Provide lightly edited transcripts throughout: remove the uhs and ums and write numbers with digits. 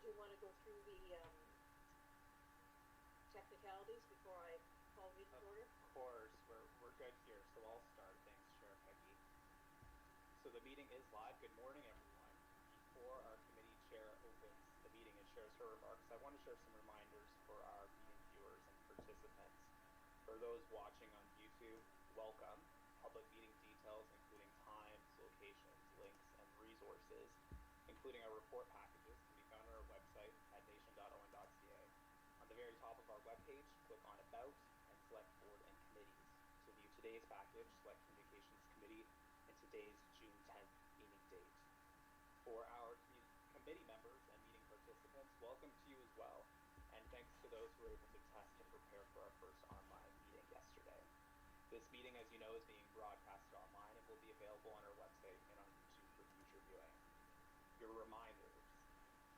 you want to go through the technicalities before I call the meeting to order? Of course, we're good here, so I'll start. Thanks, Chair Peggy. So the meeting is live. Good morning, everyone. Before our committee chair opens the meeting and shares her remarks, I want to share some reminders for our meeting viewers and participants. For those watching on YouTube, welcome. Public meeting details, including times, locations, links, and resources, including our report packages, can be found on our website at nation.on.ca. On the very top of our webpage, click on About and select Board and Committees. To view today's package, select Communications Committee and today's June 10th meeting date. For our committee members and meeting participants, welcome to you as well. And thanks to those who were able to test and prepare for our first online meeting yesterday. This meeting, as you know, is being broadcast online and will be available on our website and on YouTube for future viewing. Your reminders.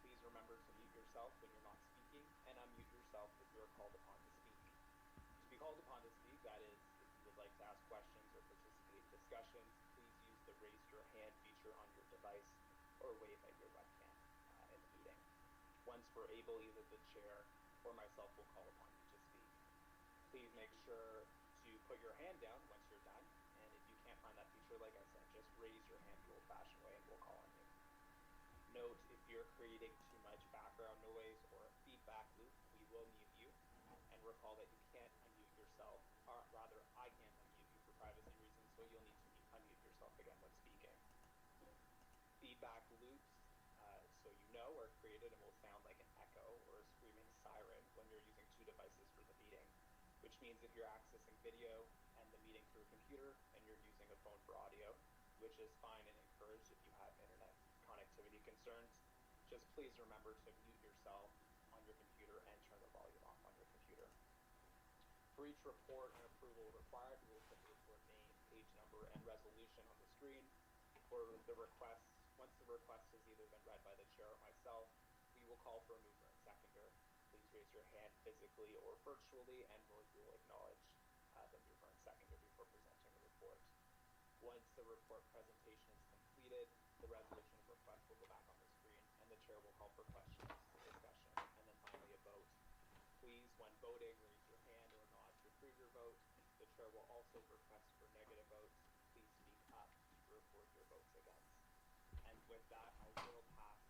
Please remember to mute yourself when you're not speaking and unmute yourself if you are called upon to speak. To be called upon to speak, that is, if you would like to ask questions or participate in discussions, please use the raise your hand feature on your device or wave at your webcam in the meeting. Once we're able, either the chair or myself will call upon you to speak. Please make sure to put your hand down once you're done, and if you can't find that feature, like I said, just raise your hand the old-fashioned way and we'll call on you. Note, if you're creating too much background noise or a feedback loop, we will mute you, and recall that you can't unmute yourself, or rather, I can't unmute you for privacy reasons, so you'll need to unmute yourself again when speaking. Feedback loops, so you know, are created and will sound like an echo or a screaming siren when you're using two devices for the meeting, which means if you're accessing video and the meeting through a computer and you're using a phone for audio, which is fine and encouraged if you have internet connectivity concerns, just please remember to mute yourself on your computer and turn the volume off on your computer. For each report and approval required, we will put the report name, page number, and resolution on the screen. For the request, once the request has either been read by the chair or myself, we will call for a mover and seconder. Please raise your hand physically or virtually, and we will acknowledge the mover and seconder before presenting the report. Once the report presentation is completed, the resolution of request will go back on the screen, and the chair will call for questions, discussion, and then finally a vote. Please, when voting, raise your hand or nod to approve your vote. The chair will also request for negative votes. Please speak up to report your votes against. And with that, I will pass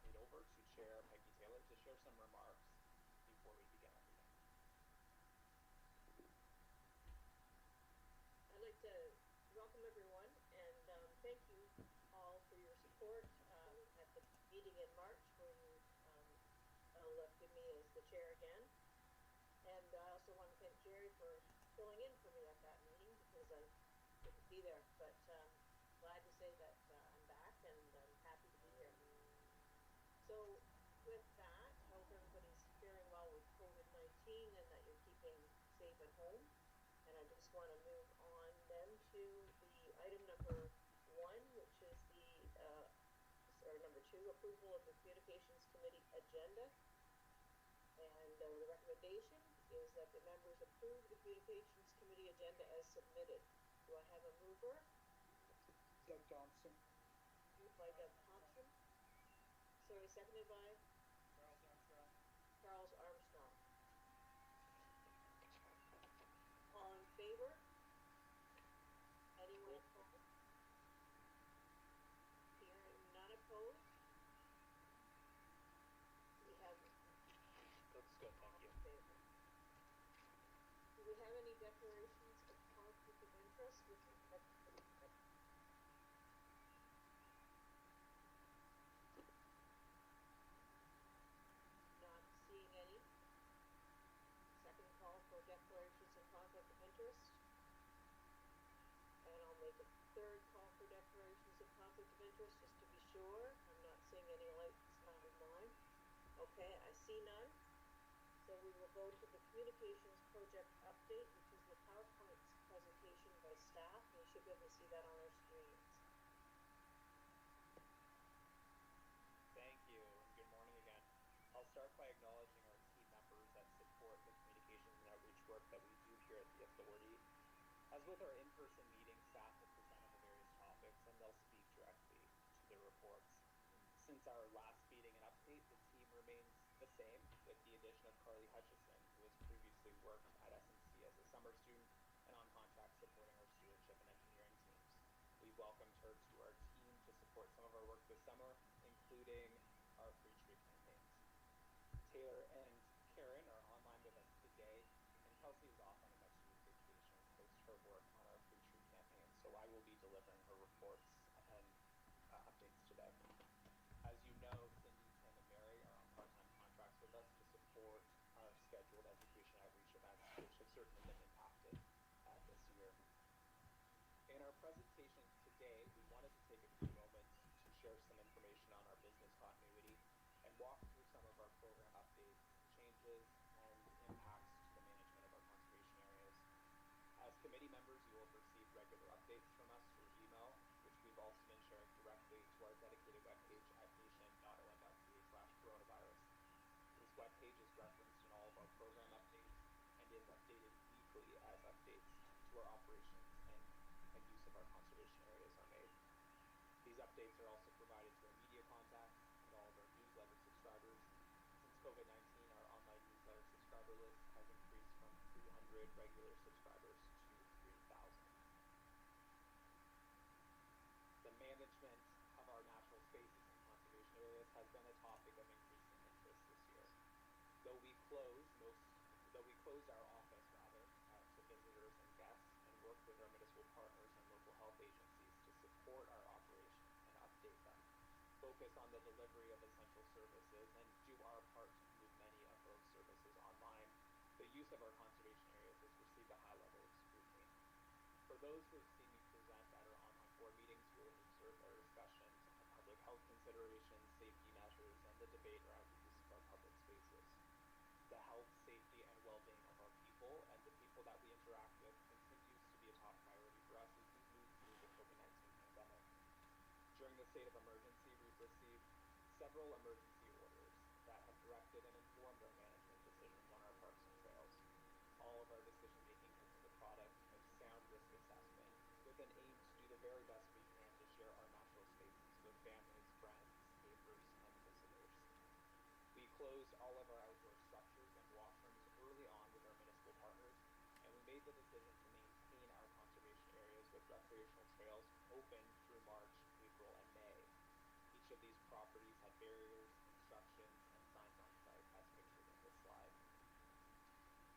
it over to Chair Peggy Taylor to share some remarks before we begin our meeting. I'd like to welcome everyone and thank you all for your support at the meeting in March when you elected me as the chair again. And I also want to thank Jerry for filling in for me at that meeting because I couldn't be there. But glad to say that I'm back and I'm happy to be here. So with that, I hope everybody's faring well with COVID-19 and that you're keeping safe at home. And I just want to move on then to the item number 1, which is number 2, approval of the Communications Committee agenda. And the recommendation is that the members approve the Communications Committee agenda as submitted. Do I have a mover? Doug Thompson. Moved by Doug Thompson. Sorry, seconded by? Charles Armstrong. Charles Armstrong. All in favor? Anyone opposed? Hearing none opposed? We have... Looks good, thank you. Do we have any declarations of conflict of interest with respect to the Not seeing any. Second call for declarations of conflict of interest. And I'll make a third call for declarations of conflict of interest just to be sure. I'm not seeing any lights on mine. Okay, I see none. So we will go to the communications project update, which is the PowerPoint presentation by staff. We should be able to see that on our screens. Thank you, and good morning again. I'll start by acknowledging our team members that support the communications and outreach work that we do here at the Authority. As with our in-person meetings, staff will present on the various topics and they'll speak directly to their reports. Since our last meeting and update, same with the addition of Carly Hutchison, who has previously worked at SMC as a summer student and on contract supporting our stewardship and engineering teams. We've welcomed her to our team to support some of our work this summer, including our free tree campaigns. Taylor and Karen are online with us today, and Kelsey is off on a much-needed vacation post her work on our free tree campaign, so I will be delivering her reports and updates today. As you know, Cindy, Tim, and Mary are on part-time contracts with us to support our scheduled education outreach events, which have certainly been impacted this year. In our presentation today, we wanted to take a few moments to share some information on our business continuity and walk through some of our program updates, changes, and impacts to the management of our conservation areas. As committee members, you will have received regular updates from us through email, which we've also been sharing directly to our dedicated webpage at nation.on.ca/coronavirus. This webpage is referenced in all of our program updates and is updated weekly as updates to our operations and use of our conservation areas are made. These updates are also provided to our media contacts and all of our newsletter subscribers. Since COVID-19, our online newsletter subscriber list has increased from 300 regular subscribers to 3,000. The management of our natural spaces and conservation areas has been a topic of increasing interest this year. Though we closed our office to visitors and guests and worked with our municipal partners and local health agencies to support our operations and update them, focus on the delivery of essential services, and do our part to move many of those services online, the use of our conservation areas has received a high level of scrutiny. For those who have seen me present at our online board meetings, you will have observed our discussions on public health considerations, safety measures, and the debate around the use of our public spaces. The health, safety, and well-being of our people and the people that we interact with continues to be a top priority for us as we move through the COVID-19 pandemic. During the state of emergency, we've received several emergency orders that have directed and informed our management decisions on our parks and trails. All of our decision-making has been the product of sound risk assessment with an aim to do the very best we can to share our natural spaces with families, friends, neighbors, and visitors. We closed all of our outdoor structures and washrooms early on with our municipal partners, and we made the decision to maintain our conservation areas with recreational trails open through March, April, and May. Each of these properties had barriers, instructions, and signs on site as pictured in this slide.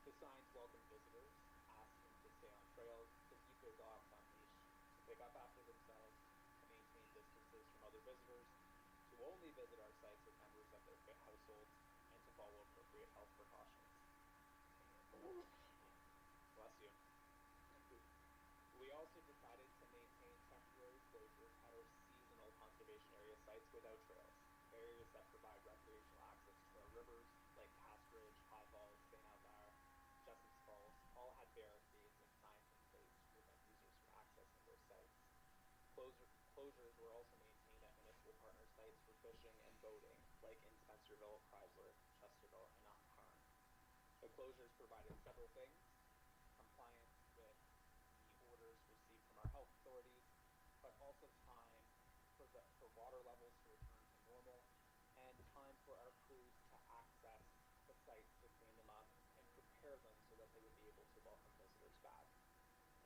The signs welcome visitors, ask them to stay on trails, to keep their dogs on leash, to pick up after themselves, to maintain distances from other visitors, to only visit our sites with members of their households, and to follow appropriate health precautions. Bless you. We also decided to maintain temporary closures at our seasonal conservation area sites without trails. Areas that provide recreational access to our rivers, like Cass Ridge, High Falls, St. Albert, Jessups Falls, all had barricades and signs in place to prevent users from accessing those sites. Closures were also maintained at municipal partner sites for fishing and boating, like in Spencerville, Chrysler, Chesterville, and Upharn. The closures provided several things: compliance with the orders received from our health authorities, but also time for water levels to return to normal, and time for our crews to access the sites to clean them up and prepare them so that they would be able to welcome visitors back.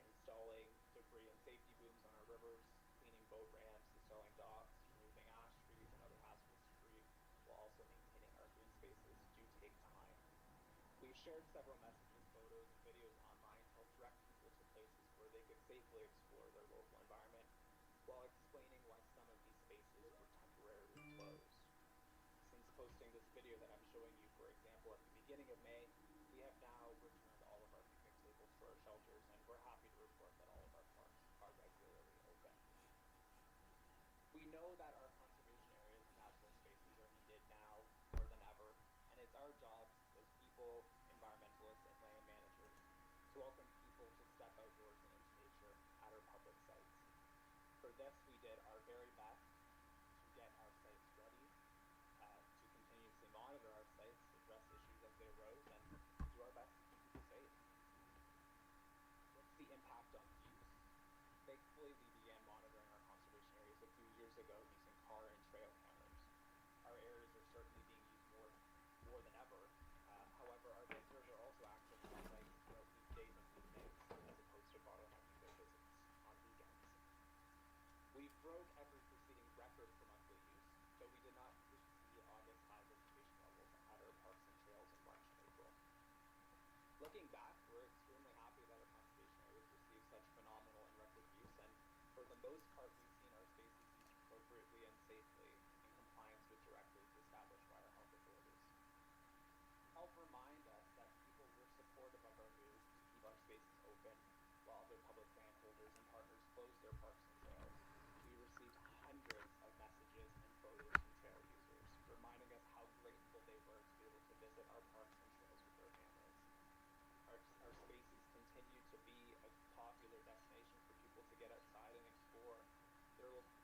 Installing debris and safety booms on our rivers, cleaning boat ramps, installing docks, removing ash trees and other hazardous debris, while also maintaining our green spaces do take time. We've shared several messages, photos, and videos online to help direct people to places where they could safely explore their local environment while explaining why some of these spaces were temporarily closed. Since posting this video that I'm showing you, for example, at the beginning of May, we have now returned all of our picnic tables to our shelters, and we're happy to report that all of our parks are regularly open. We know that our conservation areas and natural spaces are needed now more than ever, and it's our job as people, environmentalists, and land managers to welcome people to step outdoors and into nature at our public sites. For this, we did our very best to get our sites ready, to continuously monitor our sites, address issues as they arose, and do our best to keep people safe. What's the impact on use? Thankfully, we began monitoring our conservation areas a few years ago using car and trail cameras. Our areas are certainly being used more than We broke every preceding record for monthly use, though we did not reach the August high visitation levels at our parks and trails in March and April. Looking back, we're extremely happy that our conservation areas received such phenomenal and record use, and for the most part, we've seen our spaces used appropriately and safely in compliance with directives established by our health authorities. Help remind us that people were supportive of our move to keep our spaces open while other public land holders and partners closed their parks and trails. We received hundreds of messages and photos from trail users, reminding us how grateful they were to be able to visit our parks and trails with their families. Our spaces continue to be a popular destination for people to get outside and explore their local.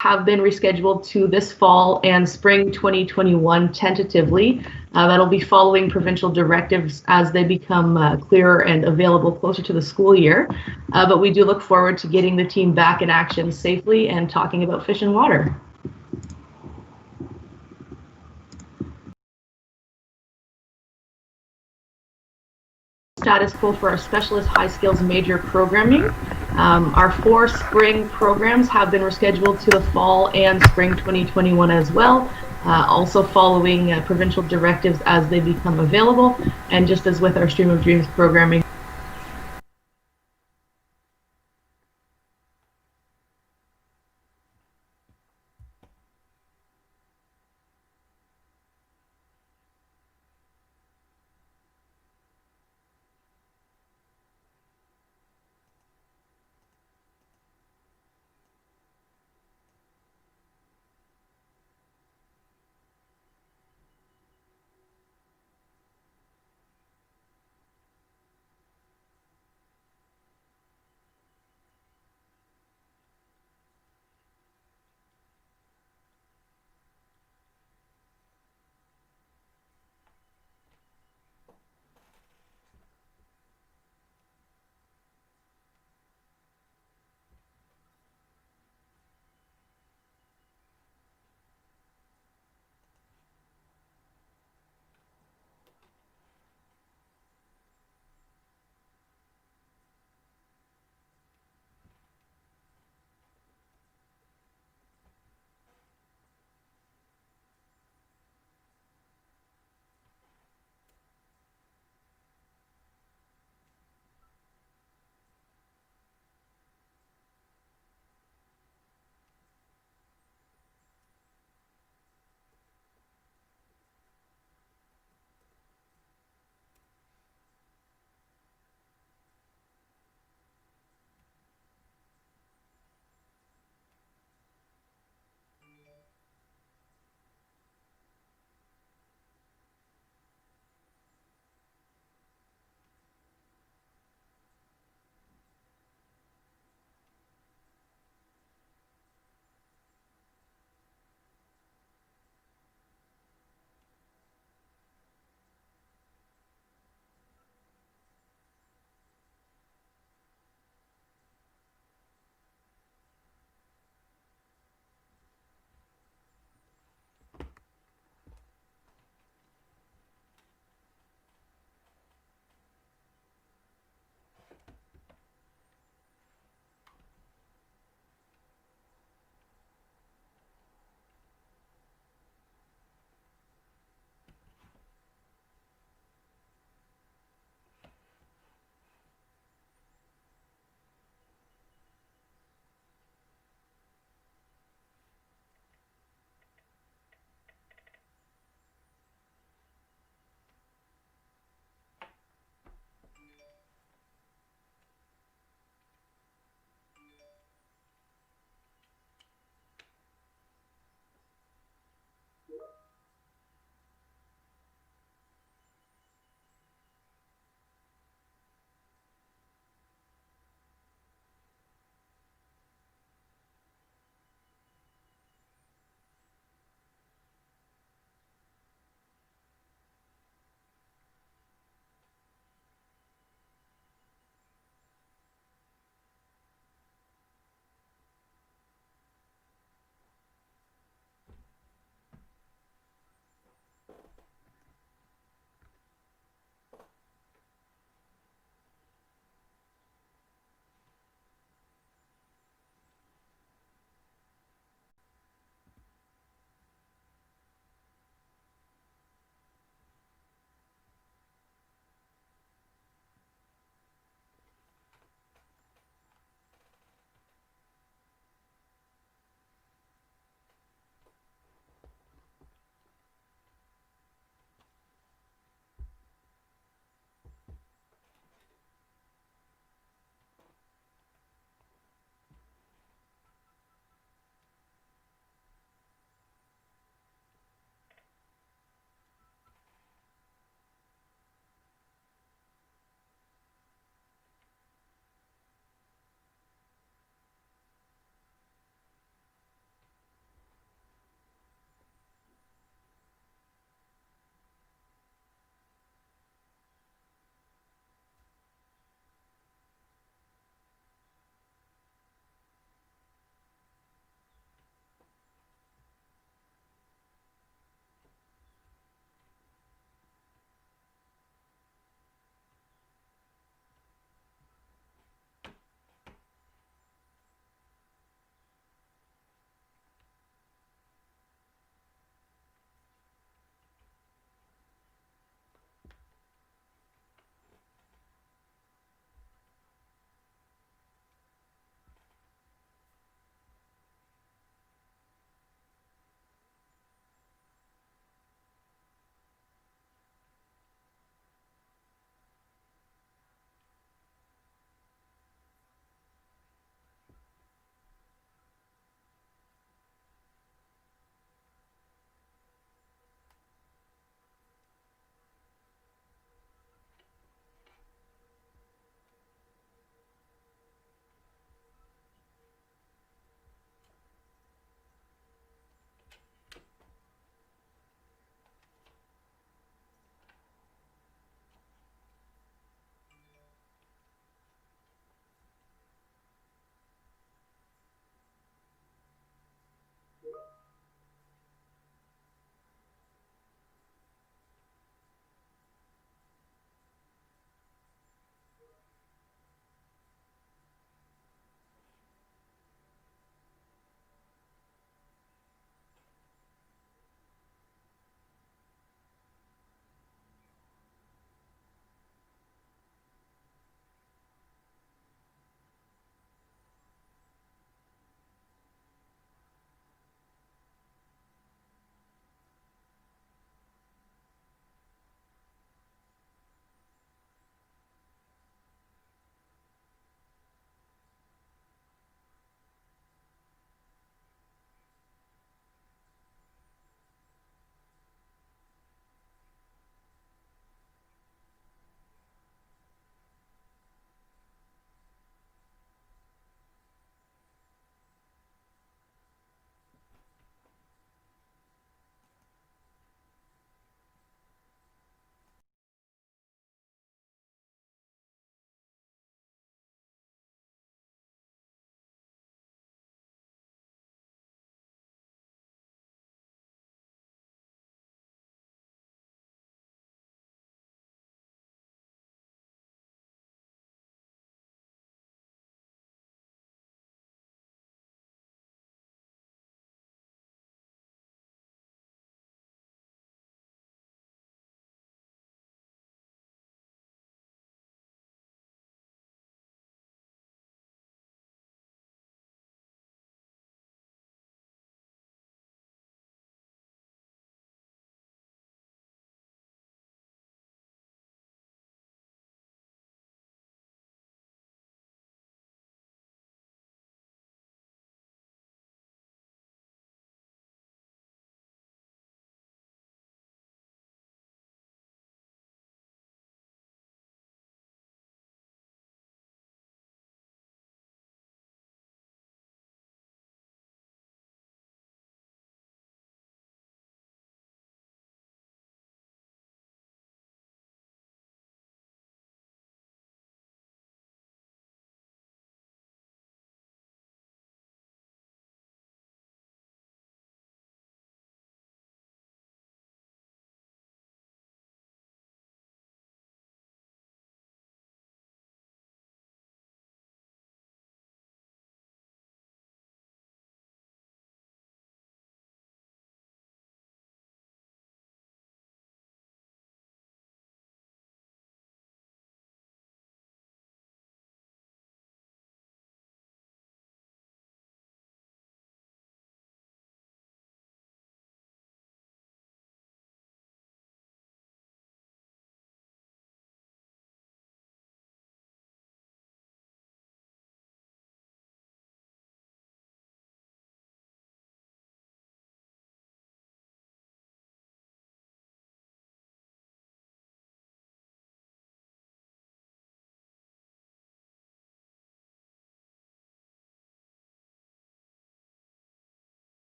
Have been rescheduled to this fall and spring 2021 tentatively. That'll be following provincial directives as they become clearer and available closer to the school year. But we do look forward to getting the team back in action safely and talking about fish and water. Status quo for our specialist high skills major programming. Our 4 spring programs have been rescheduled to the fall and spring 2021 as well, also following provincial directives as they become available, and just as with our Stream of Dreams programming.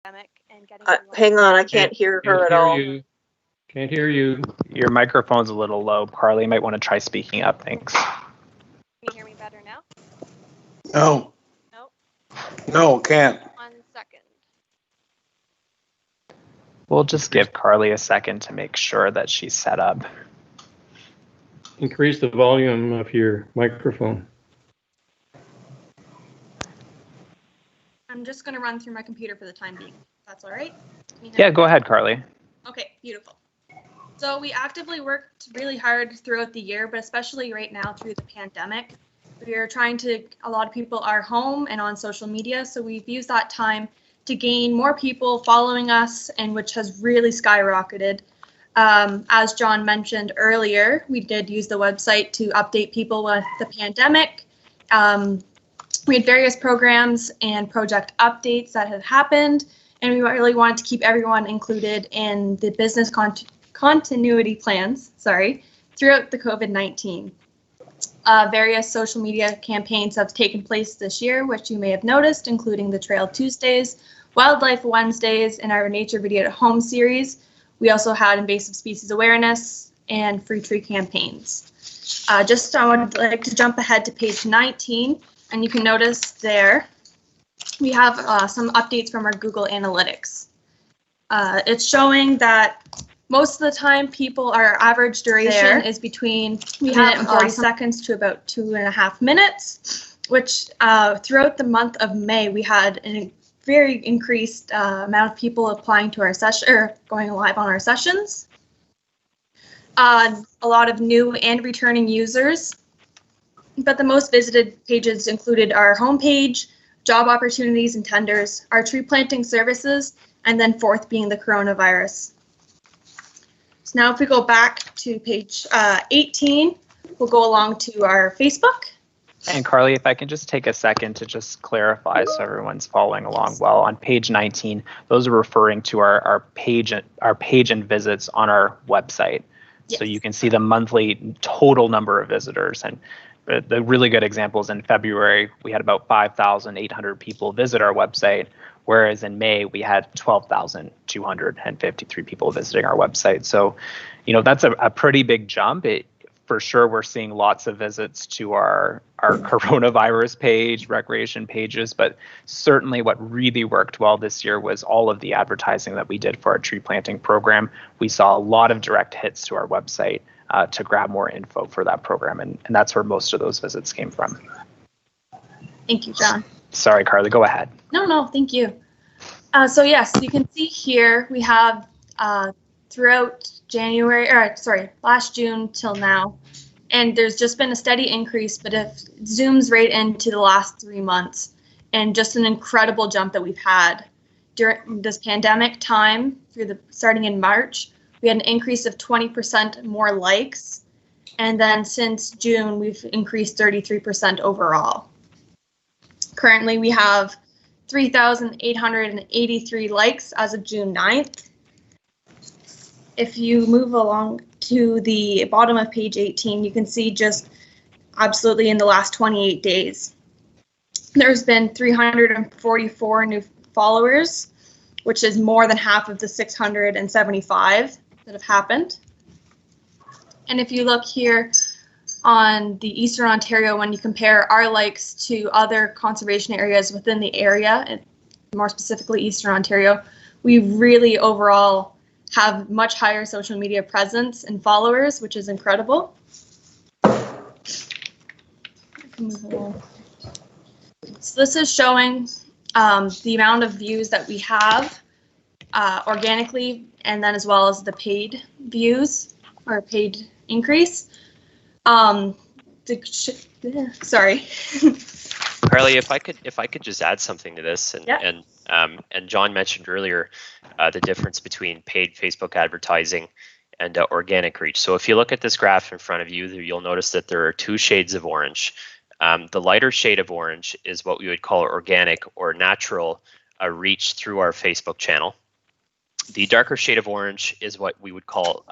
And getting Hang on, I can't hear her at all. Can't hear you. Your microphone's a little low, Carly. You might want to try speaking up. Thanks. Can you hear me better now? No. Nope. No, can't. 1 second. We'll just give Carly a second to make sure that she's set up. Increase the volume of your microphone. I'm just going to run through my computer for the time being. That's all right? Yeah, go ahead, Carly. Okay, beautiful. So we actively worked really hard throughout the year, but especially right now through the pandemic. A lot of people are home and on social media, so we've used that time to gain more people following us, and which has really skyrocketed. As John mentioned earlier, we did use the website to update people with the pandemic. We had various programs and project updates that had happened, and we really wanted to keep everyone included in the business continuity plans, throughout the COVID-19. Various social media campaigns have taken place this year, which you may have noticed, including the Trail Tuesdays, Wildlife Wednesdays, and our Nature Video at Home series. We also had invasive species awareness and free tree campaigns. I would like to jump ahead to page 19, and you can notice there we have some updates from our Google Analytics. It's showing that most of the time our average duration is between a minute and 40 seconds to about 2.5 minutes, which throughout the month of May, we had a very increased amount of people applying to our session or going live on our sessions. A lot of new and returning users, but the most visited pages included our homepage, job opportunities and tenders, our tree planting services, and then fourth being the coronavirus. So now if we go back to page 18, we'll go along to our Facebook. And Carly, if I can just take a second to just clarify so everyone's following along well. On page 19, those are referring to our page and visits on our website. Yes. So you can see the monthly total number of visitors. And the really good examples in February, we had about 5,800 people visit our website, whereas in May we had 12,253 people visiting our website. So, that's a pretty big jump. For sure, we're seeing lots of visits to our coronavirus page, recreation pages, but certainly what really worked well this year was all of the advertising that we did for our tree planting program. We saw a lot of direct hits to our website to grab more info for that program, and that's where most of those visits came from. Thank you, John. Sorry, Carly, go ahead. No, thank you. So yes, you can see here we have throughout last June till now, and there's just been a steady increase, but it zooms right into the last 3 months, and just an incredible jump that we've had during this pandemic time starting in March. We had an increase of 20% more likes, and then since June we've increased 33% overall. Currently we have 3,883 likes as of June 9th. If you move along to the bottom of page 18, you can see just absolutely in the last 28 days, there's been 344 new followers, which is more than half of the 675 that have happened. And if you look here on the Eastern Ontario, when you compare our likes to other conservation areas within the area, and more specifically Eastern Ontario, we really overall have much higher social media presence and followers, which is incredible. So this is showing the amount of views that we have organically, and then as well as the paid views or paid increase. Sorry. Carly, if I could just add something to this, and John mentioned earlier the difference between paid Facebook advertising and organic reach. So if you look at this graph in front of you, you'll notice that there are 2 shades of orange. The lighter shade of orange is what we would call organic or natural reach through our Facebook channel. The darker shade of orange is what we would call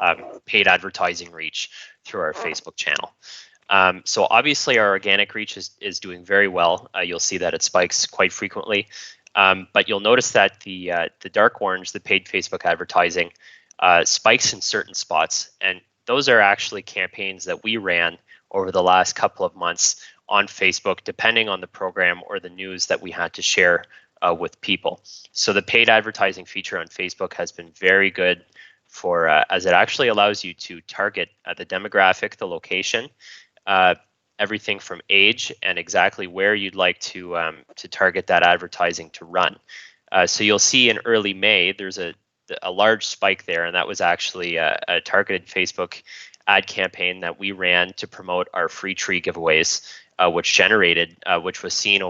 paid advertising reach through our Facebook channel. So obviously our organic reach is doing very well. You'll see that it spikes quite frequently. But you'll notice that the dark orange, the paid Facebook advertising, spikes in certain spots, and those are actually campaigns that we ran over the last couple of months on Facebook, depending on the program or the news that we had to share with people. So the paid advertising feature on Facebook has been very good for, as it actually allows you to target the demographic, the location, everything from age, and exactly where you'd like to target that advertising to run. So you'll see in early May, there's a large spike there, and that was actually a targeted Facebook ad campaign that we ran to promote our free tree giveaways, which was seen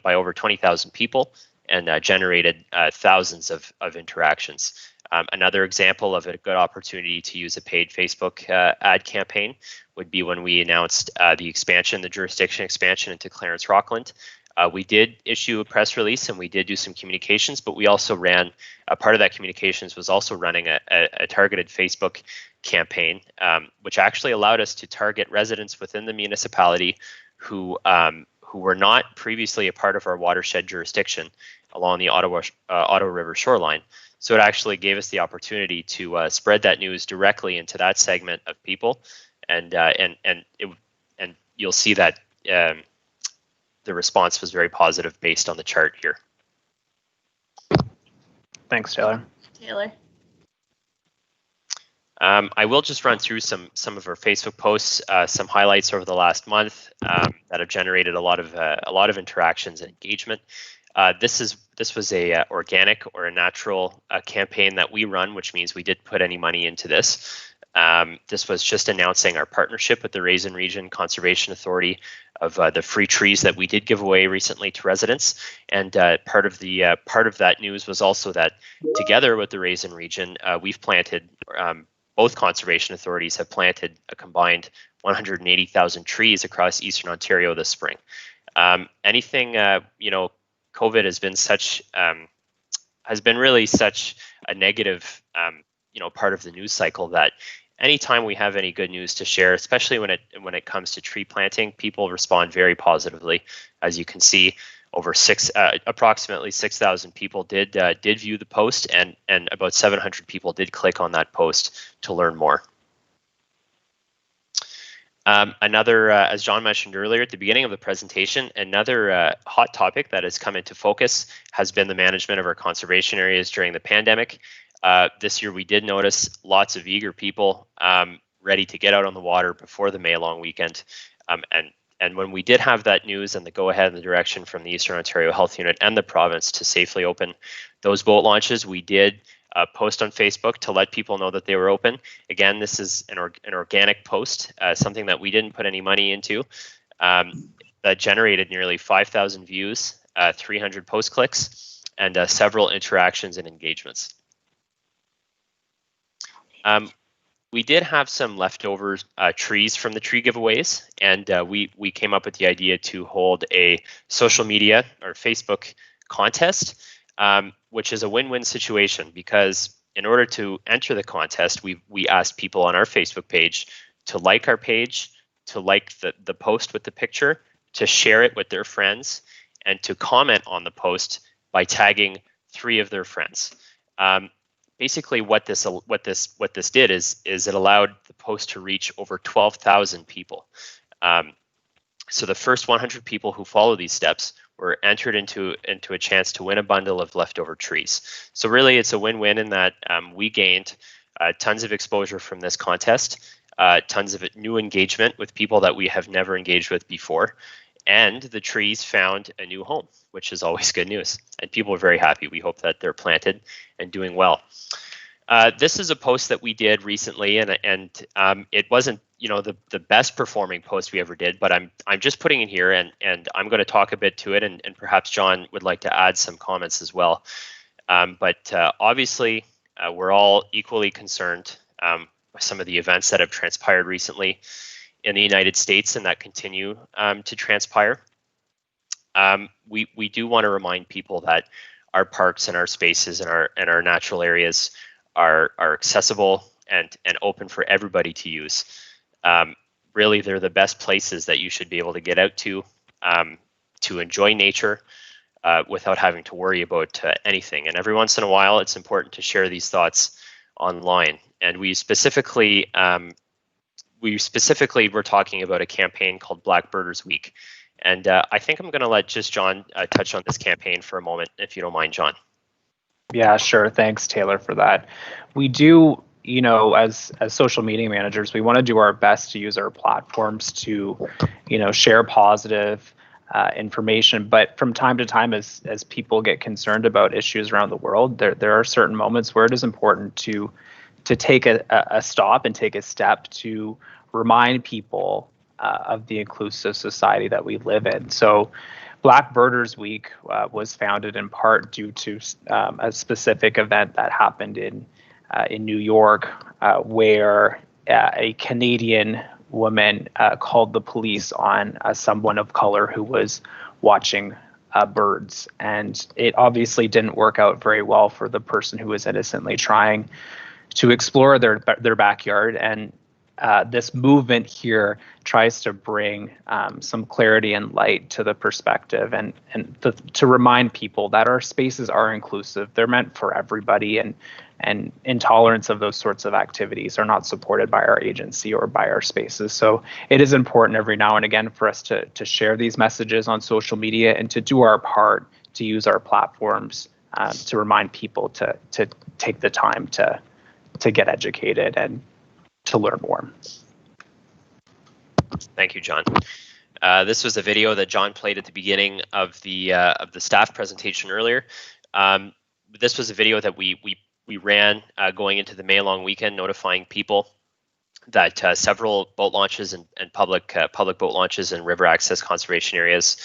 by over 20,000 people and generated thousands of interactions. Another example of a good opportunity to use a paid Facebook ad campaign would be when we announced the jurisdiction expansion into Clarence Rockland. We did issue a press release and we did do some communications, but we also ran, part of that communications was also running a targeted Facebook campaign, which actually allowed us to target residents within the municipality who were not previously a part of our watershed jurisdiction along the Ottawa River shoreline. So it actually gave us the opportunity to spread that news directly into that segment of people, and you'll see that the response was very positive based on the chart here. Thanks, Taylor. I will just run through some of our Facebook posts, some highlights over the last month that have generated a lot of interactions and engagement. This was a organic or a natural campaign that we run, which means we didn't put any money into this. This was just announcing our partnership with the Raisin Region Conservation Authority of the free trees that we did give away recently to residents. And part of that news was also that together with the Raisin Region, we've planted, both conservation authorities have planted a combined 180,000 trees across Eastern Ontario this spring. COVID has been really such a negative, part of the news cycle that anytime we have any good news to share, especially when it comes to tree planting, people respond very positively. As you can see, approximately 6,000 people did view the post, and about 700 people did click on that post to learn more. Another, as John mentioned earlier at the beginning of the presentation, another hot topic that has come into focus has been the management of our conservation areas during the pandemic. This year we did notice lots of eager people ready to get out on the water before the May long weekend. And when we did have that news and the go-ahead and the direction from the Eastern Ontario Health Unit and the province to safely open those boat launches, we did post on Facebook to let people know that they were open. Again, this is an organic post, something that we didn't put any money into, that generated nearly 5,000 views, 300 post clicks, and several interactions and engagements. We did have some leftover trees from the tree giveaways, and we came up with the idea to hold a social media or Facebook contest, which is a win-win situation, because in order to enter the contest, we asked people on our Facebook page to like our page, to like the post with the picture, to share it with their friends, and to comment on the post by tagging 3 of their friends. Basically, what this did is it allowed the post to reach over 12,000 people. So the first 100 people who follow these steps were entered into a chance to win a bundle of leftover trees. So really, it's a win-win in that we gained tons of exposure from this contest, tons of new engagement with people that we have never engaged with before, and the trees found a new home, which is always good news. And people are very happy. We hope that they're planted and doing well. This is a post that we did recently, and it wasn't the best performing post we ever did, but I'm just putting it here, and I'm going to talk a bit to it, and perhaps John would like to add some comments as well. But obviously, we're all equally concerned with some of the events that have transpired recently in the United States and that continue to transpire. We do want to remind people that our parks and our spaces and our natural areas are accessible and open for everybody to use. Really, they're the best places that you should be able to get out to enjoy nature, without having to worry about anything. And every once in a while, it's important to share these thoughts online. And we specifically were talking about a campaign called Black Birders Week. And I think I'm going to let just John touch on this campaign for a moment, if you don't mind, John. Yeah, sure. Thanks, Taylor, for that. We do, as social media managers, we want to do our best to use our platforms to, share positive information. But from time to time, as people get concerned about issues around the world, there are certain moments where it is important to take a stop and take a step to remind people of the inclusive society that we live in. So Black Birders Week was founded in part due to a specific event that happened in New York, where a Canadian woman called the police on someone of color who was watching birds. And it obviously didn't work out very well for the person who was innocently trying to explore their backyard. And this movement here tries to bring some clarity and light to the perspective and to remind people that our spaces are inclusive. They're meant for everybody, and intolerance of those sorts of activities are not supported by our agency or by our spaces. So it is important every now and again for us to share these messages on social media and to do our part to use our platforms to remind people to take the time to get educated and to learn more. Thank you, John. This was a video that John played at the beginning of the staff presentation earlier. This was a video that we ran going into the May long weekend, notifying people that several boat launches and public boat launches and river access conservation areas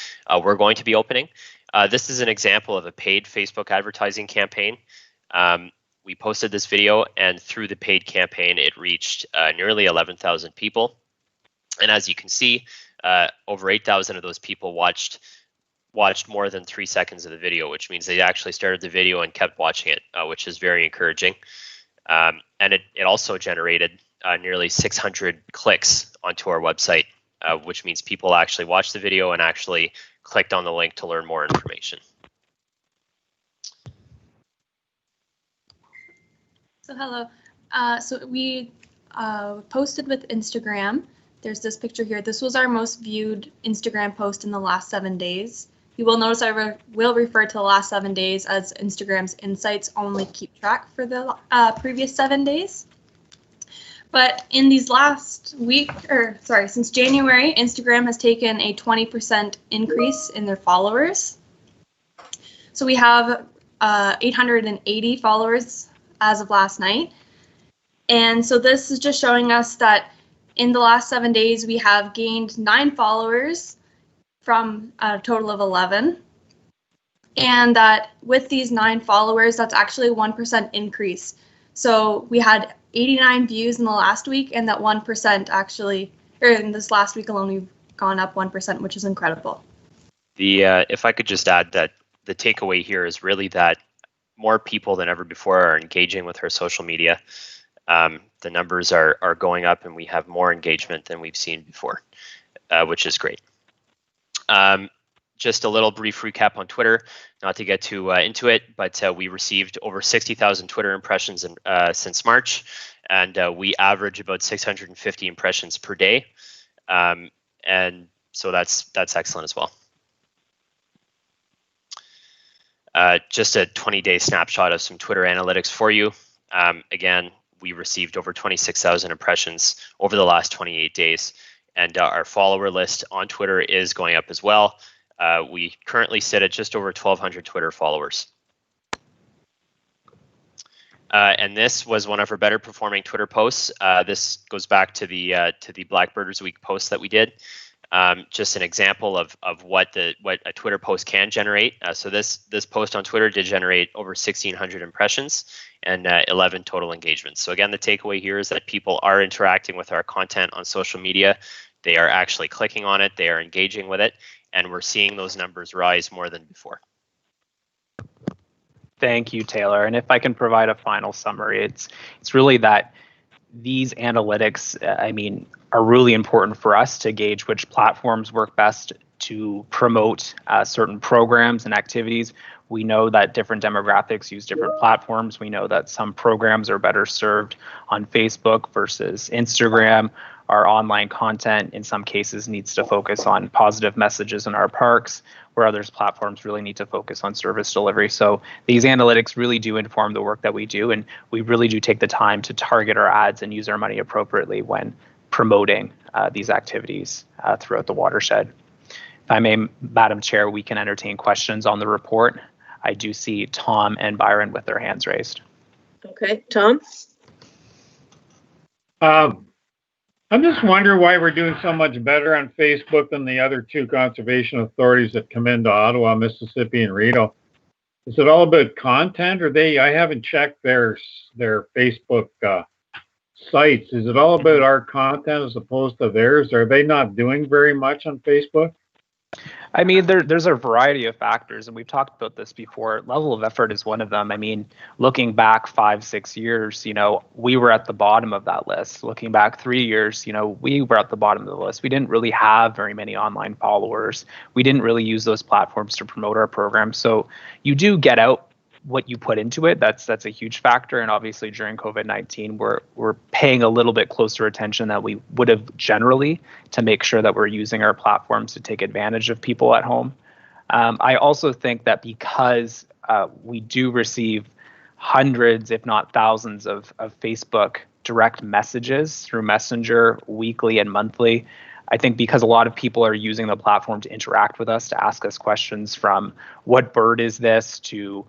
were going to be opening. This is an example of a paid Facebook advertising campaign. We posted this video, and through the paid campaign, it reached nearly 11,000 people. And as you can see, over 8,000 of those people watched more than 3 seconds of the video, which means they actually started the video and kept watching it, which is very encouraging. And it also generated nearly 600 clicks onto our website, which means people actually watched the video and actually clicked on the link to learn more information. So hello. So we posted with Instagram. There's this picture here. This was our most viewed Instagram post in the last 7 days. You will notice I will refer to the last 7 days, as Instagram's insights only keep track for the previous 7 days. But in these last week, since January, Instagram has taken a 20% increase in their followers. So we have 880 followers as of last night. And so this is just showing us that in the last 7 days, we have gained 9 followers from a total of 11. And that with these 9 followers, that's actually a 1% increase. So we had 89 views in the last week, and that 1% actually, or in this last week alone, we've gone up 1%, which is incredible. If I could just add that the takeaway here is really that more people than ever before are engaging with our social media. The numbers are going up, and we have more engagement than we've seen before, which is great. Just a little brief recap on Twitter, not to get too into it, but we received over 60,000 Twitter impressions since March, and we average about 650 impressions per day, and so that's excellent as well. Just a 20-day snapshot of some Twitter analytics for you. Again, we received over 26,000 impressions over the last 28 days, and our follower list on Twitter is going up as well. We currently sit at just over 1,200 Twitter followers. And this was one of our better performing Twitter posts. This goes back to the Black Birders Week post that we did. Just an example of what a Twitter post can generate. So this post on Twitter did generate over 1,600 impressions and 11 total engagements. So again, the takeaway here is that people are interacting with our content on social media. They are actually clicking on it. They are engaging with it, and we're seeing those numbers rise more than before. Thank you, Taylor. And if I can provide a final summary, it's really that these analytics, are really important for us to gauge which platforms work best to promote certain programs and activities. We know that different demographics use different platforms. We know that some programs are better served on Facebook versus Instagram. Our online content, in some cases, needs to focus on positive messages in our parks, where others platforms really need to focus on service delivery. So these analytics really do inform the work that we do, and we really do take the time to target our ads and use our money appropriately when promoting these activities throughout the watershed. If I may, Madam Chair, we can entertain questions on the report. I do see Tom and Byron with their hands raised. Okay, Tom? I'm just wondering why we're doing so much better on Facebook than the other two conservation authorities that come into Ottawa, Mississippi, and Rideau. Is it all about content, or I haven't checked their Facebook sites. Is it all about our content as opposed to theirs? Are they not doing very much on Facebook? I mean, there's a variety of factors, and we've talked about this before. Level of effort is one of them. I mean, looking back 5-6 years, we were at the bottom of that list. Looking back 3 years, we were at the bottom of the list. We didn't really have very many online followers. We didn't really use those platforms to promote our program. So you do get out what you put into it. That's a huge factor. And obviously during COVID-19, we're paying a little bit closer attention than we would have generally to make sure that we're using our platforms to take advantage of people at home. I also think that because we do receive hundreds, if not thousands of Facebook direct messages through Messenger weekly and monthly, I think because a lot of people are using the platform to interact with us, to ask us questions from what bird is this to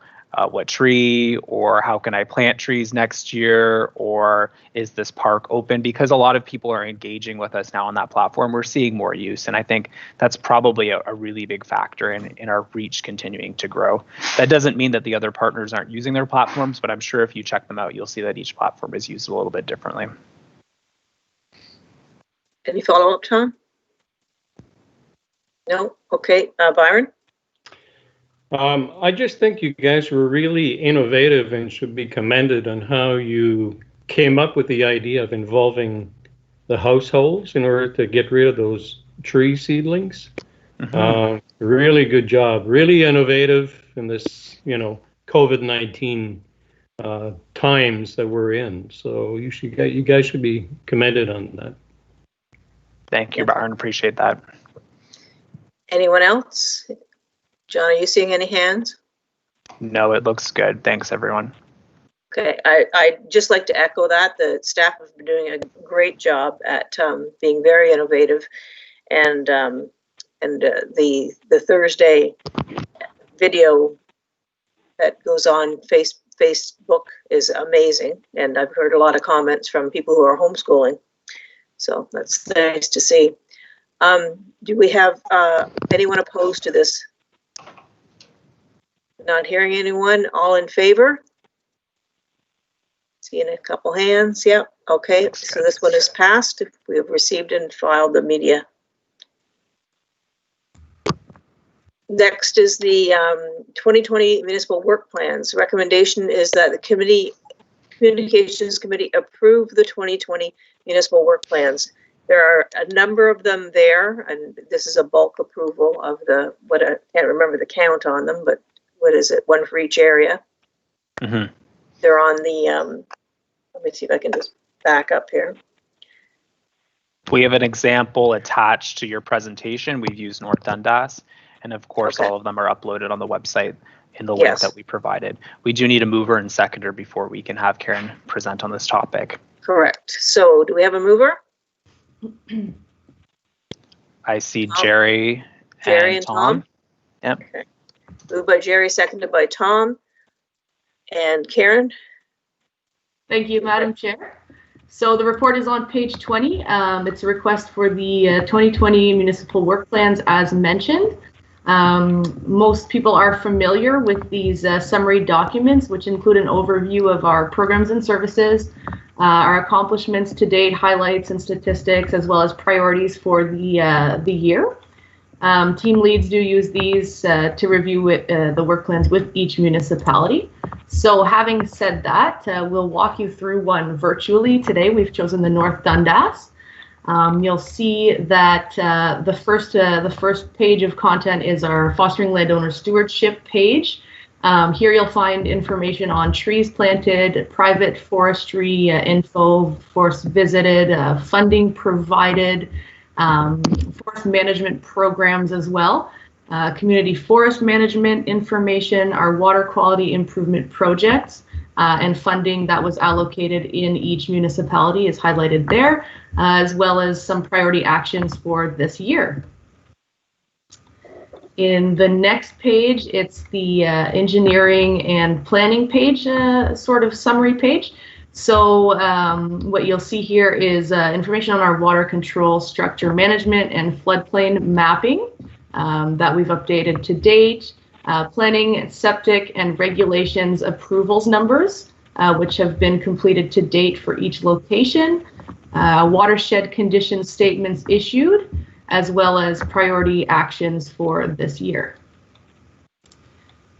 what tree, or how can I plant trees next year, or is this park open? Because a lot of people are engaging with us now on that platform, we're seeing more use. And I think that's probably a really big factor in our reach continuing to grow. That doesn't mean that the other partners aren't using their platforms, but I'm sure if you check them out, you'll see that each platform is used a little bit differently. Any follow-up, Tom? No? Okay, Byron? I just think you guys were really innovative and should be commended on how you came up with the idea of involving the households in order to get rid of those tree seedlings. Mm-hmm. Really good job. Really innovative in this, COVID-19 times that we're in. So you guys should be commended on that. Thank you, Byron. Appreciate that. Anyone else? John, are you seeing any hands? No, it looks good. Thanks, everyone. Okay, I'd just like to echo that. The staff have been doing a great job at being very innovative, and the Thursday video that goes on Facebook is amazing, and I've heard a lot of comments from people who are homeschooling, so that's nice to see. Do we have anyone opposed to this? Not hearing anyone. All in favor? Seeing a couple hands. Yep. Okay. So this one is passed. We have received and filed the media. Next is the 2020 Municipal Work Plans. Recommendation is that the Communications Committee approve the 2020 Municipal Work Plans. There are a number of them there, and this is a bulk approval of I can't remember the count on them, but what is it? One for each area. Mm-hmm. They're on the, let me see if I can just back up here. We have an example attached to your presentation. We've used North Dundas, and of course, all of them are uploaded on the website in the link that we provided. We do need a mover and seconder before we can have Karen present on this topic. Correct. So do we have a mover? I see Jerry and Tom. Yep. Okay. Moved by Jerry, seconded by Tom. And Karen? Thank you, Madam Chair. So the report is on page 20. It's a request for the 2020 municipal work plans as mentioned. Most people are familiar with these summary documents, which include an overview of our programs and services, our accomplishments to date, highlights and statistics, as well as priorities for the year. Team leads do use these to review the work plans with each municipality. So having said that, we'll walk you through one virtually today. We've chosen the North Dundas. You'll see that the first page of content is our Fostering Landowner Stewardship page. Here you'll find information on trees planted, private forestry info, forest visited, funding provided, forest management programs as well, community forest management information, our water quality improvement projects, and funding that was allocated in each municipality is highlighted there, as well as some priority actions for this year. In the next page, it's the engineering and planning page, sort of summary page. So what you'll see here is information on our water control, structure management, and floodplain mapping that we've updated to date. Planning, septic, and regulations approvals numbers, which have been completed to date for each location. Watershed condition statements issued, as well as priority actions for this year.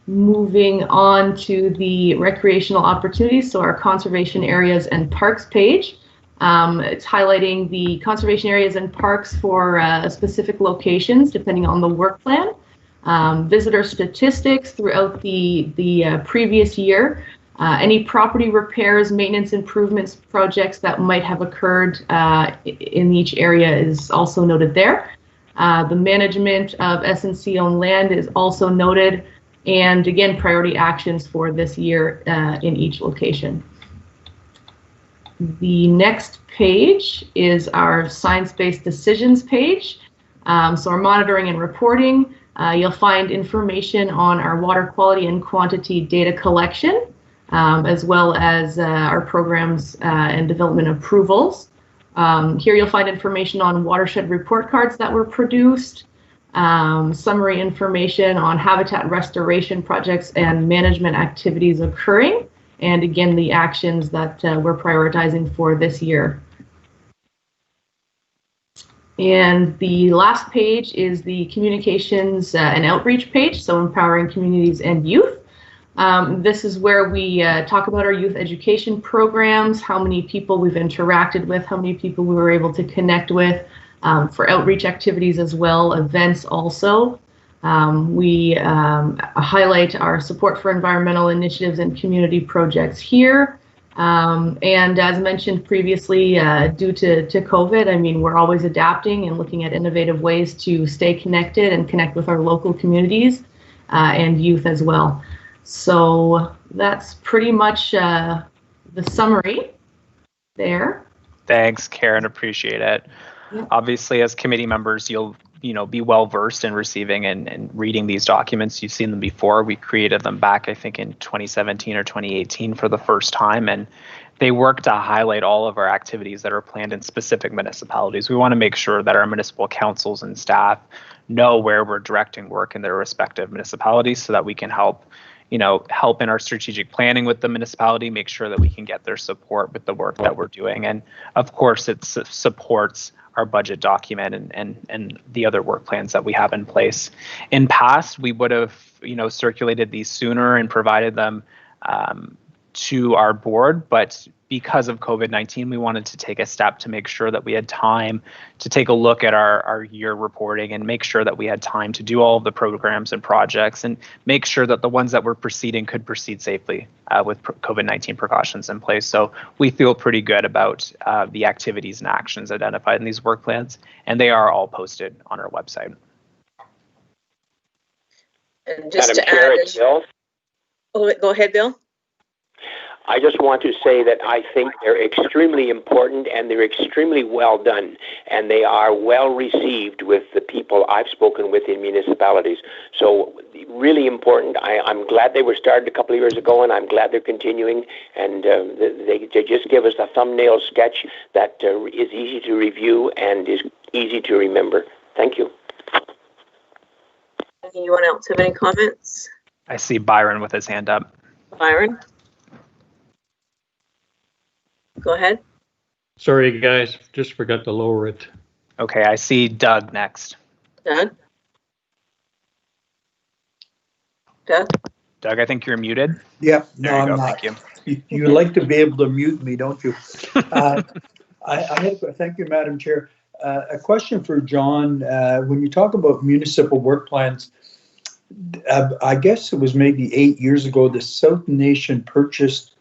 Moving on to the recreational opportunities, so our conservation areas and parks page. It's highlighting the conservation areas and parks for specific locations depending on the work plan. Visitor statistics throughout the previous year. Any property repairs, maintenance improvements projects that might have occurred in each area is also noted there. The management of S&C owned land is also noted, and again, priority actions for this year in each location. The next page is our science-based decisions page. So our monitoring and reporting. You'll find information on our water quality and quantity data collection, as well as our programs and development approvals. Here you'll find information on watershed report cards that were produced, summary information on habitat restoration projects and management activities occurring, and again, the actions that we're prioritizing for this year. And the last page is the communications and outreach page, so empowering communities and youth. This is where we talk about our youth education programs, how many people we've interacted with, how many people we were able to connect with, for outreach activities as well, events also. We highlight our support for environmental initiatives and community projects here. And as mentioned previously, due to COVID, I mean, we're always adapting and looking at innovative ways to stay connected and connect with our local communities and youth as well. So that's pretty much the summary there. Thanks, Karen. Appreciate it. Yeah. Obviously, as committee members, you'll be well versed in receiving and reading these documents. You've seen them before. We created them back, I think, in 2017 or 2018 for the first time, and they work to highlight all of our activities that are planned in specific municipalities. We want to make sure that our municipal councils and staff know where we're directing work in their respective municipalities, so that we can help in our strategic planning with the municipality, make sure that we can get their support with the work that we're doing. And of course, it supports our budget document and the other work plans that we have in place. In past, we would have, circulated these sooner and provided them to our board, but because of COVID-19, we wanted to take a step to make sure that we had time to take a look at our year reporting and make sure that we had time to do all of the programs and projects and make sure that the ones that were proceeding could proceed safely with COVID-19 precautions in place. So we feel pretty good about the activities and actions identified in these work plans, and they are all posted on our website. And just Madam to Chair, add, it's Bill. Oh, go ahead, Bill. I just want to say that I think they're extremely important and they're extremely well done, and they are well received with the people I've spoken with in municipalities. So really important. I'm glad they were started a couple of years ago, and I'm glad they're continuing, and they just give us a thumbnail sketch that is easy to review and is easy to remember. Thank you. Anyone else have any comments? I see Byron with his hand up. Byron? Go ahead. Sorry, guys, just forgot to lower it. Okay, I see Doug next. Doug? Doug, I think you're muted. Yep, There no, you I'm go. not. Thank you. You like to be able to mute me, don't you? I have, thank you, Madam Chair. a question for John. When you talk about municipal work plans, I guess it was maybe 8 years ago, the South Nation purchased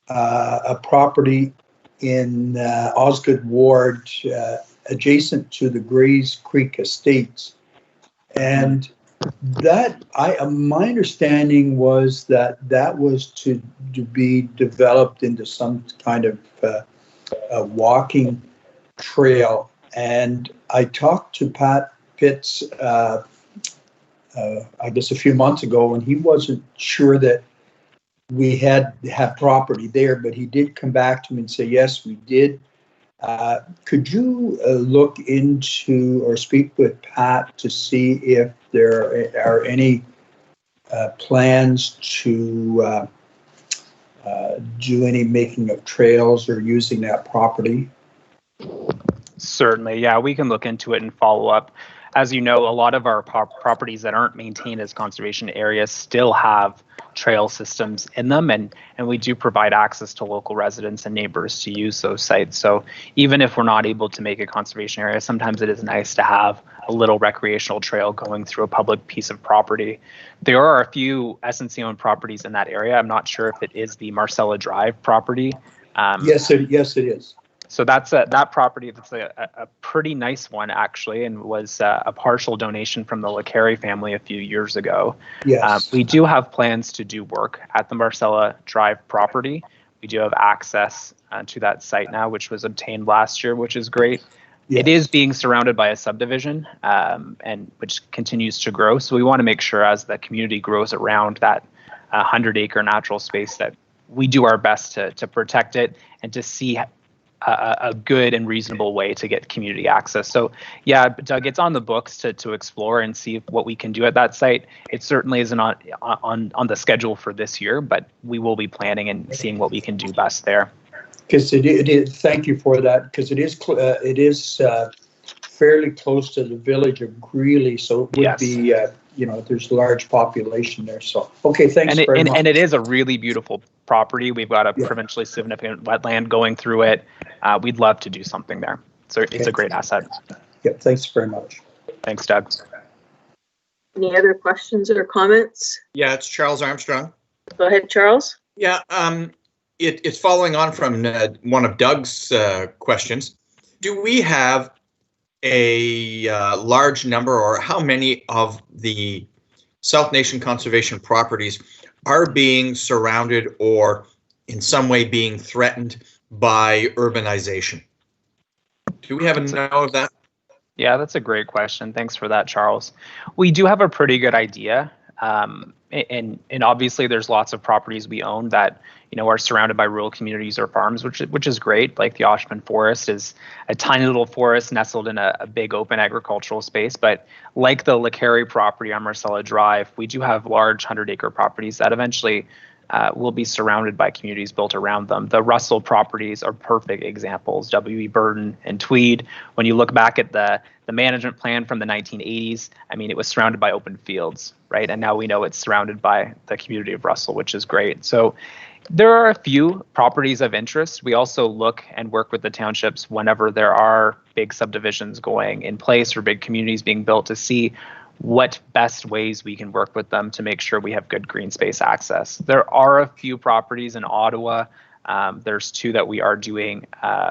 a property in Osgood Ward, adjacent to the Grays Creek Estates. And that, my understanding was that was to be developed into some kind of a walking trail. And I talked to Pat Pitts, I guess a few months ago, and he wasn't sure that we had property there, but he did come back to me and say, yes, we did. Could you look into or speak with Pat to see if there are any plans to do any making of trails or using that property? Certainly, yeah, we can look into it and follow up. As you know, a lot of our properties that aren't maintained as conservation areas still have trail systems in them, and we do provide access to local residents and neighbors to use those sites. So even if we're not able to make a conservation area, sometimes it is nice to have a little recreational trail going through a public piece of property. There are a few SNC-owned properties in that area. I'm not sure if it is the Marcella Drive property. Yes, it is. So that's that property. That's a pretty nice one, actually, and was a partial donation from the LeCarry family a few years ago. Yes. We do have plans to do work at the Marcella Drive property. We do have access to that site now, which was obtained last year, which is great. Yes. It is being surrounded by a subdivision, and which continues to grow. So we want to make sure, as the community grows around that 100-acre natural space, that we do our best to protect it and to see a good and reasonable way to get community access. So yeah, Doug, it's on the books to explore and see what we can do at that site. It certainly isn't on the schedule for this year, but we will be planning and seeing what we can do best there. Because it is, thank you for that, because it is fairly close to the village of Greeley, so it would Yes. be, there's a large population there. So, okay, thanks very much. And it is a really beautiful property. We've got a provincially significant wetland going through it. We'd love to do something there. So it's a great asset. Yep, thanks very much. Thanks, Doug. Any other questions or comments? Yeah, it's Charles Armstrong. Go ahead, Charles. Yeah, it's following on from one of Doug's questions. Do we have a large number, or how many of the South Nation conservation properties are being surrounded or in some way being threatened by urbanization? Do we have a know of that? Yeah, that's a great question. Thanks for that, Charles. We do have a pretty good idea. And obviously there's lots of properties we own that, are surrounded by rural communities or farms, which is great. Like the Oshman Forest is a tiny little forest nestled in a big open agricultural space. But like the LeCarry property on Marcella Drive, we do have large 100-acre properties that eventually will be surrounded by communities built around them. The Russell properties are perfect examples, W.E. Burton and Tweed. When you look back at the management plan from the 1980s, I mean, it was surrounded by open fields, right? And now we know it's surrounded by the community of Russell, which is great. So there are a few properties of interest. We also look and work with the townships whenever there are big subdivisions going in place or big communities being built to see what best ways we can work with them to make sure we have good green space access. There are a few properties in Ottawa. There's two that we are doing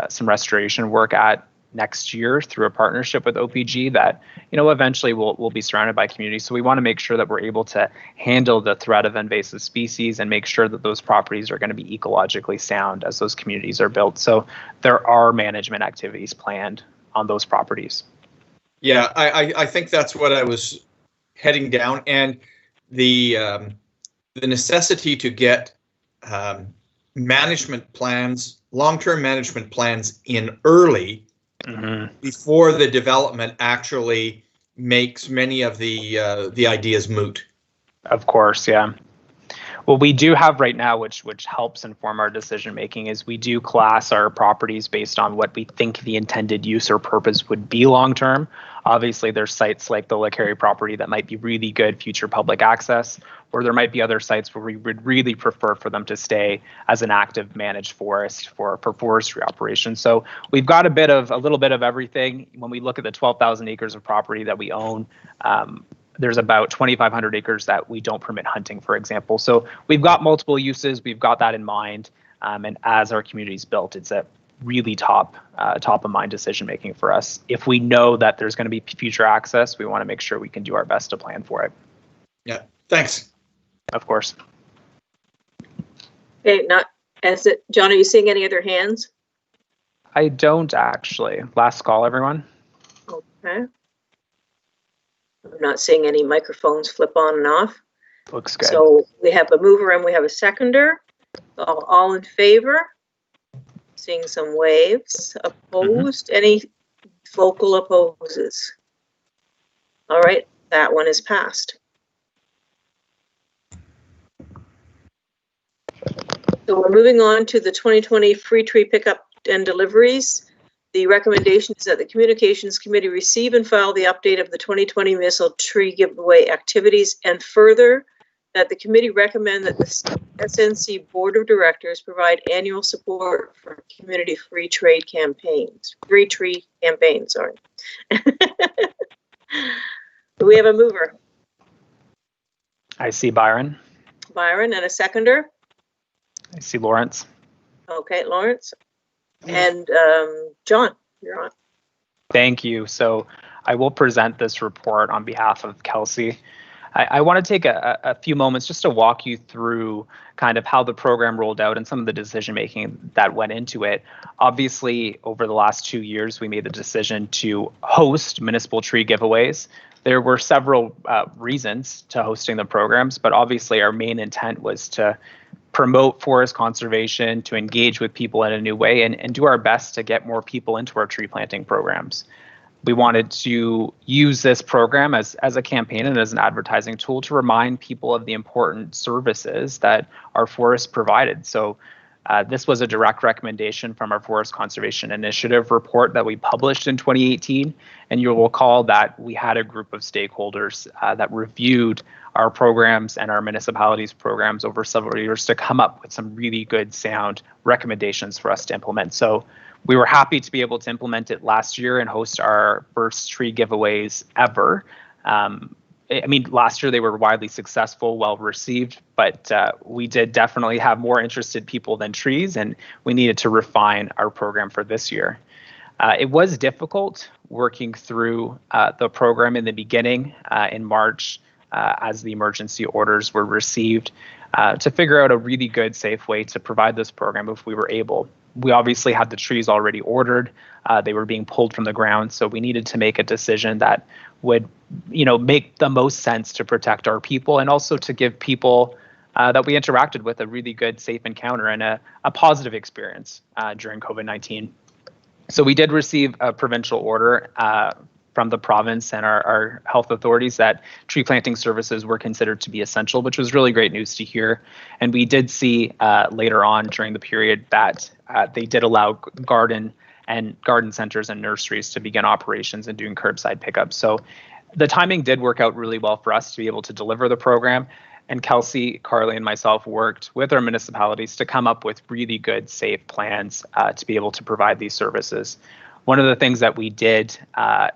some restoration work at next year through a partnership with OPG that, eventually will be surrounded by communities. So we want to make sure that we're able to handle the threat of invasive species and make sure that those properties are going to be ecologically sound as those communities are built. So there are management activities planned on those properties. Yeah, I think that's what I was heading down, and the necessity to get management plans, long-term management plans in early before the development actually makes many of the ideas moot. Of course, yeah. What we do have right now, which helps inform our decision making, is we do class our properties based on what we think the intended use or purpose would be long term. Obviously, there's sites like the LeCarry property that might be really good future public access, or there might be other sites where we would really prefer for them to stay as an active managed forest for forestry operations. So we've got a little bit of everything. When we look at the 12,000 acres of property that we own, there's about 2,500 acres that we don't permit hunting, for example. So we've got multiple uses. We've got that in mind. And as our community's built, it's a really top of mind decision making for us. If we know that there's going to be future access, we want to make sure we can do our best to plan for it. Yeah, thanks. Of course. Okay, John, are you seeing any other hands? I don't actually. Last call, everyone. Okay. I'm not seeing any microphones flip on and off. Looks good. So we have a mover and we have a seconder. All in favor? Seeing some waves. Opposed? Any vocal opposes? All right, that one is passed. So we're moving on to the 2020 free tree pickup and deliveries. The recommendation is that the Communications Committee receive and file the update of the 2020 municipal tree giveaway activities, and further, that the committee recommend that the SNC Board of Directors provide annual support for community free tree campaigns. Sorry. Do we have a mover? I see Byron. Byron, and a seconder? I see Lawrence. Okay, Lawrence. And John, you're on. Thank you. So I will present this report on behalf of Kelsey. I want to take a few moments just to walk you through kind of how the program rolled out and some of the decision making that went into it. Obviously, over the last 2 years, we made the decision to host municipal tree giveaways. There were several reasons to hosting the programs, but obviously our main intent was to promote forest conservation, to engage with people in a new way, and do our best to get more people into our tree planting programs. We wanted to use this program as a campaign and as an advertising tool to remind people of the important services that our forests provided. So this was a direct recommendation from our Forest Conservation Initiative report that we published in 2018. And you'll recall that we had a group of stakeholders that reviewed our programs and our municipalities' programs over several years to come up with some really good, sound recommendations for us to implement. So we were happy to be able to implement it last year and host our first tree giveaways ever. Last year they were widely successful, well received, but we did definitely have more interested people than trees, and we needed to refine our program for this year. It was difficult working through the program in the beginning in March as the emergency orders were received to figure out a really good, safe way to provide this program if we were able. We obviously had the trees already ordered. They were being pulled from the ground, so we needed to make a decision that would, make the most sense to protect our people and also to give people that we interacted with a really good, safe encounter and a positive experience during COVID-19. So we did receive a provincial order from the province and our health authorities that tree planting services were considered to be essential, which was really great news to hear. And we did see later on during the period that they did allow garden centers and nurseries to begin operations and doing curbside pickups. So the timing did work out really well for us to be able to deliver the program. And Kelsey, Carly, and myself worked with our municipalities to come up with really good, safe plans to be able to provide these services. One of the things that we did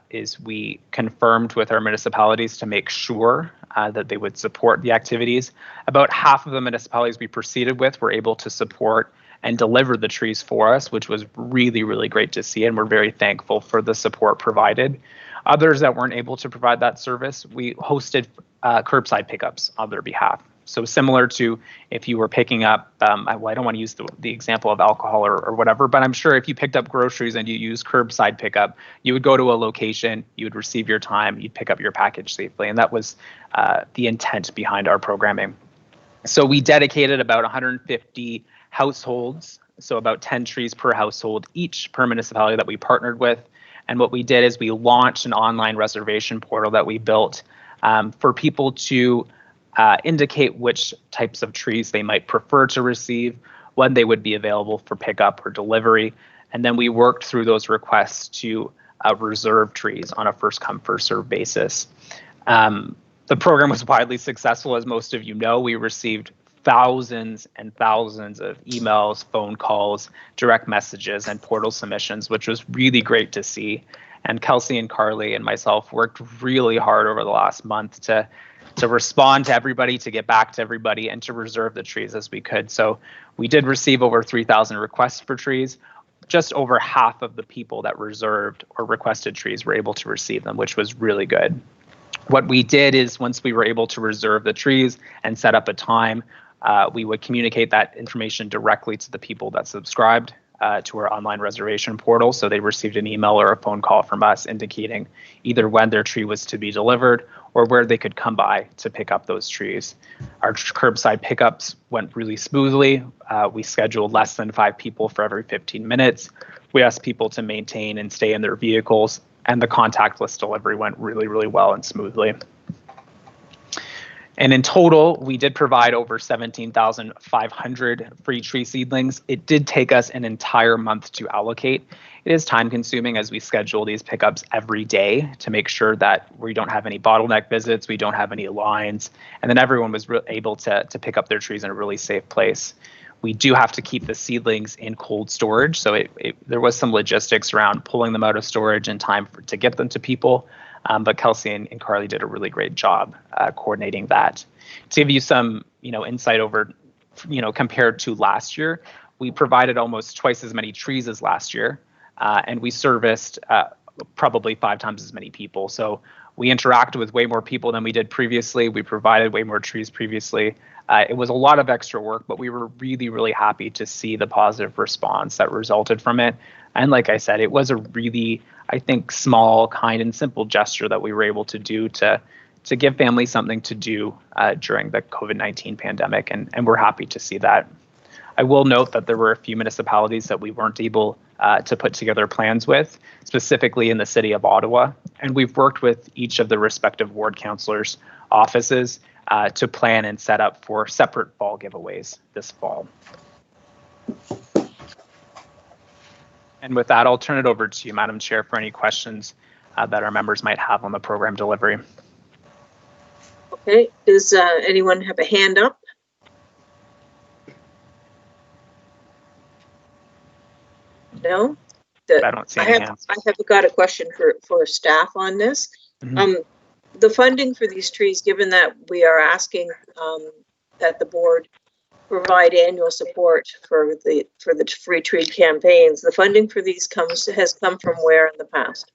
is we confirmed with our municipalities to make sure that they would support the activities. About half of the municipalities we proceeded with were able to support and deliver the trees for us, which was really, really great to see, and we're very thankful for the support provided. Others that weren't able to provide that service, we hosted curbside pickups on their behalf. So similar to if you were picking up, I don't want to use the example of alcohol or whatever, but I'm sure if you picked up groceries and you use curbside pickup, you would go to a location, you would receive your time, you'd pick up your package safely. And that was the intent behind our programming. So we dedicated about 150 households, so about 10 trees per household, each per municipality that we partnered with. And what we did is we launched an online reservation portal that we built for people to indicate which types of trees they might prefer to receive, when they would be available for pickup or delivery. And then we worked through those requests to reserve trees on a first come, first served basis. The program was widely successful, as most of you know. We received thousands and thousands of emails, phone calls, direct messages, and portal submissions, which was really great to see. And Kelsey and Carly and myself worked really hard over the last month to respond to everybody, to get back to everybody, and to reserve the trees as we could. So we did receive over 3,000 requests for trees. Just over half of the people that reserved or requested trees were able to receive them, which was really good. What we did is, once we were able to reserve the trees and set up a time, we would communicate that information directly to the people that subscribed to our online reservation portal. So they received an email or a phone call from us indicating either when their tree was to be delivered or where they could come by to pick up those trees. Our curbside pickups went really smoothly. We scheduled less than 5 people for every 15 minutes. We asked people to maintain and stay in their vehicles, and the contactless delivery went really, really well and smoothly. And in total, we did provide over 17,500 free tree seedlings. It did take us an entire month to allocate. It is time consuming as we schedule these pickups every day to make sure that we don't have any bottleneck visits, we don't have any lines, and then everyone was able to pick up their trees in a really safe place. We do have to keep the seedlings in cold storage, so there was some logistics around pulling them out of storage in time to get them to people. But Kelsey and Carly did a really great job coordinating that. To give you some, insight over, compared to last year, we provided almost twice as many trees as last year, and we serviced probably 5 times as many people. So we interacted with way more people than we did previously. We provided way more trees previously. It was a lot of extra work, but we were really, really happy to see the positive response that resulted from it. And like I said, it was a really, I think, small, kind, and simple gesture that we were able to do to give families something to do during the COVID-19 pandemic, and we're happy to see that. I will note that there were a few municipalities that we weren't able to put together plans with, specifically in the city of Ottawa, and we've worked with each of the respective ward councillors' offices to plan and set up for separate fall giveaways this fall. And with that, I'll turn it over to you, Madam Chair, for any questions that our members might have on the program delivery. Okay, does anyone have a hand up? No? I don't see any hands. I have got a question for staff on this. Mm-hmm. The funding for these trees, given that we are asking that the board provide annual support for the free tree campaigns, the funding for these has come from where in the past?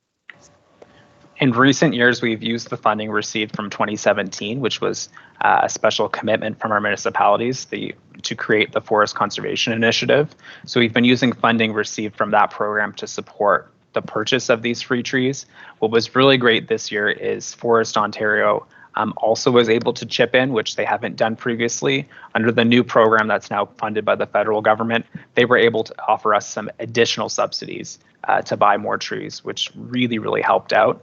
In recent years, we've used the funding received from 2017, which was a special commitment from our municipalities to create the Forest Conservation Initiative. So we've been using funding received from that program to support the purchase of these free trees. What was really great this year is Forest Ontario also was able to chip in, which they haven't done previously. Under the new program that's now funded by the federal government, they were able to offer us some additional subsidies to buy more trees, which really, really helped out.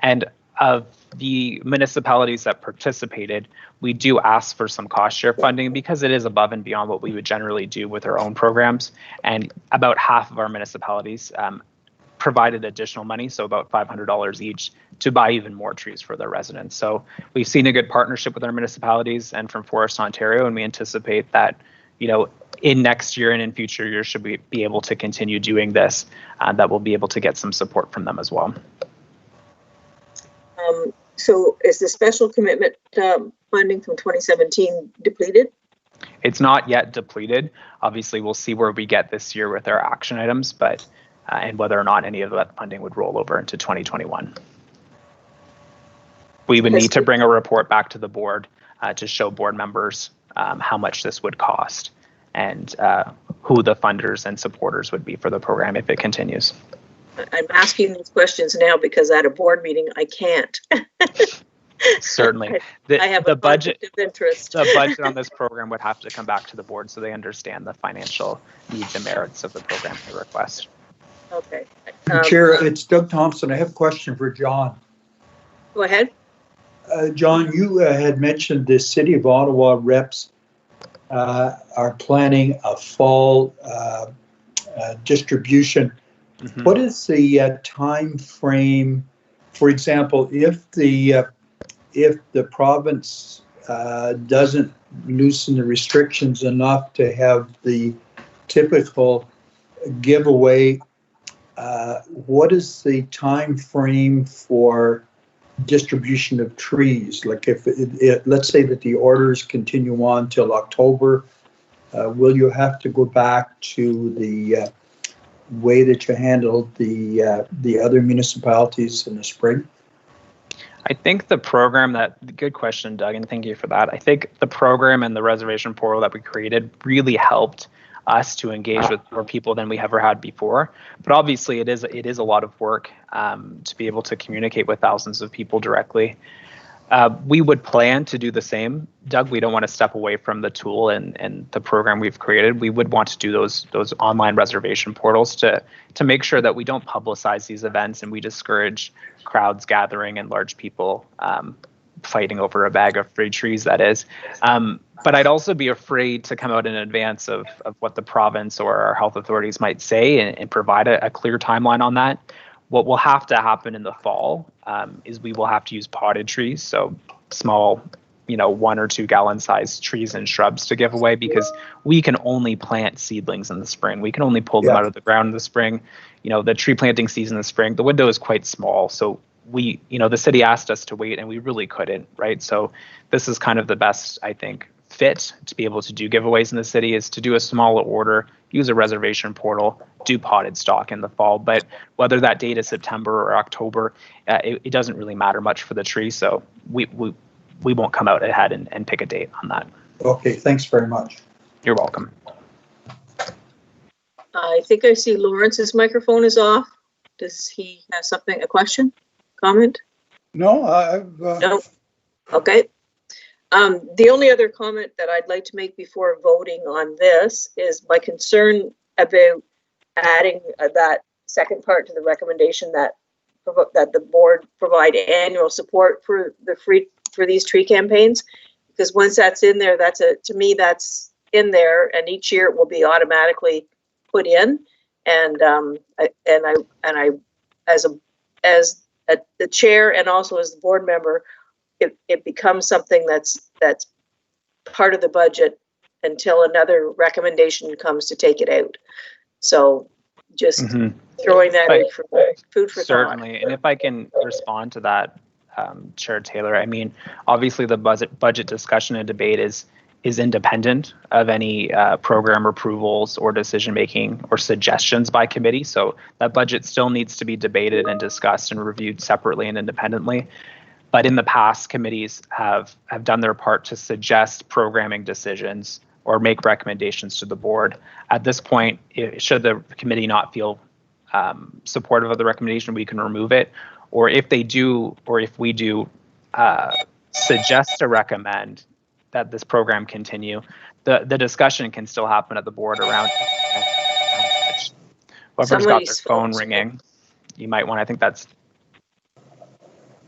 And of the municipalities that participated, we do ask for some cost share funding because it is above and beyond what we would generally do with our own programs. And about half of our municipalities provided additional money, so about $500 each, to buy even more trees for their residents. So we've seen a good partnership with our municipalities and from Forest Ontario, and we anticipate that, in next year and in future years, should we be able to continue doing this, that we'll be able to get some support from them as well. So is the special commitment funding from 2017 depleted? It's not yet depleted. Obviously, we'll see where we get this year with our action items, but and whether or not any of that funding would roll over into 2021. We would need to bring a report back to the board to show board members how much this would cost and who the funders and supporters would be for the program if it continues. I'm asking these questions now because at a board meeting, I can't. Certainly. I have a budget of interest. The budget on this program would have to come back to the board so they understand the financial needs and merits of the program they request. Okay. Chair, it's Doug Thompson. I have a question for John. Go ahead. John, you had mentioned the City of Ottawa reps are planning a fall distribution. Mm-hmm. What is the time frame? For example, if if the province doesn't loosen the restrictions enough to have the typical giveaway, what is the time frame for distribution of trees? Like if let's say that the orders continue on till October, will you have to go back to the way that you handled the other municipalities in the spring? I think the program good question, Doug, and thank you for that. I think the program and the reservation portal that we created really helped us to engage with more people than we ever had before. But obviously it is a lot of work to be able to communicate with thousands of people directly. We would plan to do the same, Doug. We don't want to step away from the tool and the program we've created. We would want to do those online reservation portals to make sure that we don't publicize these events and we discourage crowds gathering and large people fighting over a bag of free trees, that is. But I'd also be afraid to come out in advance of what the province or our health authorities might say and provide a clear timeline on that. What will have to happen in the fall is we will have to use potted trees, so small, 1 or 2 gallon sized trees and shrubs to give away, because we can only plant seedlings in the spring. We can only pull them out of the ground in the spring. The tree planting season in the spring, the window is quite small, so we, the city asked us to wait and we really couldn't, right? So this is kind of the best, I think, fit to be able to do giveaways in the city, is to do a smaller order, use a reservation portal, do potted stock in the fall. But whether that date is September or October, it doesn't really matter much for the tree. So we won't come out ahead and pick a date on that. Okay, thanks very much. You're welcome. I think I see Lawrence's microphone is off. Does he have something, a question, comment? No, I've. No. Okay. The only other comment that I'd like to make before voting on this is my concern about adding that second part to the recommendation that the board provide annual support for these tree campaigns, because once that's in there, to me that's in there, and each year it will be automatically put in, and I as the chair and also as the board member, it becomes something that's part of the budget until another recommendation comes to take it out. So just throwing that out for food for thought. Certainly, and if I can respond to that, Chair Taylor, I mean, obviously the budget discussion and debate is independent of any program approvals or decision making or suggestions by committee. So that budget still needs to be debated and discussed and reviewed separately and independently. But in the past, committees have done their part to suggest programming decisions or make recommendations to the board. At this point, should the committee not feel supportive of the recommendation, we can remove it. Or if they do, or if we do suggest to recommend that this program continue, the discussion can still happen at the board around whoever's got their phone ringing. You might want, I think that's,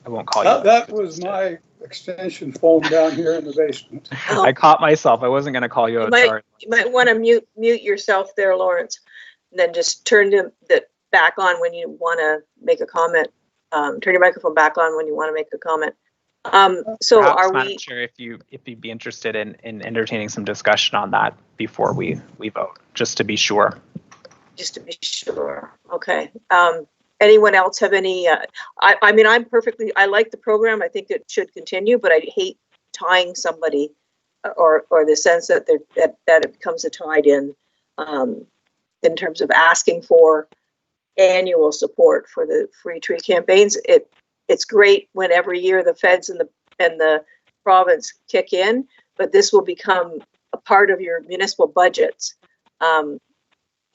I won't call you. That was my extension phone down here in the basement. I caught myself. I wasn't going to call you out. Sorry. You might want to mute yourself there, Lawrence, and then just turn it back on when you want to make a comment. Turn your microphone back on when you want to make a comment. So perhaps, are Madam we? Chair, if you'd be interested in entertaining some discussion on that before we vote, just to be sure. Just to be sure. Okay. Anyone else have any? I mean, I like the program. I think it should continue, but I hate tying somebody, or the sense that that it becomes a tied in terms of asking for annual support for the free tree campaigns. It's great when every year the feds and the province kick in, but this will become a part of your municipal budgets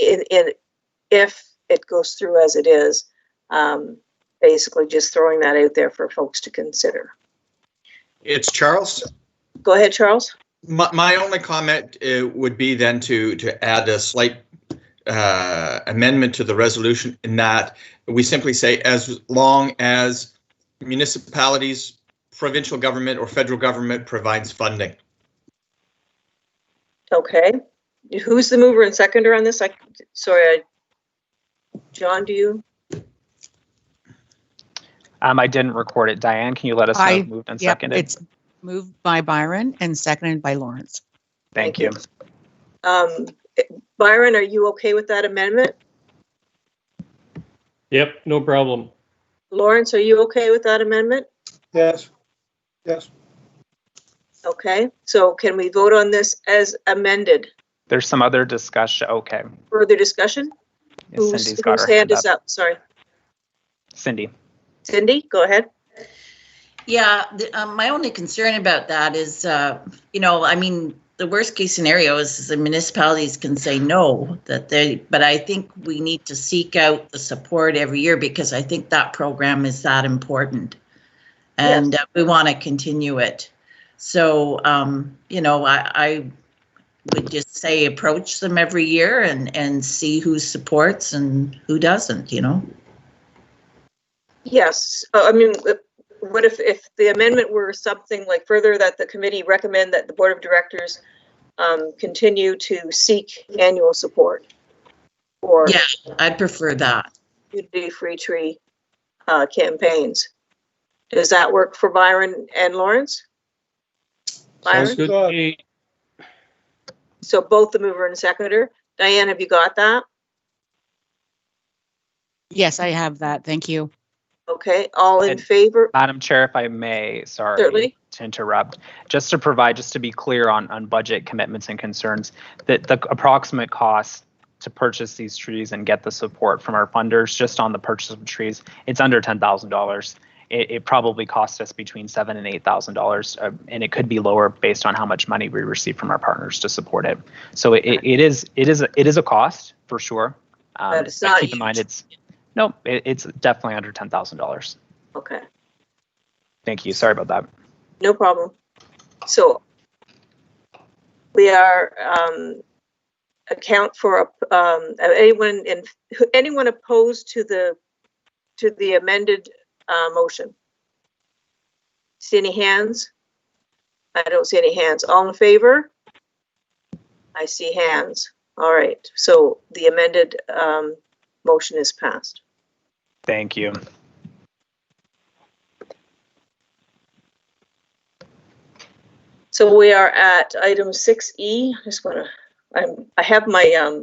if it goes through as it is. Basically just throwing that out there for folks to consider. It's Charles. Go ahead, Charles. My only comment would be then to add a slight amendment to the resolution, in that we simply say, as long as municipalities, provincial government or federal government provides funding. Okay. Who's the mover and seconder on this? Sorry, John, do you? I didn't record it. Diane, can you let us know who moved and seconded? It's moved by Byron and seconded by Lawrence. Thank you. Byron, are you okay with that amendment? Yep, no problem. Lawrence, are you okay with that amendment? Yes. Yes. Okay, so can we vote on this as amended? There's some other discussion. Okay. Further discussion? Yes, Cindy's got Whose her hand is up? Sorry. Cindy. Cindy, go ahead. Yeah, my only concern about that is, you know, I mean, the worst case scenario is the municipalities can say no, but I think we need to seek out the support every year because I think that program is that important, and yes, we want to continue it. So, you know, I would just say approach them every year and see who supports and who doesn't, you know? Yes, I mean, what if the amendment were something like further that the committee recommend that the board of directors continue to seek annual support? Or yeah, I'd prefer that. Community free tree campaigns. Does that work for Byron and Lawrence? Byron? Sounds good to me. So both the mover and seconder. Diane, have you got that? Yes, I have that. Thank you. Okay, all in favor? Madam Chair, if I may, sorry Certainly. To interrupt, just to be clear on budget commitments and concerns, that the approximate cost to purchase these trees and get the support from our funders just on the purchase of trees, it's under $10,000. It probably costs us between $7,000 and $8,000, and it could be lower based on how much money we receive from our partners to support it. So it is a cost for sure. But it's not keep in mind it's definitely under $10,000. Okay. Thank you. Sorry about that. No problem. So we are account for anyone opposed to the amended motion. See any hands? I don't see any hands. All in favor? I see hands. All right. So the amended motion is passed. Thank you. So we are at item 6E. I have my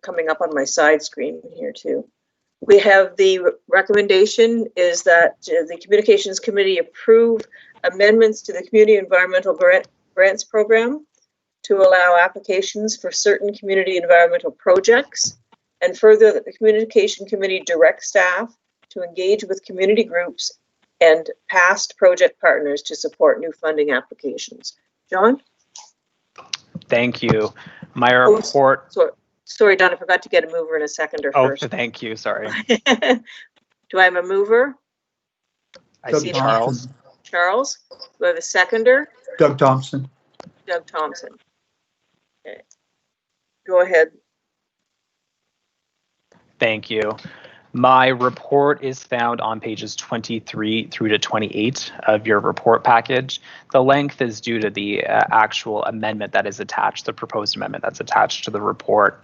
coming up on my side screen here too. We have the recommendation is that the Communications Committee approve amendments to the Community Environmental Grants Program to allow applications for certain community environmental projects, and further that the Communication Committee directs staff to engage with community groups and past project partners to support new funding applications. John? Thank you. My report. Sorry, Don, I forgot to get a mover and a seconder first. Oh, thank you. Sorry. Do I have a mover? I see Charles. Charles. Do I have a seconder? Doug Thompson. Doug Thompson. Okay. Go ahead. Thank you. My report is found on pages 23 through to 28 of your report package. The length is due to the actual amendment that is attached, the proposed amendment that's attached to the report.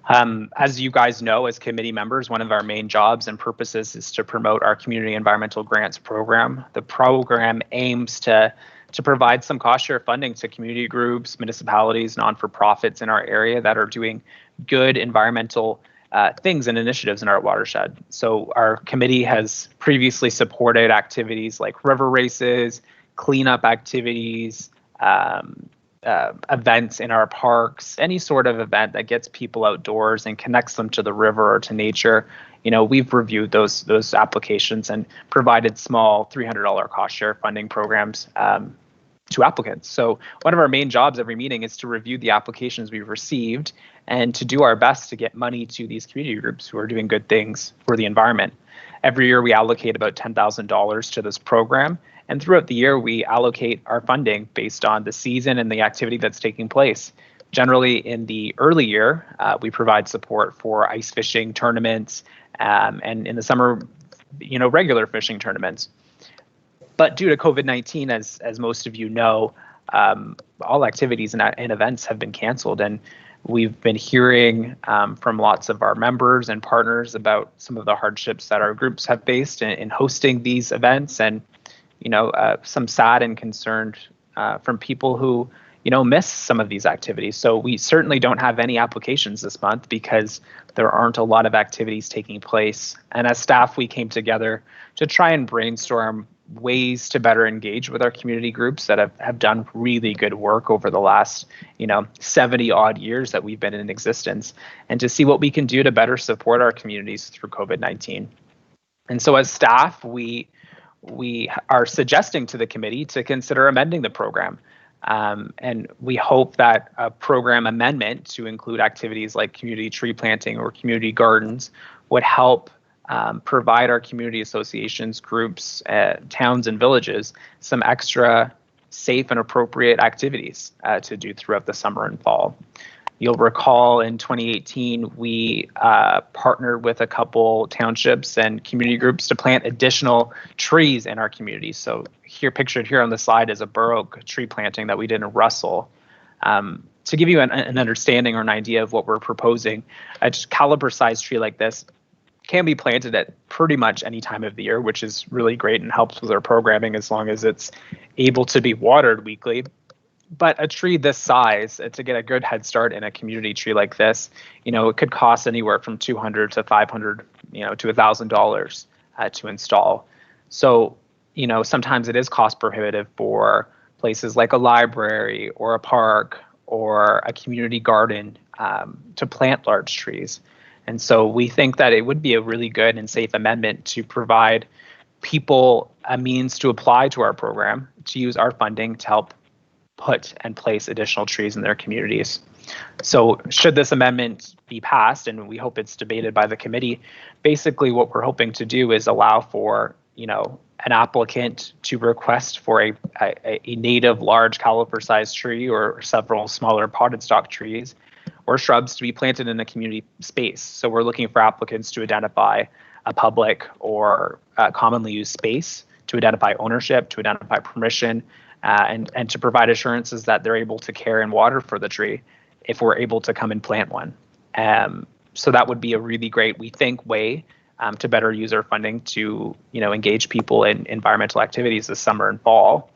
As you guys know, as committee members, one of our main jobs and purposes is to promote our Community Environmental Grants Program. The program aims to provide some cost share funding to community groups, municipalities, non-for-profits in our area that are doing good environmental things and initiatives in our watershed. So our committee has previously supported activities like river races, cleanup activities, events in our parks, any sort of event that gets people outdoors and connects them to the river or to nature. You know, we've reviewed those applications and provided small $300 cost share funding programs to applicants. So one of our main jobs every meeting is to review the applications we've received and to do our best to get money to these community groups who are doing good things for the environment. Every year we allocate about $10,000 to this program, and throughout the year we allocate our funding based on the season and the activity that's taking place. Generally in the early year, we provide support for ice fishing tournaments, and in the summer, regular fishing tournaments. But due to COVID-19, as most of you know, all activities and events have been canceled, and We've been hearing from lots of our members and partners about some of the hardships that our groups have faced in hosting these events, and some sad and concerned from people who miss some of these activities. So we certainly don't have any applications this month because there aren't a lot of activities taking place. And as staff, we came together to try and brainstorm ways to better engage with our community groups that have done really good work over the last 70 odd years that we've been in existence, and to see what we can do to better support our communities through COVID-19. And so as staff, we are suggesting to the committee to consider amending the program. And we hope that a program amendment to include activities like community tree planting or community gardens would help provide our community associations, groups, towns, and villages some extra safe and appropriate activities to do throughout the summer and fall. You'll recall in 2018, we partnered with a couple townships and community groups to plant additional trees in our communities. So here, pictured here on the slide, is a bur oak tree planting that we did in Russell. To give you an understanding or an idea of what we're proposing, a caliber-sized tree like this can be planted at pretty much any time of the year, which is really great and helps with our programming as long as it's able to be watered weekly. But a tree this size, to get a good head start in a community tree like this, it could cost anywhere from $200 to $500, to $1,000 to install. So, sometimes it is cost prohibitive for places like a library or a park or a community garden to plant large trees. And so we think that it would be a really good and safe amendment to provide people a means to apply to our program, to use our funding to help put and place additional trees in their communities. So should this amendment be passed, and we hope it's debated by the committee, basically what we're hoping to do is allow for, an applicant to request for a native large caliper-sized tree or several smaller potted stock trees or shrubs to be planted in a community space. So we're looking for applicants to identify a public or commonly used space, to identify ownership, to identify permission, and to provide assurances that they're able to care and water for the tree if we're able to come and plant one. So that would be a really great, we think, way to better use our funding to engage people in environmental activities this summer and fall.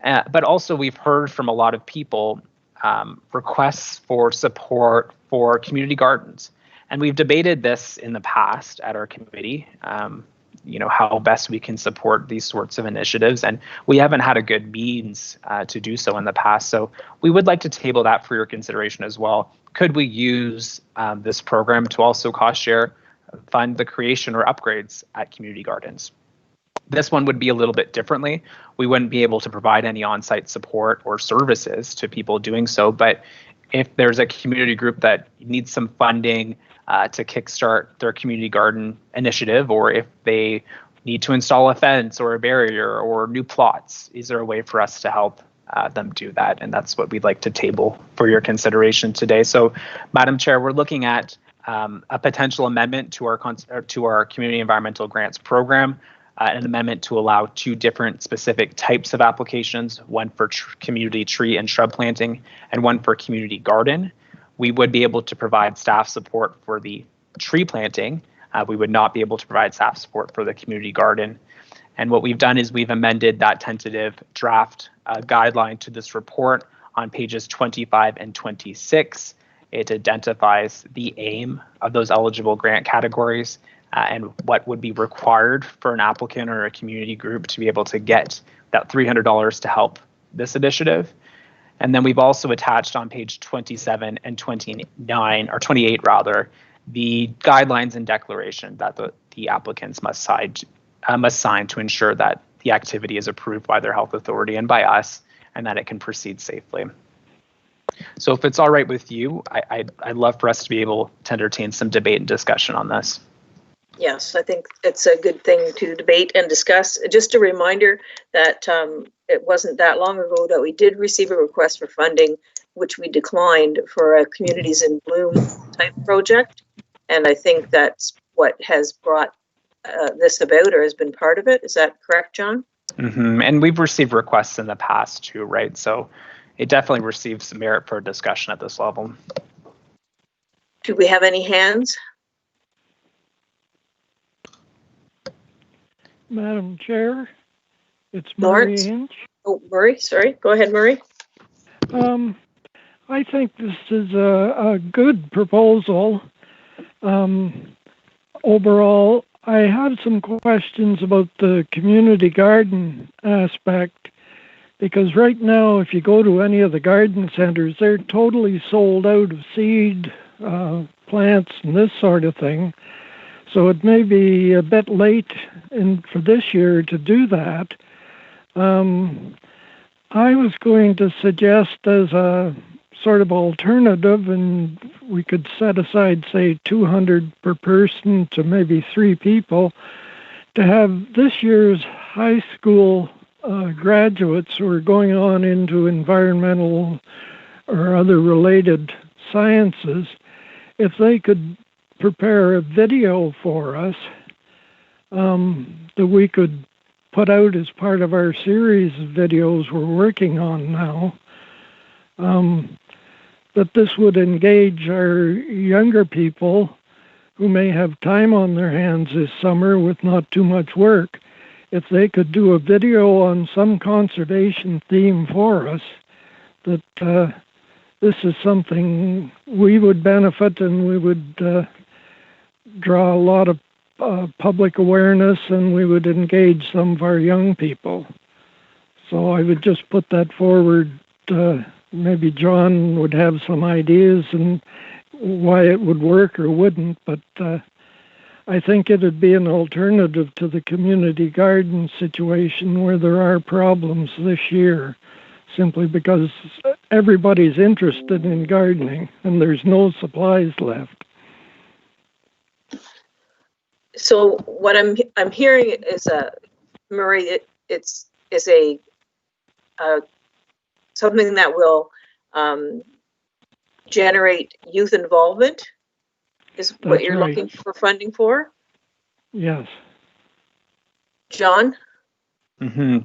But also we've heard from a lot of people requests for support for community gardens. And we've debated this in the past at our committee, how best we can support these sorts of initiatives. And we haven't had a good means to do so in the past. So we would like to table that for your consideration as well. Could we use this program to also cost share, fund the creation or upgrades at community gardens? This one would be a little bit differently. We wouldn't be able to provide any on-site support or services to people doing so. But if there's a community group that needs some funding to kickstart their community garden initiative, or if they need to install a fence or a barrier or new plots, is there a way for us to help them do that? And that's what we'd like to table for your consideration today. So, Madam Chair, we're looking at a potential amendment to our community environmental grants program, an amendment to allow two different specific types of applications, one for community tree and shrub planting and one for community garden. We would be able to provide staff support for the tree planting. We would not be able to provide staff support for the community garden. And what we've done is we've amended that tentative draft guideline to this report on pages 25 and 26. It identifies the aim of those eligible grant categories and what would be required for an applicant or a community group to be able to get that $300 to help this initiative. And then we've also attached on page 27 and 29, or 28 rather, the guidelines and declaration that the applicants must sign to ensure that the activity is approved by their health authority and by us, and that it can proceed safely. So if it's all right with you, I'd love for us to be able to entertain some debate and discussion on this. Yes, I think it's a good thing to debate and discuss. Just a reminder that it wasn't that long ago that we did receive a request for funding, which we declined, for a Communities in Bloom type project. And I think that's what has brought this about, or has been part of it. Is that correct, John? Mm-hmm. And we've received requests in the past too, right? So it definitely receives some merit for discussion at this level. Do we have any hands? Madam Chair, it's Murray Lawrence? Hinch. Oh, Murray, sorry. Go ahead, Murray. I think this is a good proposal. Overall, I have some questions about the community garden aspect, because right now, if you go to any of the garden centers, they're totally sold out of seed, plants, and this sort of thing. So it may be a bit late for this year to do that. I was going to suggest as a sort of alternative, and we could set aside, say, 200 per person to maybe 3 people, to have this year's high school graduates who are going on into environmental or other related sciences, if they could prepare a video for us that we could put out as part of our series of videos we're working on now, that this would engage our younger people who may have time on their hands this summer with not too much work. If they could do a video on some conservation theme for us, that this is something we would benefit, and we would draw a lot of public awareness, and we would engage some of our young people. So I would just put that forward. Maybe John would have some ideas and why it would work or wouldn't, but I think it would be an alternative to the community garden situation where there are problems this year, simply because everybody's interested in gardening and there's no supplies left. So what I'm hearing is Murray, it's a something that will generate youth involvement is what That's you're right. looking for funding for? Yes. John?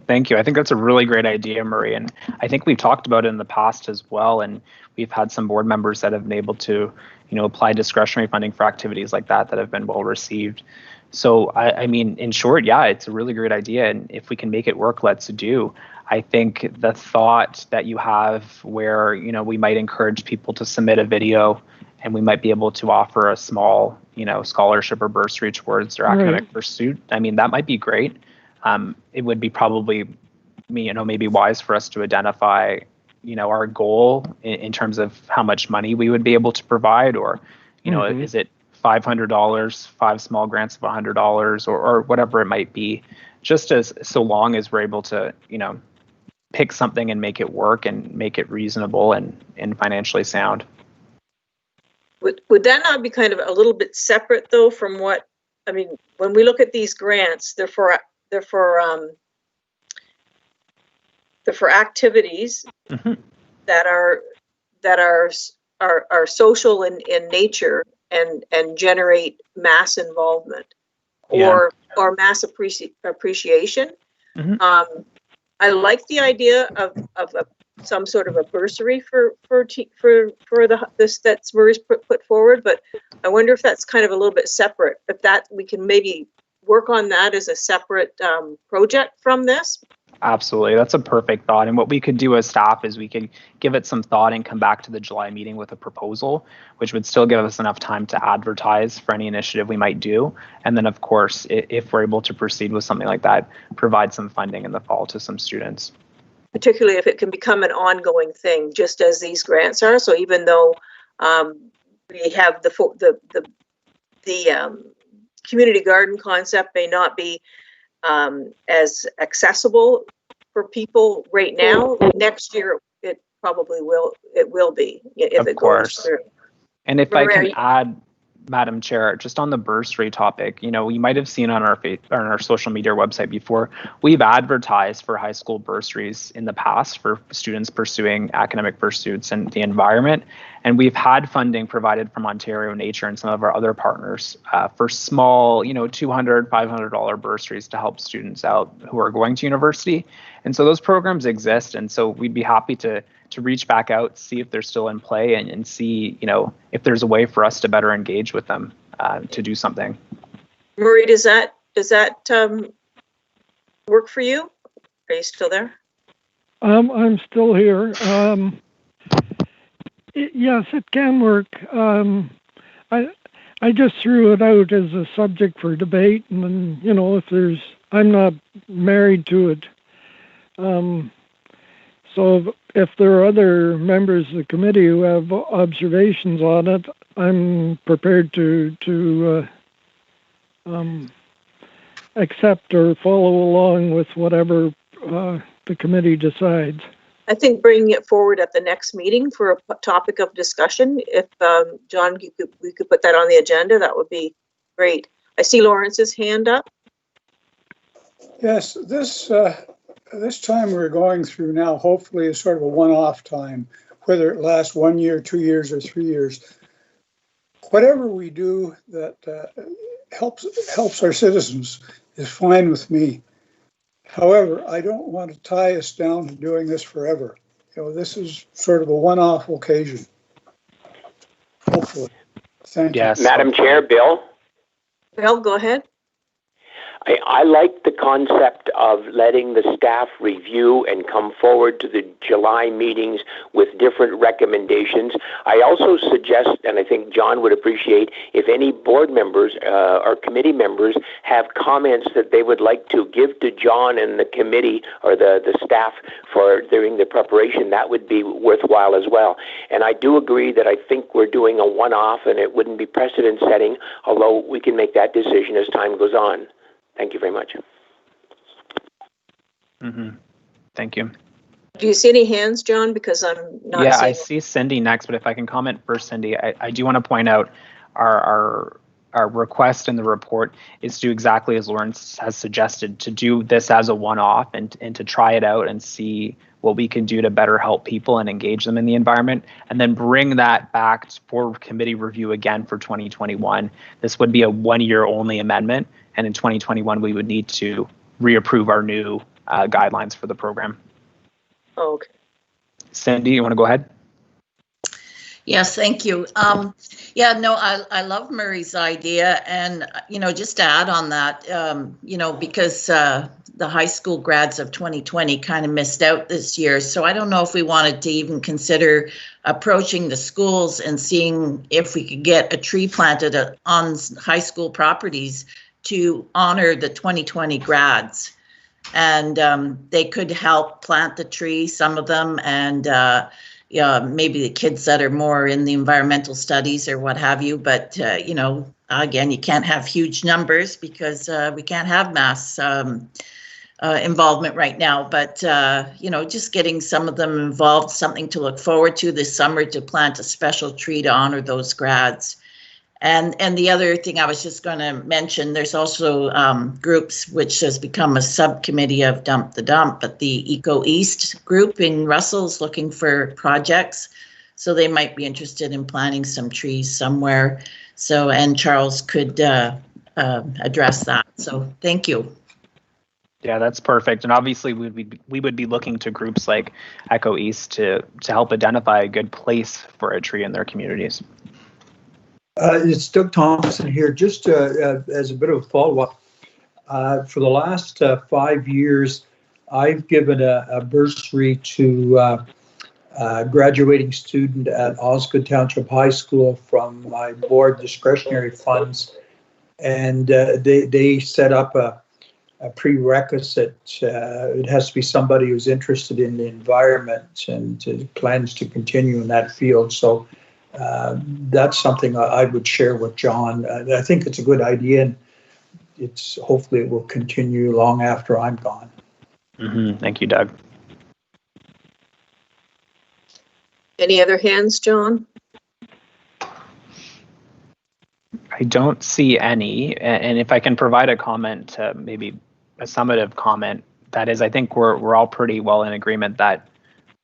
Thank you. I think that's a really great idea, Murray. And I think we've talked about it in the past as well. And we've had some board members that have been able to, apply discretionary funding for activities like that have been well received. So, I mean, in short, yeah, it's a really great idea. And if we can make it work, let's do. I think the thought that you have where, we might encourage people to submit a video and we might be able to offer a small, scholarship or bursary towards their academic pursuit. I mean, that might be great. It would be probably, maybe wise for us to identify, our goal in terms of how much money we would be able to provide, or, is it $500, 5 small grants of $100, or whatever it might be, just so long as we're able to, pick something and make it work and make it reasonable and financially sound. Would that not be kind of a little bit separate though from what, I mean, when we look at these grants, they're for activities that are social in nature and generate mass involvement or mass appreciation. I like the idea of some sort of a bursary for this that's Murray's put forward, but I wonder if that's kind of a little bit separate. If that we can maybe work on that as a separate project from this. Absolutely. That's a perfect thought. And what we could do as staff is we could give it some thought and come back to the July meeting with a proposal, which would still give us enough time to advertise for any initiative we might do. And then, of course, if we're able to proceed with something like that, provide some funding in the fall to some students. Particularly if it can become an ongoing thing, just as these grants are. So even though we have the community garden concept may not be as accessible for people right now, next year it probably will be if it goes through. And if I can add, Madam Chair, just on the bursary topic, you might have seen on our social media website before, we've advertised for high school bursaries in the past for students pursuing academic pursuits and the environment. And we've had funding provided from Ontario Nature and some of our other partners for small, $200, $500 bursaries to help students out who are going to university. And so those programs exist. And so we'd be happy to to reach back out, see if they're still in play, and see, if there's a way for us to better engage with them to do something. Marie, does that work for you? Are you still there? I'm still here. Yes, it can work. I just threw it out as a subject for debate, and then, I'm not married to it. So if there are other members of the committee who have observations on it, I'm prepared to accept or follow along with whatever the committee decides. I think bringing it forward at the next meeting for a topic of discussion, if John, we could put that on the agenda, that would be great. I see Lawrence's hand up. Yes, this time we're going through now hopefully is sort of a one-off time, whether it lasts 1 year, 2 years, or 3 years. Whatever we do that helps our citizens is fine with me. However, I don't want to tie us down to doing this forever. This is sort of a one-off occasion. Hopefully. Thank you. Madam Chair, Bill? Bill, go ahead. I like the concept of letting the staff review and come forward to the July meetings with different recommendations. I also suggest, and I think John would appreciate, if any board members or committee members have comments that they would like to give to John and the committee or the staff for during the preparation, that would be worthwhile as well. And I do agree that I think we're doing a one-off and it wouldn't be precedent setting, although we can make that decision as time goes on. Thank you very much. Thank you. Do you see any hands, John? Because I'm not seeing. I see Cindy next, but if I can comment first, Cindy, I do want to point out our request in the report is to do exactly as Lawrence has suggested, to do this as a one-off and to try it out and see what we can do to better help people and engage them in the environment, and then bring that back for committee review again for 2021. This would be a 1-year only amendment, and in 2021 we would need to reapprove our new guidelines for the program. Okay. Cindy, you want to go ahead? Yes, thank you. I love Murray's idea, and just to add on that, because the high school grads of 2020 kind of missed out this year, so I don't know if we wanted to even consider approaching the schools and seeing if we could get a tree planted on high school properties to honor the 2020 grads, and they could help plant the tree, some of them, and maybe the kids that are more in the environmental studies or what have you. But, again, you can't have huge numbers because we can't have mass involvement right now. But, just getting some of them involved, something to look forward to this summer, to plant a special tree to honor those grads. And the other thing I was just going to mention, there's also groups which has become a subcommittee of Dump the Dump, but the Eco East group in Russell is looking for projects, so they might be interested in planting some trees somewhere. So, and Charles could address that. So, thank you. Yeah, that's perfect. And obviously, we would be looking to groups like Eco East to help identify a good place for a tree in their communities. It's Doug Thompson here. Just as a bit of a follow-up, for the last 5 years, I've given a bursary to a graduating student at Osgood Township High School from my board discretionary funds, and they set up a prerequisite. It has to be somebody who's interested in the environment and plans to continue in that field. So that's something I would share with John. I think it's a good idea, and hopefully it will continue long after I'm gone. Thank you, Doug. Any other hands, John? I don't see any, and if I can provide a comment, maybe a summative comment, that is, I think we're all pretty well in agreement that,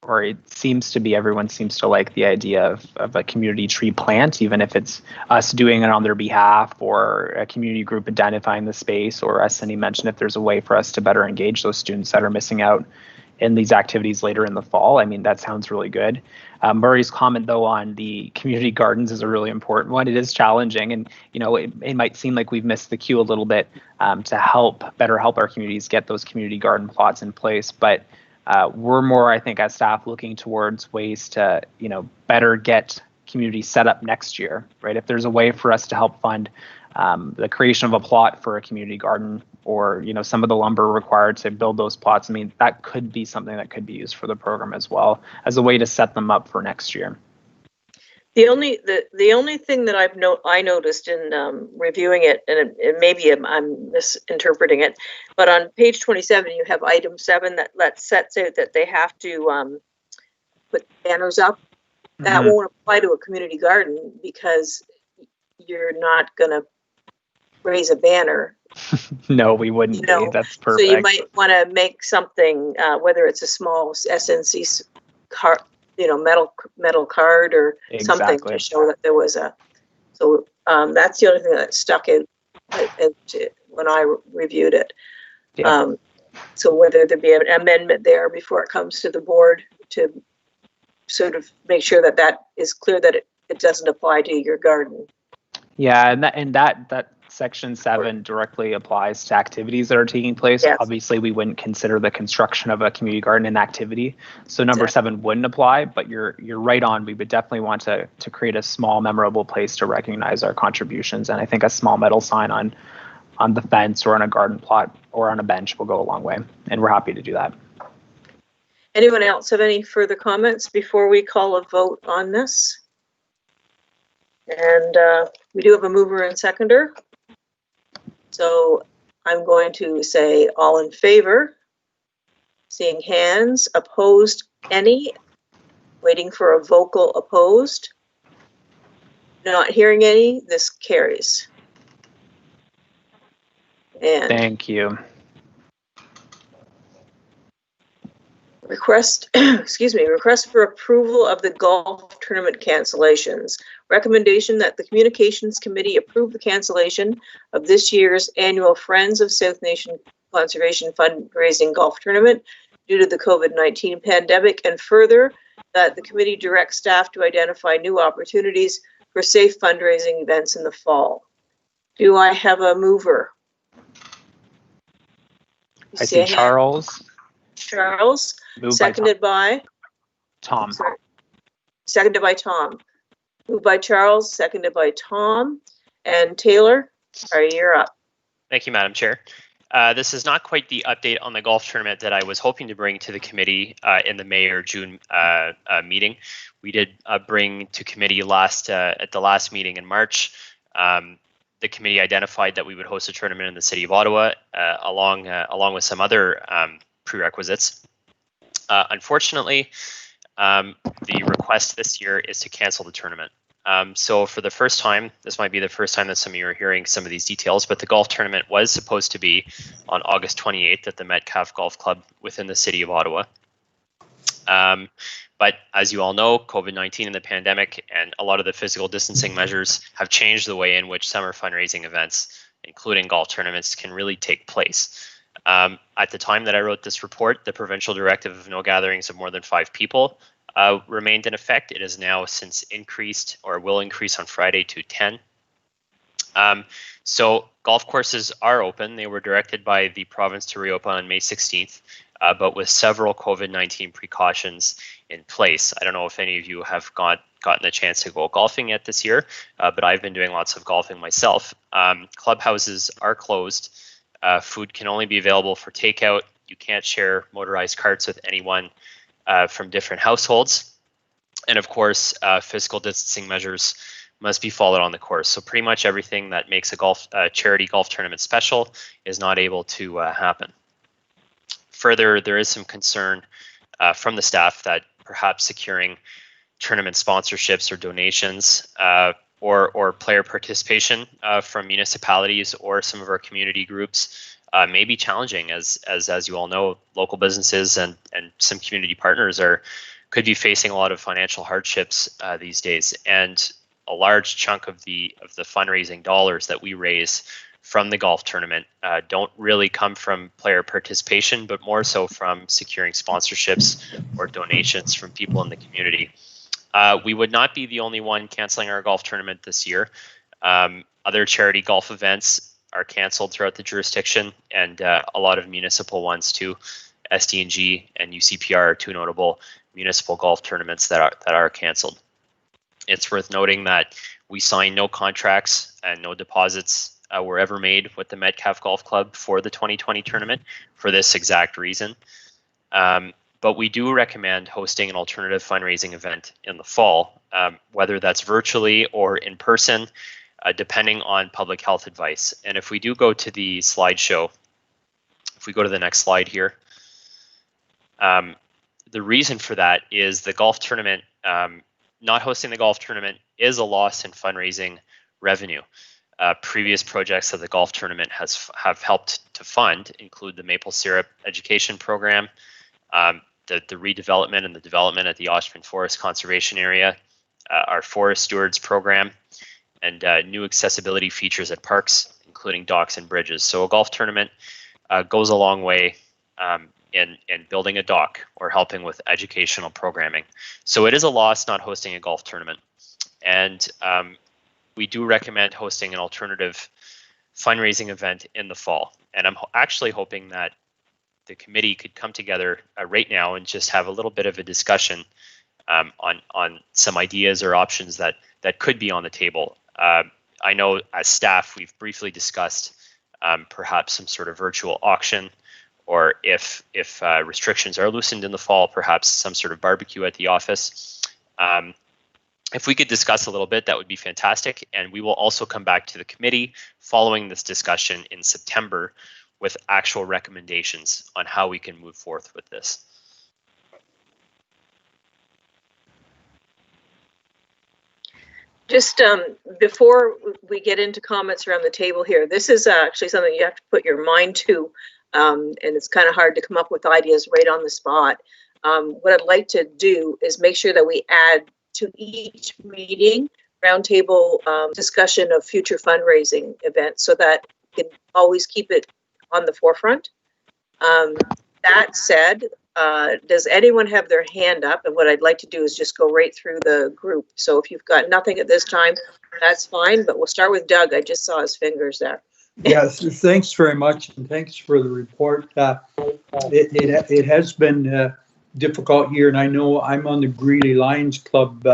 or it seems to be, everyone seems to like the idea of a community tree plant, even if it's us doing it on their behalf or a community group identifying the space, or as Cindy mentioned, if there's a way for us to better engage those students that are missing out in these activities later in the fall. I mean, that sounds really good. Murray's comment, though, on the community gardens is a really important one. It is challenging, and it might seem like we've missed the cue a little bit to better help our communities get those community garden plots in place. But we're more, I think, as staff, looking towards ways to better get communities set up next year, right? If there's a way for us to help fund the creation of a plot for a community garden, or some of the lumber required to build those plots, I mean, that could be something that could be used for the program as well, as a way to set them up for next year. The only thing that I noticed in reviewing it, and maybe I'm misinterpreting it, but on page 27 you have item 7 that sets out that they have to put banners up. That won't apply to a community garden because you're not going to raise a banner. No, we wouldn't be. That's perfect. So you might want to make something, whether it's a small SNC card, metal card or something to show that there was a. So that's the only thing that stuck in when I reviewed it. Yeah. So whether there be an amendment there before it comes to the board to sort of make sure that that is clear that it doesn't apply to your garden. Yeah, and that section 7 directly applies to activities that are taking place. Yes. Obviously, we wouldn't consider the construction of a community garden an activity, so number 7 wouldn't apply. But you're right on. We would definitely want to create a small, memorable place to recognize our contributions, and I think a small metal sign on the fence or on a garden plot or on a bench will go a long way, and we're happy to do that. Anyone else have any further comments before we call a vote on this? And we do have a mover and seconder. So I'm going to say all in favor. Seeing hands. Opposed, any? Waiting for a vocal opposed. Not hearing any. This carries. And thank you. Request for approval of the golf tournament cancellations. Recommendation that the Communications Committee approve the cancellation of this year's annual Friends of South Nation Conservation fundraising golf tournament due to the COVID-19 pandemic, and further that the committee directs staff to identify new opportunities for safe fundraising events in the fall. Do I have a mover? I see Charles. Charles, seconded by Tom. Seconded by Tom. Moved by Charles, seconded by Tom. And Taylor, you're up. Thank you, Madam Chair. This is not quite the update on the golf tournament that I was hoping to bring to the committee in the May or June meeting. We did bring to committee at the last meeting in March. The committee identified that we would host a tournament in the city of Ottawa, along with some other prerequisites. Unfortunately, the request this year is to cancel the tournament. So for the first time, this might be the first time that some of you are hearing some of these details, but the golf tournament was supposed to be on August 28th at the Metcalfe Golf Club within the city of Ottawa. But as you all know, COVID-19 and the pandemic and a lot of the physical distancing measures have changed the way in which summer fundraising events, including golf tournaments, can really take place. At the time that I wrote this report, the provincial directive of no gatherings of more than 5 people remained in effect. It has now since increased, or will increase on Friday, to 10. So golf courses are open. They were directed by the province to reopen on May 16th, but with several COVID-19 precautions in place. I don't know if any of you have gotten a chance to go golfing yet this year, but I've been doing lots of golfing myself. Clubhouses are closed. Food can only be available for takeout. You can't share motorized carts with anyone from different households. And of course, physical distancing measures must be followed on the course. So pretty much everything that makes a charity golf tournament special is not able to happen. Further, there is some concern from the staff that perhaps securing tournament sponsorships or donations or player participation from municipalities or some of our community groups may be challenging, as you all know, local businesses and some community partners could be facing a lot of financial hardships these days. And a large chunk of the fundraising dollars that we raise from the golf tournament don't really come from player participation, but more so from securing sponsorships or donations from people in the community. We would not be the only one canceling our golf tournament this year. Other charity golf events are canceled throughout the jurisdiction, and a lot of municipal ones too. SDNG and UCPR are two notable municipal golf tournaments that are canceled. It's worth noting that we signed no contracts and no deposits were ever made with the Metcalfe Golf Club for the 2020 tournament for this exact reason. But we do recommend hosting an alternative fundraising event in the fall, whether that's virtually or in person, depending on public health advice. And if we do go to the slideshow, if we go to the next slide here, the reason for that is the golf tournament, not hosting the golf tournament is a loss in fundraising revenue. Previous projects that the golf tournament have helped to fund include the maple syrup education program, the redevelopment and the development at the Oshman Forest Conservation Area, our Forest Stewards program, and new accessibility features at parks, including docks and bridges. So a golf tournament goes a long way in building a dock or helping with educational programming. So it is a loss not hosting a golf tournament. And we do recommend hosting an alternative fundraising event in the fall. And I'm actually hoping that the committee could come together right now and just have a little bit of a discussion on some ideas or options that could be on the table. I know as staff, we've briefly discussed perhaps some sort of virtual auction, or if restrictions are loosened in the fall, perhaps some sort of barbecue at the office. If we could discuss a little bit, that would be fantastic. And we will also come back to the committee following this discussion in September with actual recommendations on how we can move forth with this. Just before we get into comments around the table here, this is actually something you have to put your mind to, and it's kind of hard to come up with ideas right on the spot. What I'd like to do is make sure that we add to each meeting roundtable discussion of future fundraising events so that we can always keep it on the forefront. That said, does anyone have their hand up? And what I'd like to do is just go right through the group. So if you've got nothing at this time, that's fine, but we'll start with Doug. I just saw his fingers there. Yes, thanks very much, and thanks for the report. It has been difficult year, and I know I'm on the Greeley Lions Club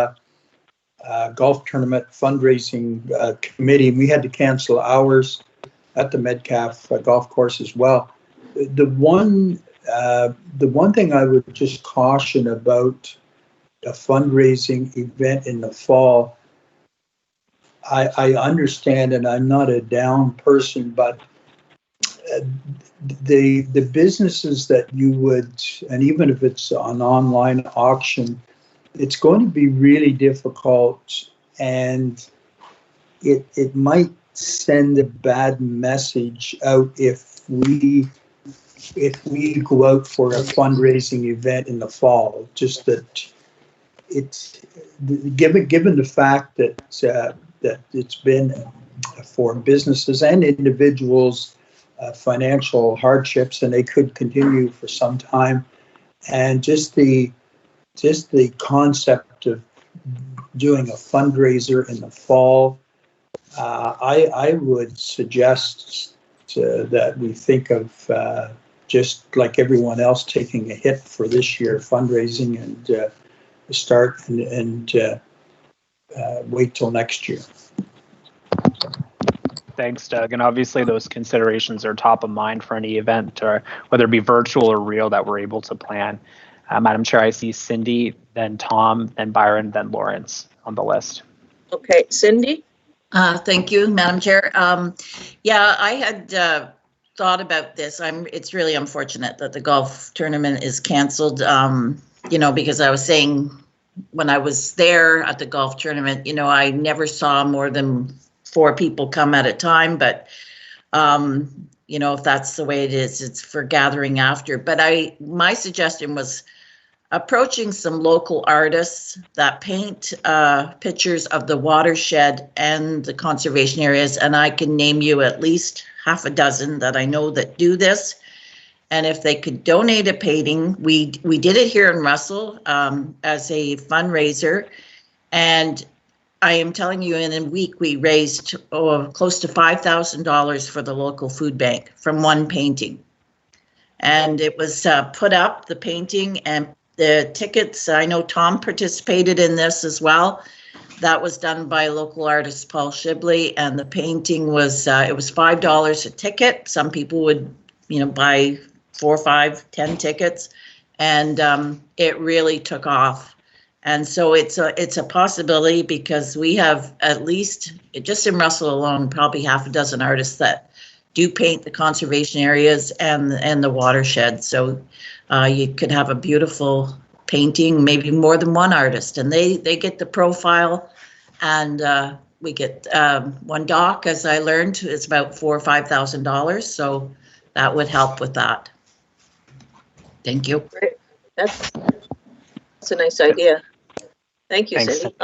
golf tournament fundraising committee, and we had to cancel hours at the Metcalfe golf course as well. The one thing I would just caution about a fundraising event in the fall, I understand, and I'm not a down person, but the businesses that you would, and even if it's an online auction, it's going to be really difficult, and it might send a bad message out if we go out for a fundraising event in the fall. Just that it's given the fact that that it's been for businesses and individuals financial hardships, and they could continue for some time, and just the concept of doing a fundraiser in the fall, I would suggest that we think of just like everyone else taking a hit for this year fundraising and start and wait till next year. Thanks, Doug. And obviously those considerations are top of mind for any event, or whether it be virtual or real, that we're able to plan. Madam Chair, I see Cindy, then Tom, then Byron, then Lawrence on the list. Okay, Cindy? Thank you, Madam Chair. Yeah, I had thought about this. It's really unfortunate that the golf tournament is canceled, because I was saying when I was there at the golf tournament, I never saw more than 4 people come at a time, but if that's the way it is, it's for gathering after. But my suggestion was approaching some local artists that paint pictures of the watershed and the conservation areas, and I can name you at least half a dozen that I know that do this. And if they could donate a painting, we did it here in Russell as a fundraiser, and I am telling you, in a week we raised close to $5,000 for the local food bank from one painting. And it was put up, the painting, and the tickets. I know Tom participated in this as well. That was done by local artist Paul Shibley, and the painting was it was $5 a ticket. Some people would, buy 4, 5, 10 tickets, and it really took off. And so it's a possibility, because we have at least, just in Russell alone, probably half a dozen artists that do paint the conservation areas and the watershed. So you could have a beautiful painting, maybe more than one artist, and they get the profile, and we get one dock, as I learned, it's about $4,000 or $5,000. So that would help with that. Thank you. Great. That's a nice idea. Thank you, Thanks. Cindy.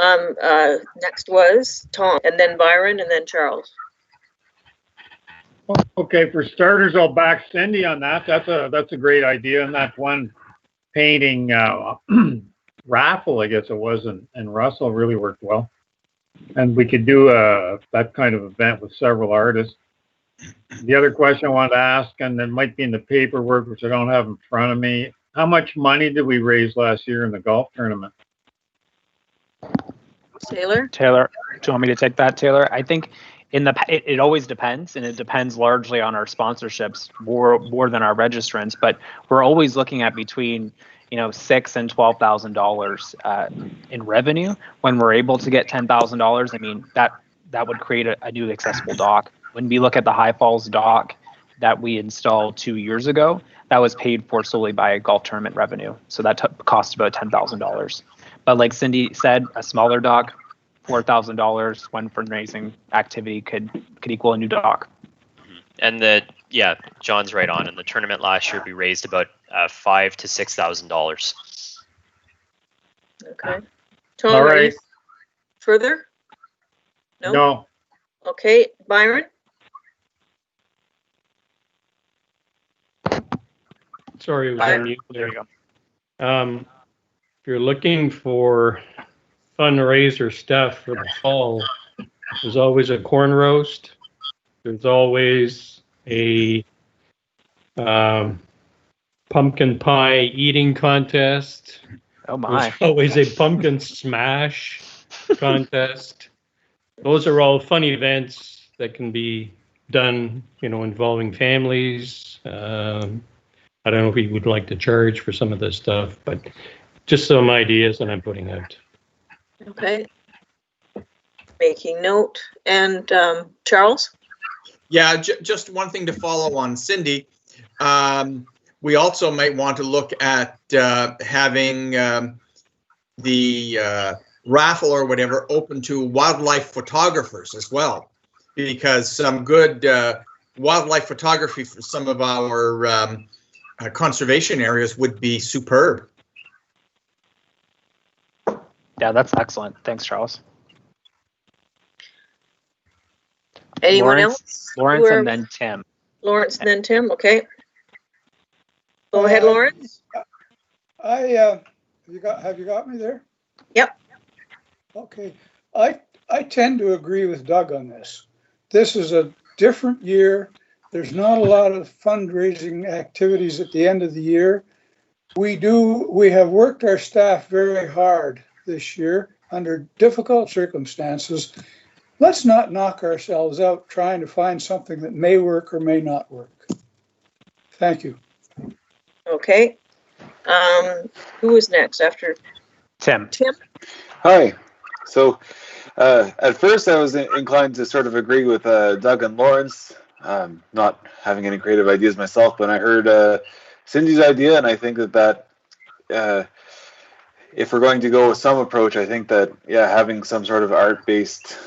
Next was Tom, and then Byron, and then Charles. Okay, for starters, I'll back Cindy on that. That's a great idea, and that one painting raffle, I guess it was, in Russell really worked well. And we could do that kind of event with several artists. The other question I wanted to ask, and it might be in the paperwork, which I don't have in front of me, how much money did we raise last year in the golf tournament? Taylor? Taylor, do you want me to take that, Taylor? I think it always depends, and it depends largely on our sponsorships more than our registrants, but we're always looking at between $6,000 and $12,000 in revenue. When we're able to get $10,000, I mean, that would create a new accessible dock. When we look at the High Falls dock that we installed 2 years ago, that was paid for solely by golf tournament revenue. So that cost about $10,000. But like Cindy said, a smaller dock, $4,000, one fundraising activity could equal a new dock. And John's right on. In the tournament last year, we raised about $5,000 to $6,000. Okay. Tom, All right. Further? No. Okay, Byron? Sorry, it was on mute. There you go. If you're looking for fundraiser stuff for the fall, there's always a corn roast. There's always a pumpkin pie eating contest. Oh my. There's always a pumpkin smash contest. Those are all fun events that can be done, involving families. I don't know if we would like to charge for some of this stuff, but just some ideas that I'm putting out. Okay. Making note. And Charles? Yeah, just one thing to follow on Cindy. We also might want to look at having the raffle or whatever open to wildlife photographers as well, because some good wildlife photography for some of our conservation areas would be superb. Yeah, that's excellent. Thanks, Charles. Anyone else? Lawrence and then Tim. Lawrence and then Tim, okay. Go ahead, Lawrence. Have you got me there? Yep. Okay. I tend to agree with Doug on this. This is a different year. There's not a lot of fundraising activities at the end of the year. We have worked our staff very hard this year under difficult circumstances. Let's not knock ourselves out trying to find something that may work or may not work. Thank you. Okay. Who is next after Tim? Tim? Hi. So at first I was inclined to sort of agree with Doug and Lawrence, not having any creative ideas myself, but I heard Cindy's idea, and I think that if we're going to go with some approach, I think that, having some sort of art-based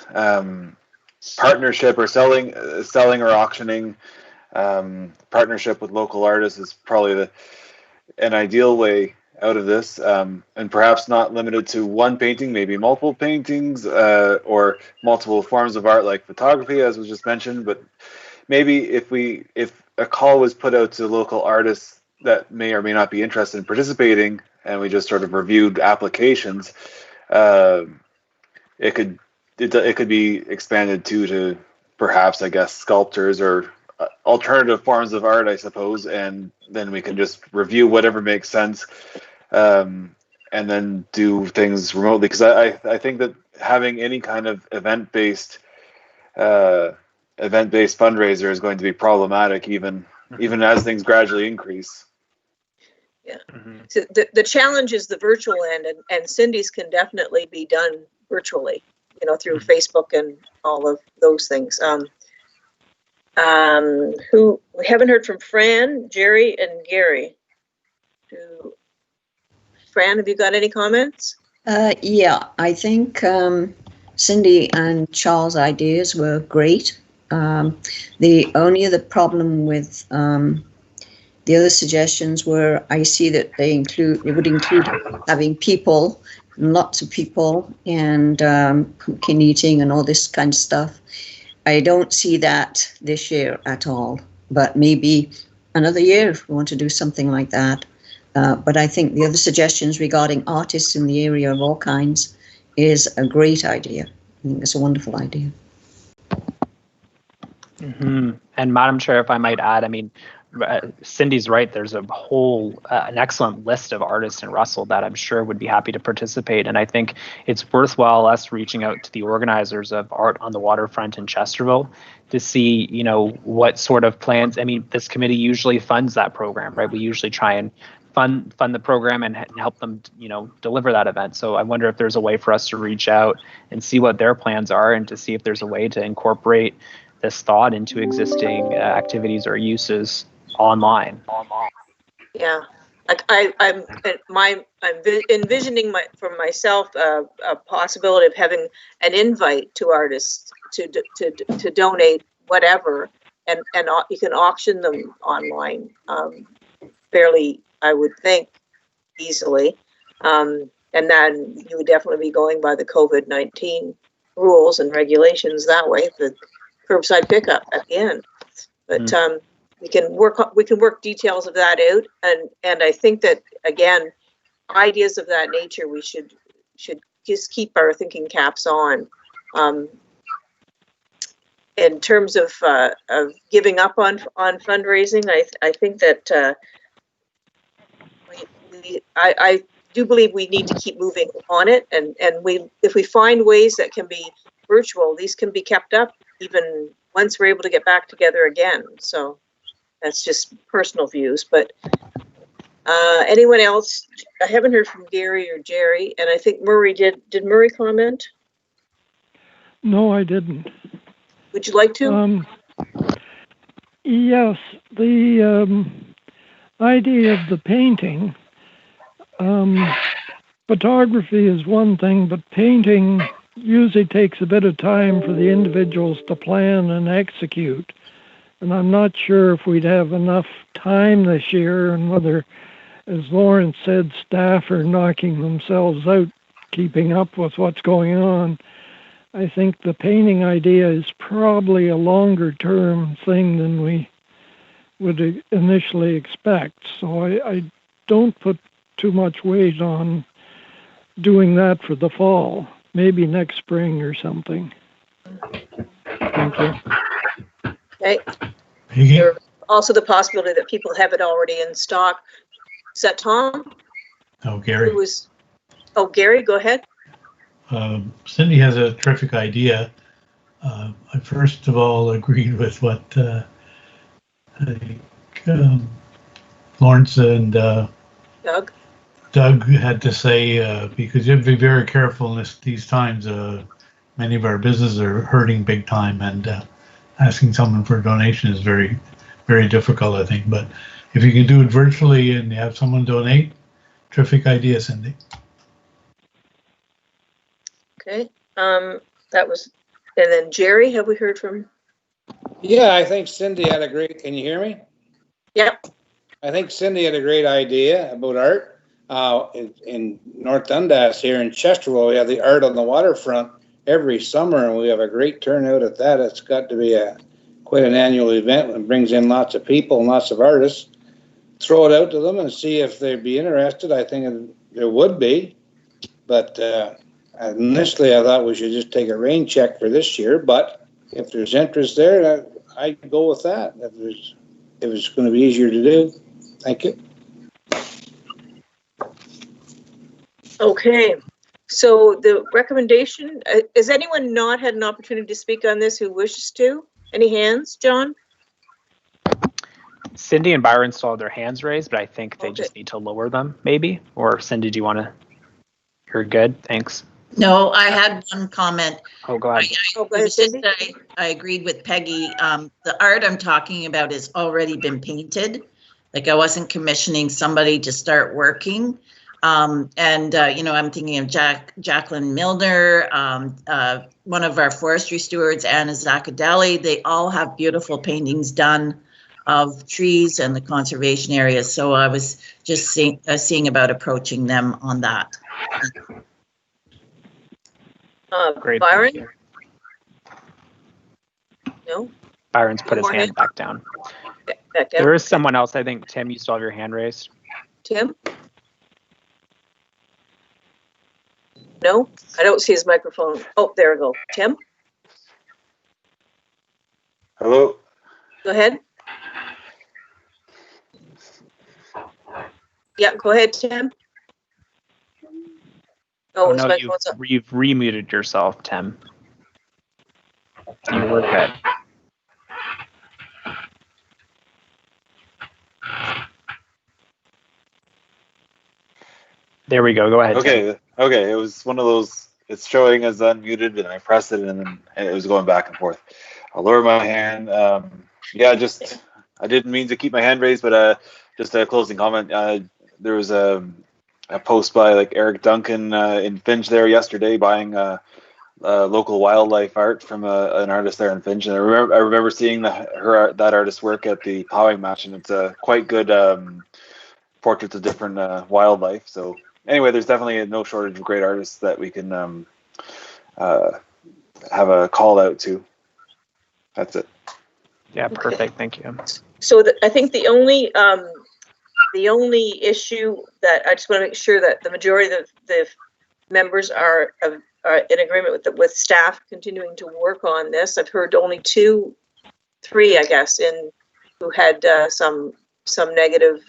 partnership or selling or auctioning partnership with local artists is probably an ideal way out of this, and perhaps not limited to one painting, maybe multiple paintings or multiple forms of art like photography, as was just mentioned. But maybe if a call was put out to local artists that may or may not be interested in participating, and we just sort of reviewed applications, it could be expanded to perhaps, I guess, sculptors or alternative forms of art, I suppose, and then we can just review whatever makes sense, and then do things remotely. Because I think that having any kind of event-based fundraiser is going to be problematic, even as things gradually increase. Yeah. So the challenge is the virtual end, and Cindy's can definitely be done virtually, through Facebook and all of those things. Who we haven't heard from Fran, Jerry, and Gary. Fran, have you got any comments? Yeah, I think Cindy and Charles' ideas were great. The only other problem with the other suggestions were, I see that it would include having people, lots of people, and cooking, eating, and all this kind of stuff. I don't see that this year at all, but maybe another year if we want to do something like that. But I think the other suggestions regarding artists in the area of all kinds is a great idea. I think it's a wonderful idea. Mm-hmm. And Madam Chair, if I might add, I mean, Cindy's right. There's a whole, an excellent list of artists in Russell that I'm sure would be happy to participate. And I think it's worthwhile us reaching out to the organizers of Art on the Waterfront in Chesterville to see, what sort of plans. I mean, this committee usually funds that program, right? We usually try and fund the program and help them, deliver that event. So I wonder if there's a way for us to reach out and see what their plans are, and to see if there's a way to incorporate this thought into existing activities or uses online. Yeah, I'm envisioning for myself a possibility of having an invite to artists to donate whatever, and you can auction them online fairly, I would think, easily, and then you would definitely be going by the COVID-19 rules and regulations that way. The curbside pickup at the end, but we can work details of that out, and I think that, again, ideas of that nature we should just keep our thinking caps on. In terms of giving up on fundraising, I think that I do believe we need to keep moving on it, and if we find ways that can be virtual, these can be kept up even once we're able to get back together again. So that's just personal views, but anyone else? I haven't heard from Gary or Jerry, and I think Murray did Murray comment? No, I didn't. Would you like to? Yes, the idea of the painting, photography is one thing, but painting usually takes a bit of time for the individuals to plan and execute. And I'm not sure if we'd have enough time this year, and whether, as Lawrence said, staff are knocking themselves out keeping up with what's going on. I think the painting idea is probably a longer term thing than we would initially expect. So I don't put too much weight on doing that for the fall. Maybe next spring or something. Thank you. Okay. There's also the possibility that people have it already in stock. Is that Tom? Oh, Gary. Gary, go ahead. Cindy has a terrific idea. I first of all agreed with what Lawrence and Doug had to say, because you have to be very careful in these times. Many of our businesses are hurting big time, and asking someone for a donation is very, very difficult, I think. But if you can do it virtually and you have someone donate, terrific idea, Cindy. Okay, that was, and then Jerry, have we heard from? Yeah, I think Cindy had a great, can you hear me? Yep. I think Cindy had a great idea about art. in North Dundas here in Chesterville, we have the Art on the Waterfront every summer, and we have a great turnout at that. It's got to be quite an annual event and brings in lots of people and lots of artists. Throw it out to them and see if they'd be interested. I think there would be, but initially I thought we should just take a rain check for this year, but if there's interest there, I'd go with that if it's going to be easier to do. Thank you. Okay, so the recommendation, has anyone not had an opportunity to speak on this who wishes to? Any hands, John? Cindy and Byron still have their hands raised, but I think they just need to lower them, maybe. Or Cindy, do you want to? You're good, thanks. No, I had one comment. Oh, go ahead. I agreed with Peggy. The art I'm talking about has already been painted. Like I wasn't commissioning somebody to start working. I'm thinking of Jacqueline Milner, one of our forestry stewards, Anna Zaccadelli. They all have beautiful paintings done of trees and the conservation areas. So I was just seeing about approaching them on that. Great. Byron? No? Byron's put his hand back down. Back down. There is someone else. I think, Tim, you still have your hand raised. Tim? No, I don't see his microphone. Oh, there we go. Tim? Hello? Go ahead. Yeah, go ahead, Tim. Oh, his no, microphone's up. you've remuted yourself, Tim. You were good. There we go. Go ahead. Okay. Tim. Okay. It was one of those. It's showing as unmuted, and I pressed it, and then it was going back and forth. I'll lower my hand. I didn't mean to keep my hand raised, but just a closing comment. There was a post by like Eric Duncan in Finch there yesterday, buying local wildlife art from an artist there in Finch, and I remember seeing that artist's work at the Powing match, and it's a quite good portraits of different wildlife. So anyway, there's definitely no shortage of great artists that we can have a call out to. That's it. Yeah, perfect. Thank you. So I think the only issue that I just want to make sure that the majority of the members are in agreement with staff continuing to work on this. I've heard only three, I guess, who had some negative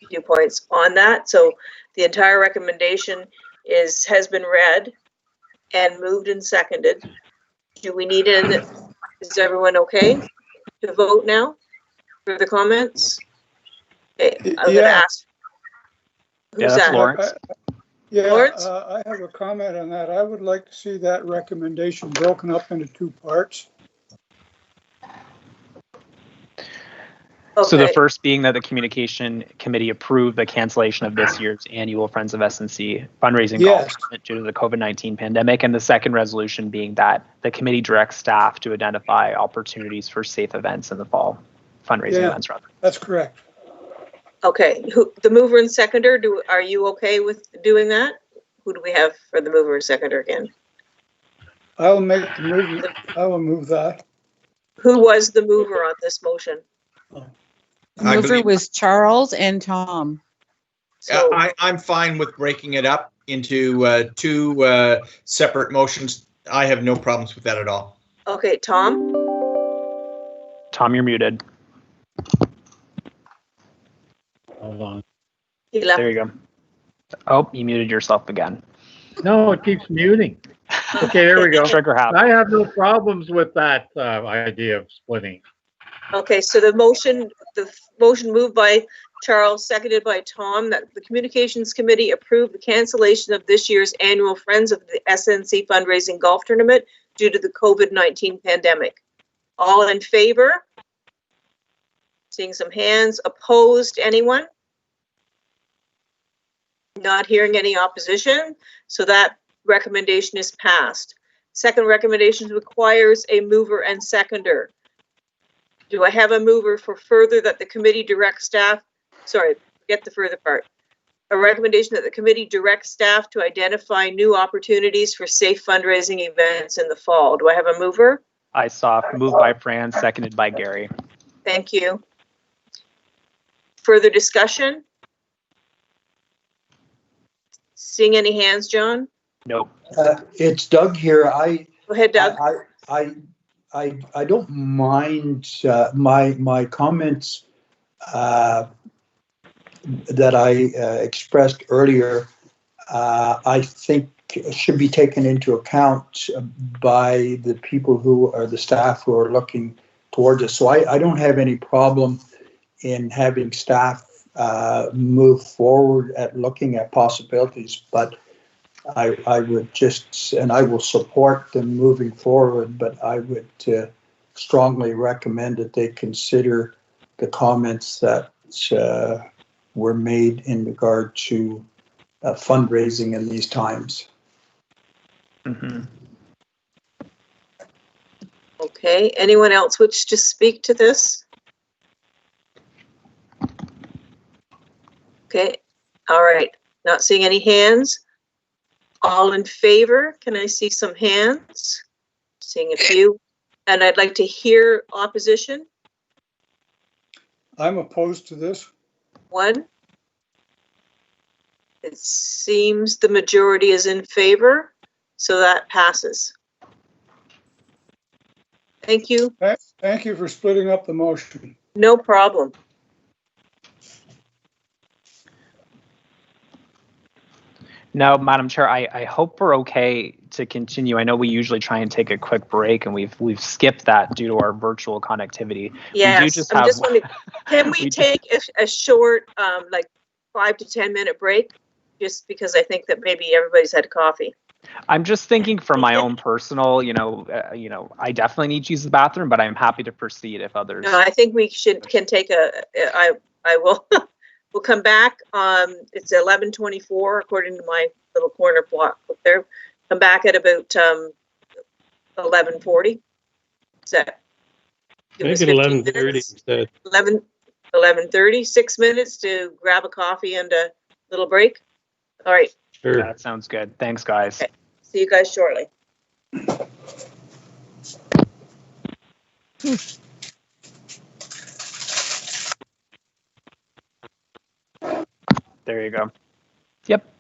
viewpoints on that. So the entire recommendation has been read and moved and seconded. Do we need is everyone okay to vote now for the comments? Okay, I'm going to ask. Who's that? Lawrence. Lawrence? I have a comment on that. I would like to see that recommendation broken up into two parts. Okay. So the first being that the communication committee approved the cancellation of this year's annual Friends of SNC fundraising golf tournament due to the COVID-19 pandemic, and the second resolution being that the committee directs staff to identify opportunities for safe events in the fall, fundraising events rather. That's correct. Okay, the mover and seconder, are you okay with doing that? Who do we have for the mover and seconder again? I will make the move. I will move that. Who was the mover on this motion? The mover was Charles and Tom. So, I'm fine with breaking it up into two separate motions. I have no problems with that at all. Okay, Tom? Tom, you're muted. Hold on. He left. There you go. Oh, you muted yourself again. No, it keeps muting. Okay, there we go. Trigger happy. I have no problems with that idea of splitting. Okay, so the motion moved by Charles, seconded by Tom, that the Communications Committee approve the cancellation of this year's annual Friends of the SNC fundraising golf tournament due to the COVID-19 pandemic. All in favor? Seeing some hands. Opposed, anyone? Not hearing any opposition, so that recommendation is passed. Second recommendation requires a mover and seconder. Do I have a mover for further that the committee directs staff? Sorry, forget the further part. a recommendation that the committee direct staff to identify new opportunities for safe fundraising events in the fall. Do I have a mover? I saw moved by Fran, seconded by Gary. Thank you. Further discussion? Seeing any hands, John? Nope. It's Doug here. Go ahead, Doug. I don't mind my comments that I expressed earlier. I think should be taken into account by the people who are the staff who are looking towards us. So I don't have any problem in having staff move forward at looking at possibilities, but I would just, and I will support them moving forward, but I would strongly recommend that they consider the comments that were made in regard to fundraising in these times. Mm-hmm. Okay, anyone else wish to speak to this? Okay, all right, not seeing any hands. All in favor? Can I see some hands? Seeing a few. And I'd like to hear opposition. I'm opposed to this. One. It seems the majority is in favor, so that passes. Thank you. Thank you for splitting up the motion. No problem. No, Madam Chair, I hope we're okay to continue. I know we usually try and take a quick break, and we've skipped that due to our virtual connectivity. Yes, we do just I'm have, just wondering, can we take a short, like 5 to 10 minute break? Just because I think that maybe everybody's had coffee. I'm just thinking for my own personal, I definitely need to use the bathroom, but I'm happy to proceed if others. No, I think we can take I will. We'll come back. It's 11:24 according to my little corner plot up there. Come back at about 11:40. Is that? Make it 11:30 instead. 11:30. 6 minutes to grab a coffee and a little break. All right. Sure. That sounds good. Thanks, guys. Okay. See you guys shortly. There you go. Yep.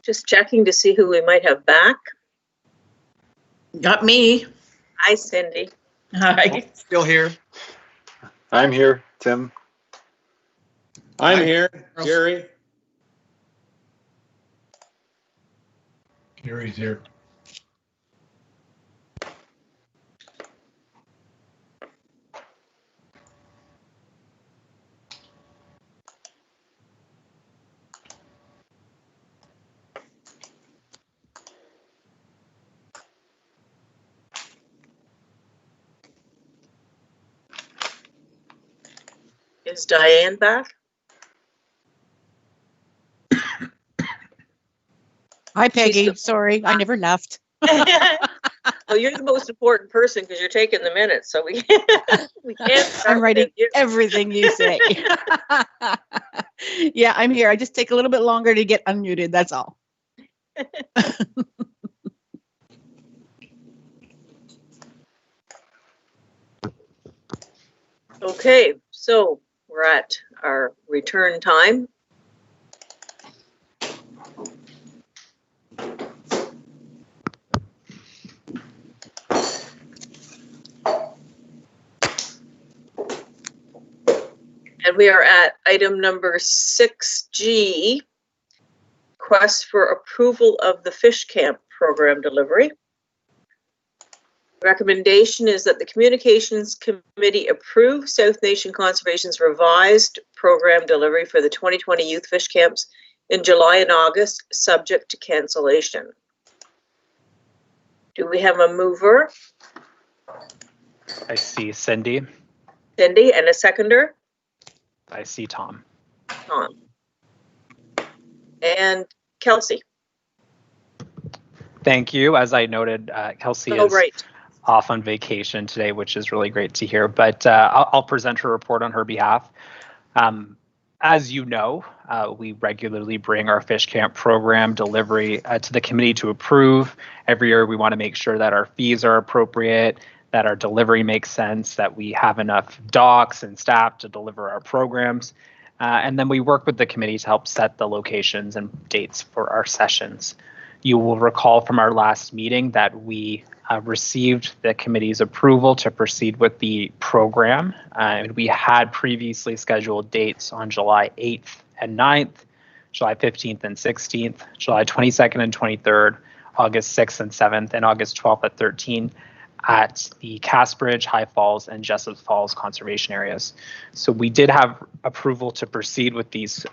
Just checking to see who we might have back. Got me. Hi, Cindy. Hi. Still here. I'm here, Tim. I'm here, Jerry. Gary's here. Is Diane back? Hi, Peggy. Sorry, I never left. Well, you're the most important person because you're taking the minutes, so we can't. I'm writing everything you say. Yeah, I'm here. I just take a little bit longer to get unmuted. That's all. Okay, so we're at our return time. And we are at item number 6G, request for approval of the fish camp program delivery. Recommendation is that the Communications Committee approve South Nation Conservation's revised program delivery for the 2020 youth fish camps in July and August, subject to cancellation. Do we have a mover? I see Cindy. Cindy, and a seconder? I see Tom. Tom. And Kelsey. Thank you. As I noted, Kelsey is off on vacation today, which is really great to hear, but I'll present her report on her behalf. As you know, we regularly bring our fish camp program delivery to the committee to approve. Every year we want to make sure that our fees are appropriate, that our delivery makes sense, that we have enough docs and staff to deliver our programs. And then we work with the committee to help set the locations and dates for our sessions. You will recall from our last meeting that we received the committee's approval to proceed with the program. And we had previously scheduled dates on July 8th and 9th, July 15th and 16th, July 22nd and 23rd, August 6th and 7th, and August 12th at 13 at the Castbridge, High Falls, and Jessup Falls conservation areas. So we did have approval to proceed with these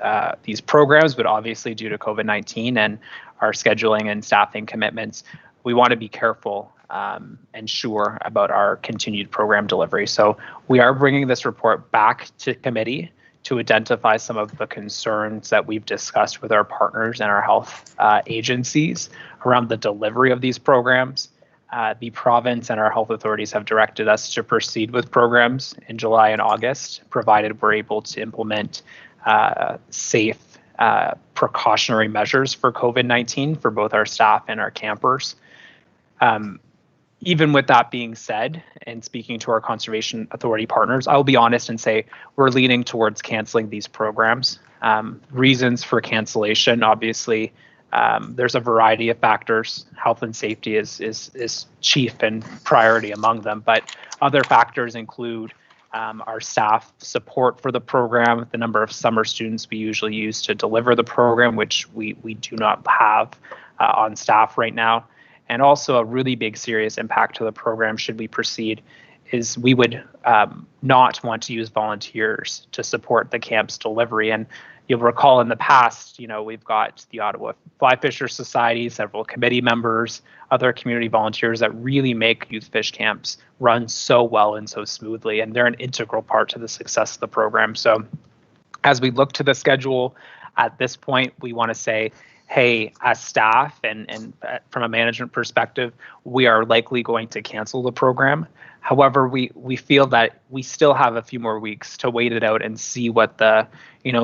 programs, but obviously due to COVID-19 and our scheduling and staffing commitments, we want to be careful and sure about our continued program delivery. So we are bringing this report back to committee to identify some of the concerns that we've discussed with our partners and our health agencies around the delivery of these programs. The province and our health authorities have directed us to proceed with programs in July and August, provided we're able to implement safe precautionary measures for COVID-19 for both our staff and our campers. Even with that being said, and speaking to our conservation authority partners, I'll be honest and say we're leaning towards canceling these programs. Reasons for cancellation, obviously, there's a variety of factors. Health and safety is chief and priority among them, but other factors include our staff support for the program, the number of summer students we usually use to deliver the program, which we do not have on staff right now. And also a really big serious impact to the program should we proceed is we would not want to use volunteers to support the camp's delivery. And you'll recall in the past, we've got the Ottawa Fly Fisher Society, several committee members, other community volunteers that really make youth fish camps run so well and so smoothly, and they're an integral part to the success of the program. So as we look to the schedule at this point, we want to say, hey, as staff and from a management perspective, we are likely going to cancel the program. However, we feel that we still have a few more weeks to wait it out and see what the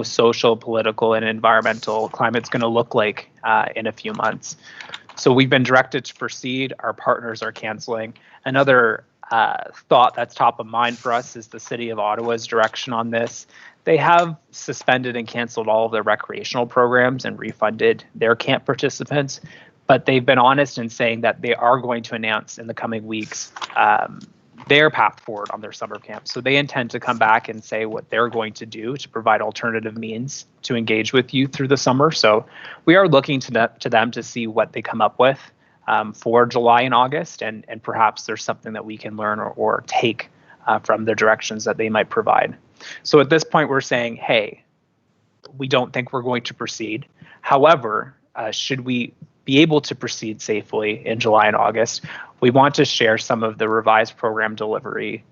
social, political, and environmental climate's going to look like in a few months. So we've been directed to proceed. Our partners are canceling. Another thought that's top of mind for us is the City of Ottawa's direction on this. They have suspended and canceled all of their recreational programs and refunded their camp participants, but they've been honest in saying that they are going to announce in the coming weeks their path forward on their summer camp. So they intend to come back and say what they're going to do to provide alternative means to engage with youth through the summer. So we are looking to them to see what they come up with for July and August, and perhaps there's something that we can learn or take from the directions that they might provide. So at this point, we're saying, hey, we don't think we're going to proceed. However, should we be able to proceed safely in July and August, we want to share some of the revised program delivery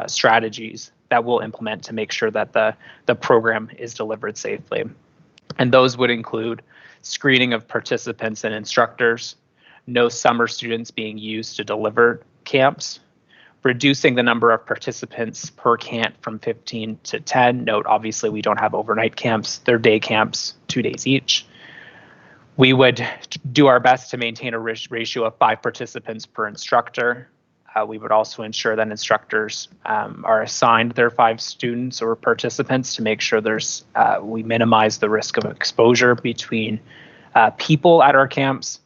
strategies that we'll implement to make sure that the program is delivered safely. And those would include screening of participants and instructors, no summer students being used to deliver camps, reducing the number of participants per camp from 15 to 10. Note, obviously, we don't have overnight camps. They're day camps, 2 days each. We would do our best to maintain a ratio of 5 participants per instructor. We would also ensure that instructors are assigned their 5 students or participants to make sure we minimize the risk of exposure between people at our camps.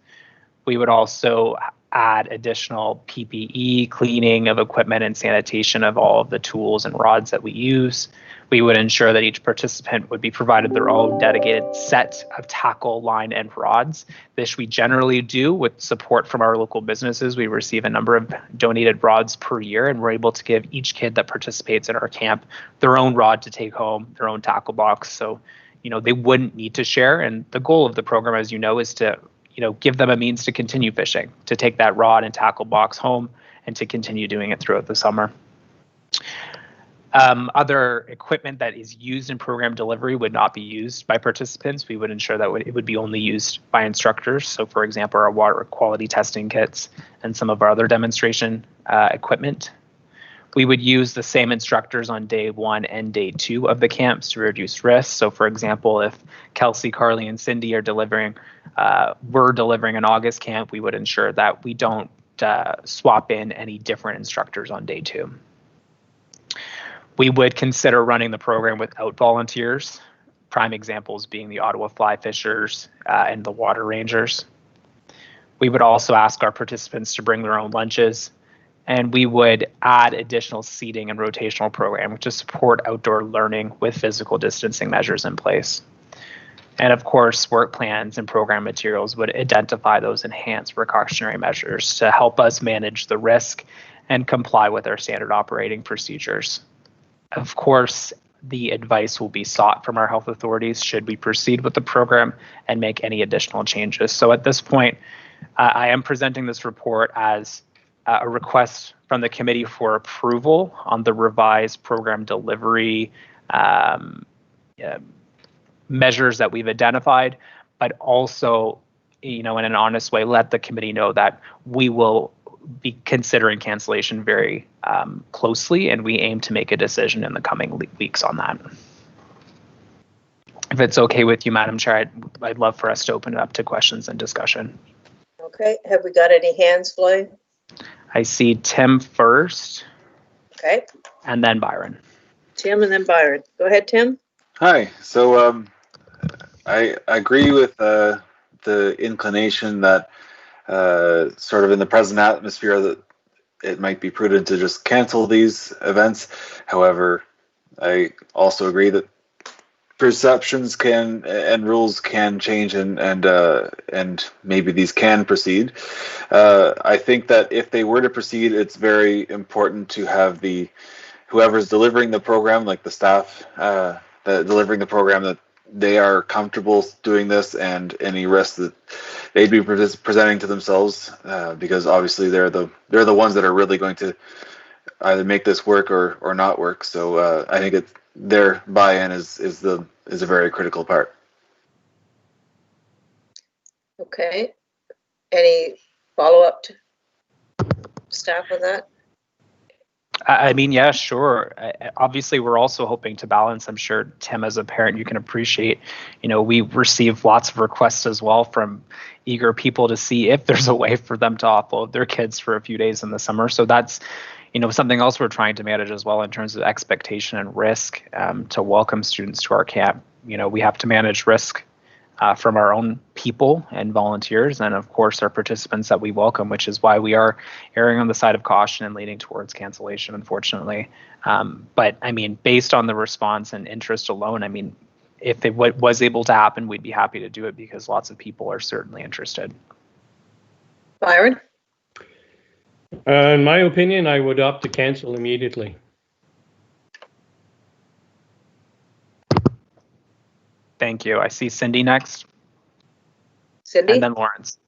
We would also add additional PPE, cleaning of equipment and sanitation of all of the tools and rods that we use. We would ensure that each participant would be provided their own dedicated set of tackle, line, and rods. This we generally do with support from our local businesses. We receive a number of donated rods per year, and we're able to give each kid that participates in our camp their own rod to take home, their own tackle box. So, they wouldn't need to share. And the goal of the program, as you know, is to give them a means to continue fishing, to take that rod and tackle box home and to continue doing it throughout the summer. Other equipment that is used in program delivery would not be used by participants. We would ensure that it would be only used by instructors. So for example, our water quality testing kits and some of our other demonstration equipment. We would use the same instructors on day 1 and day 2 of the camps to reduce risk. So for example, if Kelsey, Carly, and Cindy are we're delivering an August camp, we would ensure that we don't swap in any different instructors on day 2. We would consider running the program without volunteers, prime examples being the Ottawa Fly Fishers and the Water Rangers. We would also ask our participants to bring their own lunches, and we would add additional seating and rotational programming to support outdoor learning with physical distancing measures in place. And of course, work plans and program materials would identify those enhanced precautionary measures to help us manage the risk and comply with our standard operating procedures. Of course, the advice will be sought from our health authorities should we proceed with the program and make any additional changes. So at this point, I am presenting this report as a request from the committee for approval on the revised program delivery measures that we've identified, but also, in an honest way, let the committee know that we will be considering cancellation very closely, and we aim to make a decision in the coming weeks on that. If it's okay with you, Madam Chair, I'd love for us to open it up to questions and discussion. Okay, have we got any hands flying? I see Tim first. Okay. And then Byron. Tim and then Byron. Go ahead, Tim. Hi. So I agree with the inclination that sort of in the present atmosphere that it might be prudent to just cancel these events. However, I also agree that perceptions can and rules can change and maybe these can proceed. I think that if they were to proceed, it's very important to have whoever's delivering the program, like the staff delivering the program, that they are comfortable doing this and any risks that they'd be presenting to themselves, because obviously they're the ones that are really going to either make this work or not work. So I think their buy-in is a very critical part. Okay. Any follow-up to staff on that? I mean, yeah, sure. Obviously, we're also hoping to balance. I'm sure, Tim, as a parent, you can appreciate, we receive lots of requests as well from eager people to see if there's a way for them to offload their kids for a few days in the summer. So that's, something else we're trying to manage as well in terms of expectation and risk to welcome students to our camp. We have to manage risk from our own people and volunteers, and of course our participants that we welcome, which is why we are erring on the side of caution and leaning towards cancellation, unfortunately. But I mean, based on the response and interest alone, I mean, if it was able to happen, we'd be happy to do it because lots of people are certainly interested. Byron? In my opinion, I would opt to cancel immediately. Thank you. I see Cindy next. Cindy? And then Lawrence.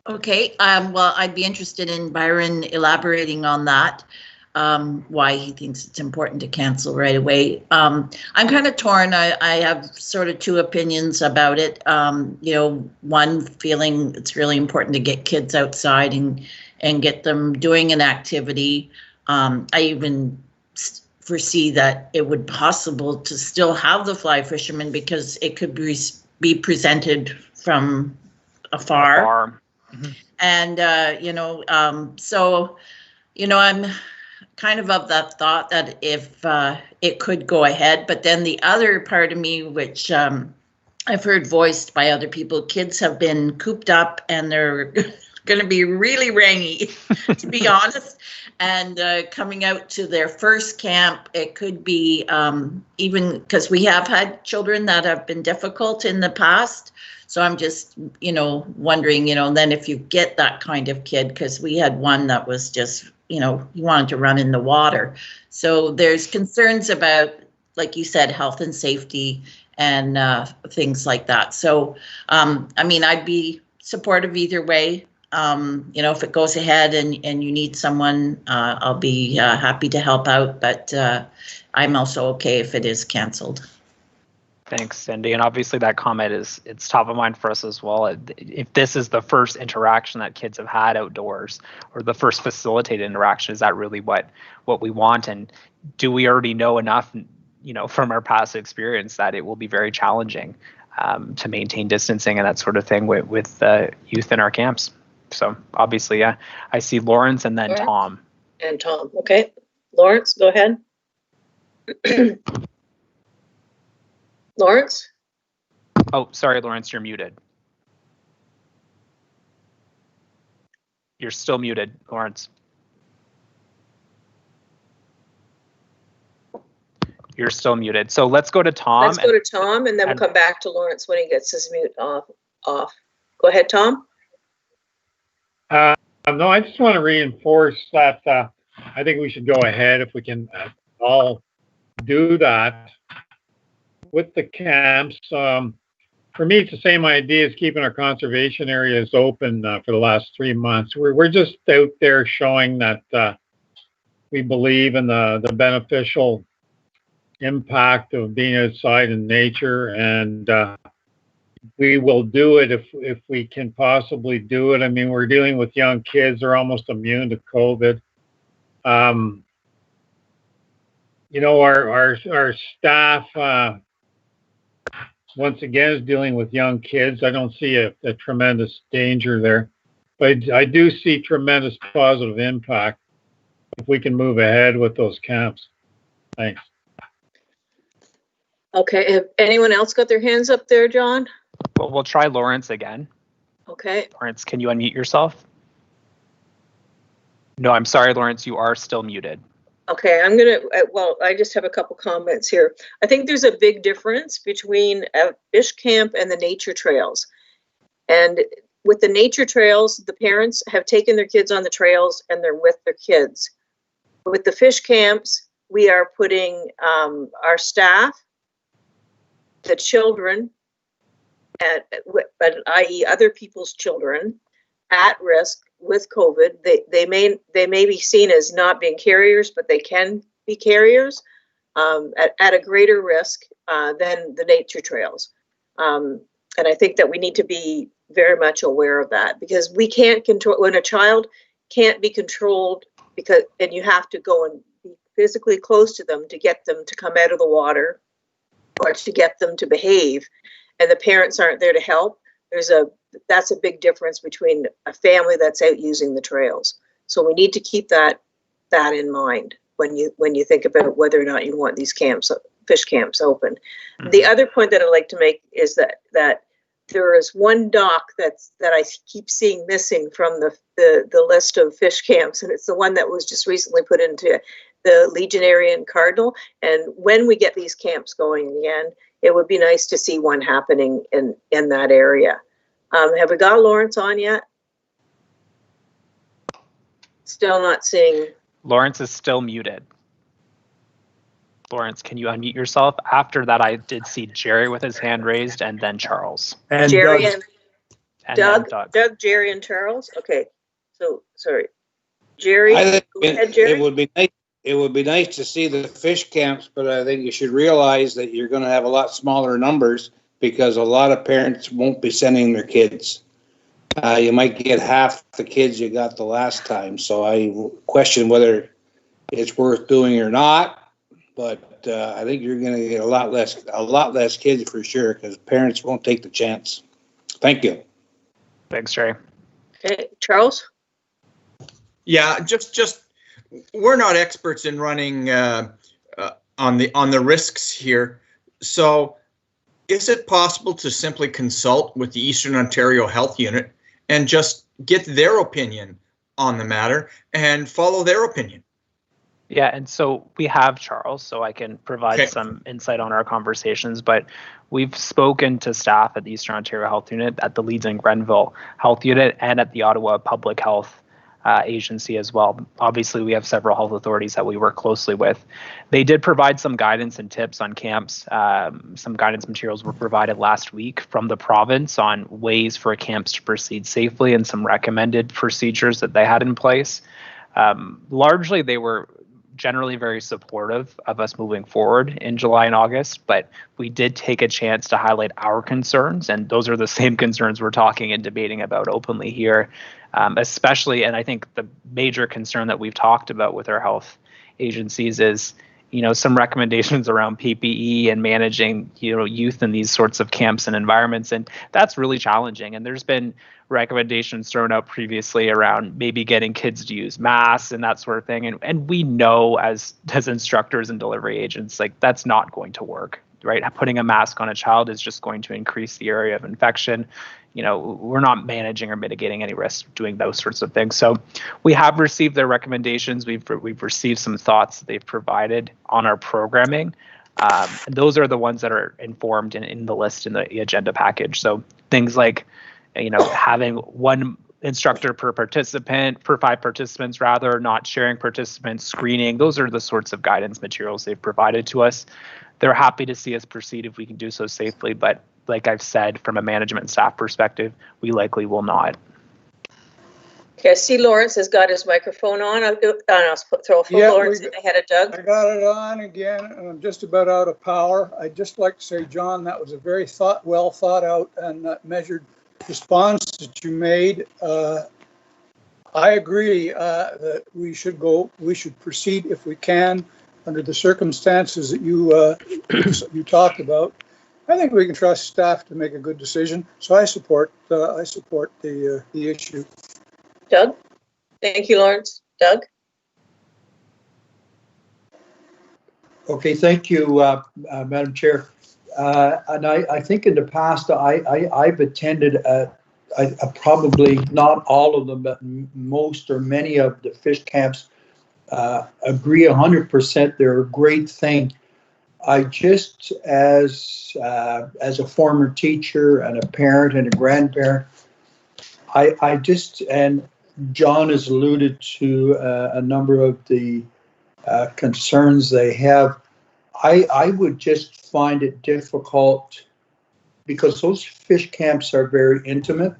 Okay, well, I'd be interested in Byron elaborating on that, why he thinks it's important to cancel right away. I'm kind of torn. I have sort of two opinions about it. One, feeling it's really important to get kids outside and get them doing an activity. I even foresee that it would be possible to still have the fly fishermen because it could be presented from afar. Mm-hmm. And so I'm kind of that thought that if it could go ahead, but then the other part of me, which I've heard voiced by other people, kids have been cooped up and they're going to be really rangy, to be honest. And coming out to their first camp, it could be even because we have had children that have been difficult in the past. So I'm just, wondering, then if you get that kind of kid, because we had one that was just, he wanted to run in the water. So there's concerns about, like you said, health and safety and things like that. So, I mean, I'd be supportive either way. If it goes ahead and you need someone, I'll be happy to help out, but I'm also okay if it is canceled. Thanks, Cindy. And obviously that comment it's top of mind for us as well. If this is the first interaction that kids have had outdoors or the first facilitated interaction, is that really what we want? And do we already know enough, from our past experience that it will be very challenging to maintain distancing and that sort of thing with youth in our camps? So obviously, yeah, I see Lawrence and then Lawrence? Tom. And Tom, okay. Lawrence, go ahead. Lawrence? Oh, sorry, Lawrence, you're muted. You're still muted, Lawrence. You're still muted. So let's go to Tom. Let's go to Tom, and then we'll come back to Lawrence when he gets his mute off. Go ahead, Tom. No, I just want to reinforce that I think we should go ahead if we can all do that with the camps. For me, it's the same idea as keeping our conservation areas open for the last 3 months. We're just out there showing that we believe in the beneficial impact of being outside in nature, and we will do it if we can possibly do it. I mean, we're dealing with young kids; they're almost immune to COVID. Our staff once again is dealing with young kids. I don't see a tremendous danger there, but I do see tremendous positive impact if we can move ahead with those camps. Thanks. Okay, have anyone else got their hands up there, John? Well, we'll try Lawrence again. Okay. Lawrence, can you unmute yourself? No, I'm sorry, Lawrence, you are still muted. Okay, I just have a couple comments here. I think there's a big difference between a fish camp and the nature trails. And with the nature trails, the parents have taken their kids on the trails and they're with their kids. With the fish camps, we are putting our staff, the children, i.e. other people's children, at risk with COVID. They may be seen as not being carriers, but they can be carriers at a greater risk than the nature trails. And I think that we need to be very much aware of that, because we can't control when a child can't be controlled, and you have to go and be physically close to them to get them to come out of the water or to get them to behave, and the parents aren't there to help. That's a big difference between a family that's out using the trails. So we need to keep that in mind when you think about whether or not you want these fish camps open. Mm-hmm. The other point that I'd like to make is that there is one dock that I keep seeing missing from the list of fish camps, and it's the one that was just recently put into the Legionary and Cardinal. And when we get these camps going again, it would be nice to see one happening in that area. Have we got Lawrence on yet? Still not seeing. Lawrence is still muted. Lawrence, can you unmute yourself? After that, I did see Jerry with his hand raised, and then Charles. And Jerry Doug. and Doug, Jerry, and Charles. Okay, so sorry, Jerry. I think go ahead, Jerry. It would be nice to see the fish camps, but I think you should realize that you're going to have a lot smaller numbers because a lot of parents won't be sending their kids. You might get half the kids you got the last time, so I question whether it's worth doing or not. But I think you're going to get a lot less kids for sure because parents won't take the chance. Thank you. Thanks, Jerry. Okay, Charles. Yeah, just we're not experts in running on the risks here. So, is it possible to simply consult with the Eastern Ontario Health Unit and just get their opinion on the matter and follow their opinion? Yeah, and so we have Charles, so I can provide some insight on our conversations, but we've spoken to staff at the Eastern Ontario Health Unit, at the Leeds and Grenville Health Unit, and at the Ottawa Public Health Agency as well. Obviously, we have several health authorities that we work closely with. They did provide some guidance and tips on camps. Some guidance materials were provided last week from the province on ways for camps to proceed safely and some recommended procedures that they had in place. Largely, they were generally very supportive of us moving forward in July and August, but we did take a chance to highlight our concerns, and those are the same concerns we're talking and debating about openly here, especially, and I think the major concern that we've talked about with our health agencies is, some recommendations around PPE and managing, youth in these sorts of camps and environments, and that's really challenging. And there's been recommendations thrown out previously around maybe getting kids to use masks and that sort of thing. And we know as instructors and delivery agents, like that's not going to work, right? Putting a mask on a child is just going to increase the area of infection. We're not managing or mitigating any risk doing those sorts of things. So we have received their recommendations. We've received some thoughts that they've provided on our programming. And those are the ones that are informed in the list in the agenda package. So things like, having one instructor per 5 participants rather, not sharing participants, screening, those are the sorts of guidance materials they've provided to us. They're happy to see us proceed if we can do so safely, but like I've said, from a management and staff perspective, we likely will not. Okay, I see Lawrence has got his microphone on. I'll throw Lawrence ahead of Doug. I got it on again, and I'm just about out of power. I'd just like to say, John, that was a very well thought out and measured response that you made. I agree that we should proceed if we can under the circumstances that you talked about. I think we can trust staff to make a good decision. So I support the issue. Doug? Thank you, Lawrence. Doug? Okay, thank you, Madam Chair. And I think in the past I've attended probably not all of them, but most or many of the fish camps. Agree 100%. They're a great thing. I just, as a former teacher and a parent and a grandparent, I just, and John has alluded to a number of the concerns they have. I would just find it difficult because those fish camps are very intimate.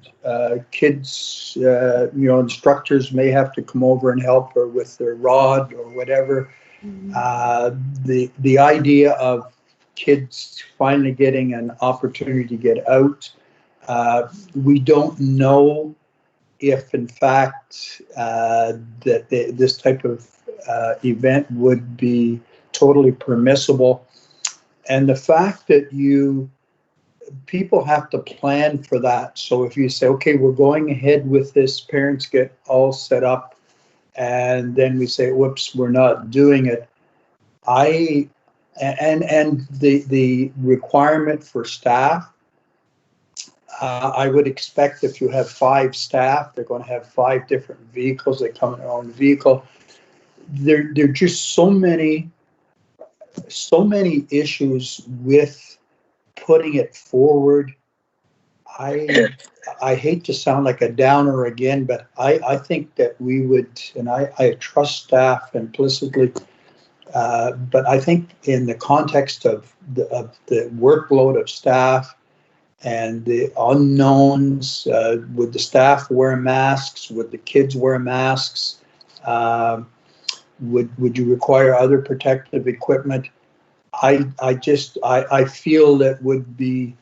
Kids, instructors may have to come over and help her with their rod or whatever. The idea of kids finally getting an opportunity to get out, we don't know if in fact that this type of event would be totally permissible. And the fact that people have to plan for that. So if you say, okay, we're going ahead with this, parents get all set up, and then we say, whoops, we're not doing it. And the requirement for staff, I would expect if you have 5 staff, they're going to have 5 different vehicles. They come in their own vehicle. There are just so many issues with putting it forward. I hate to sound like a downer again, but I think that we would, and I trust staff implicitly, but I think in the context of the workload of staff and the unknowns, would the staff wear masks? Would the kids wear masks? Would you require other protective equipment? I feel that would be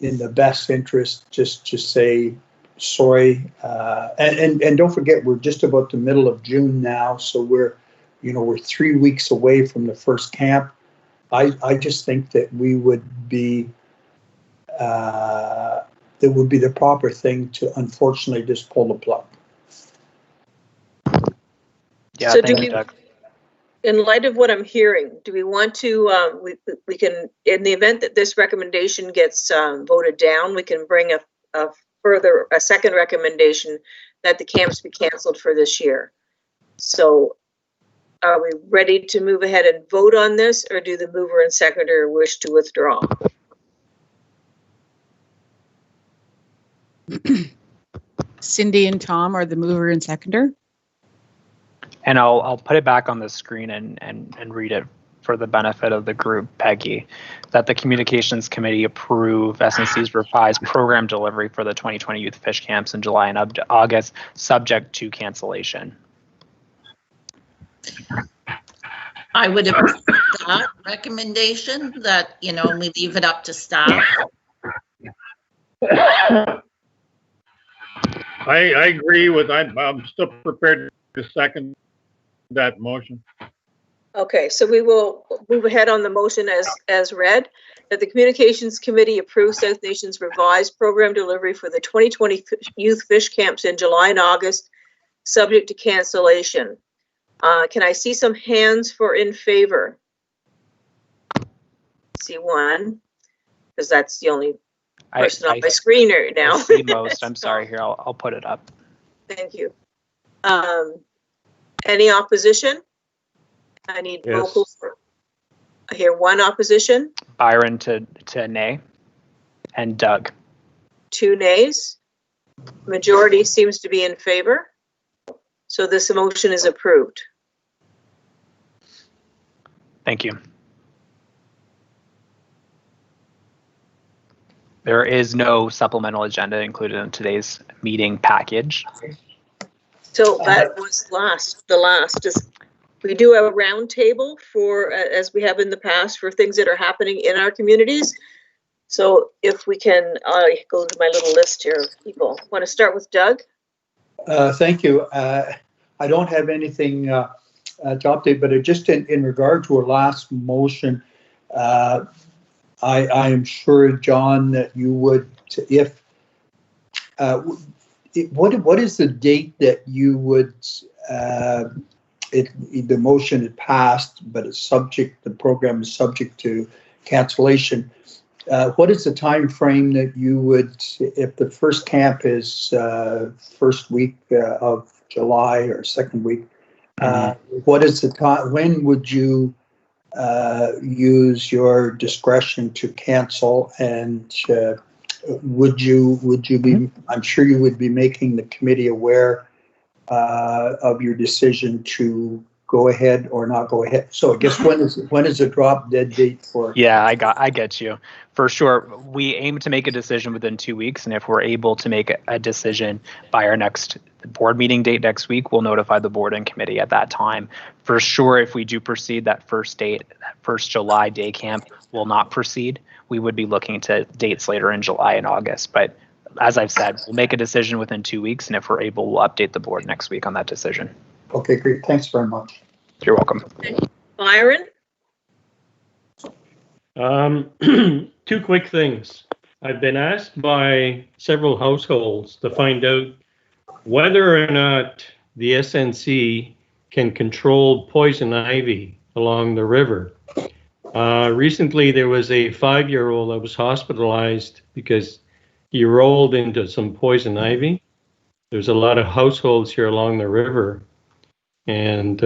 in the best interest just to say sorry. And don't forget, we're just about the middle of June now, so we're 3 weeks away from the first camp. I just think that we would be that would be the proper thing to unfortunately just pull the plug. Yeah, so thank you, Doug. In light of what I'm hearing, do we want to, we can, in the event that this recommendation gets voted down, we can bring a second recommendation that the camps be canceled for this year. So are we ready to move ahead and vote on this, or do the mover and seconder wish to withdraw? Cindy and Tom are the mover and seconder. And I'll put it back on the screen and read it for the benefit of the group, Peggy, that the Communications Committee approve SNC's revised program delivery for the 2020 Youth Fish Camps in July and August, subject to cancellation. I would approve that recommendation, that, we leave it up to staff. I agree with, I'm still prepared to second that motion. Okay, so we will move ahead on the motion as read, that the Communications Committee approves South Nation's revised program delivery for the 2020 Youth Fish Camps in July and August, subject to cancellation. Can I see some hands for in favor? See one, because that's the only person on my screen right now. I see most. I'm sorry. Here, I'll put it up. Thank you. Any opposition? I need vocals. I hear one opposition. Byron to nay, and Doug. 2 nays. Majority seems to be in favor. So this motion is approved. Thank you. There is no supplemental agenda included in today's meeting package. So that was the last. We do have a round table for, as we have in the past, for things that are happening in our communities. So if we can go to my little list here of people. Want to start with Doug? Thank you. I don't have anything to update, but just in regard to our last motion, I am sure, John, that you would, if what is the date that you would, the motion had passed, but it's subject, the program is subject to cancellation. What is the time frame that you would, if the first camp is first week of July or second week, what is the time, when would you use your discretion to cancel, and would you be, I'm sure you would be making the committee aware of your decision to go ahead or not go ahead. So I guess when is the drop dead date for? Yeah, I get you. For sure. We aim to make a decision within 2 weeks, and if we're able to make a decision by our next board meeting date next week, we'll notify the board and committee at that time. For sure, if we do proceed, that first date, that first July day camp will not proceed. We would be looking to dates later in July and August. But as I've said, we'll make a decision within 2 weeks, and if we're able, we'll update the board next week on that decision. Okay, great. Thanks very much. You're welcome. Byron? 2 quick things. I've been asked by several households to find out whether or not the SNC can control poison ivy along the river. Recently, there was a 5-year-old that was hospitalized because he rolled into some poison ivy. There's a lot of households here along the river, and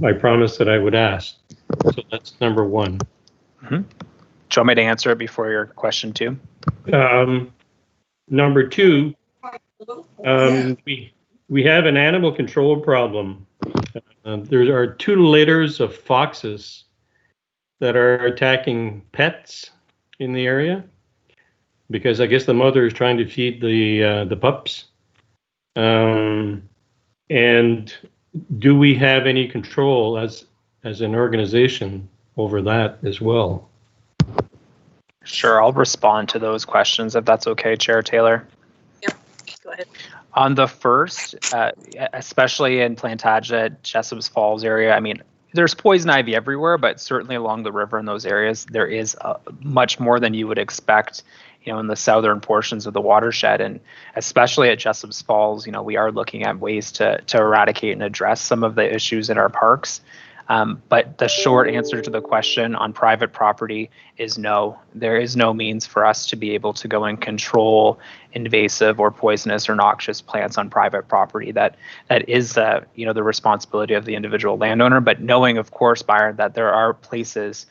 I promised that I would ask. So that's number one. Mm-hmm. Do you want me to answer it before your question two? Number two, we have an animal control problem. There are 2 litters of foxes that are attacking pets in the area because I guess the mother is trying to feed the pups. And do we have any control as an organization over that as well? Sure, I'll respond to those questions if that's okay, Chair Taylor. Yep, go ahead. On the first, especially in Plantagenet, Jessop's Falls area, I mean, there's poison ivy everywhere, but certainly along the river in those areas, there is much more than you would expect, in the southern portions of the watershed. And especially at Jessop's Falls, we are looking at ways to eradicate and address some of the issues in our parks. But the short answer to the question on private property is no. There is no means for us to be able to go and control invasive or poisonous or noxious plants on private property. That is the responsibility of the individual landowner. But knowing, of course, Byron, that there are places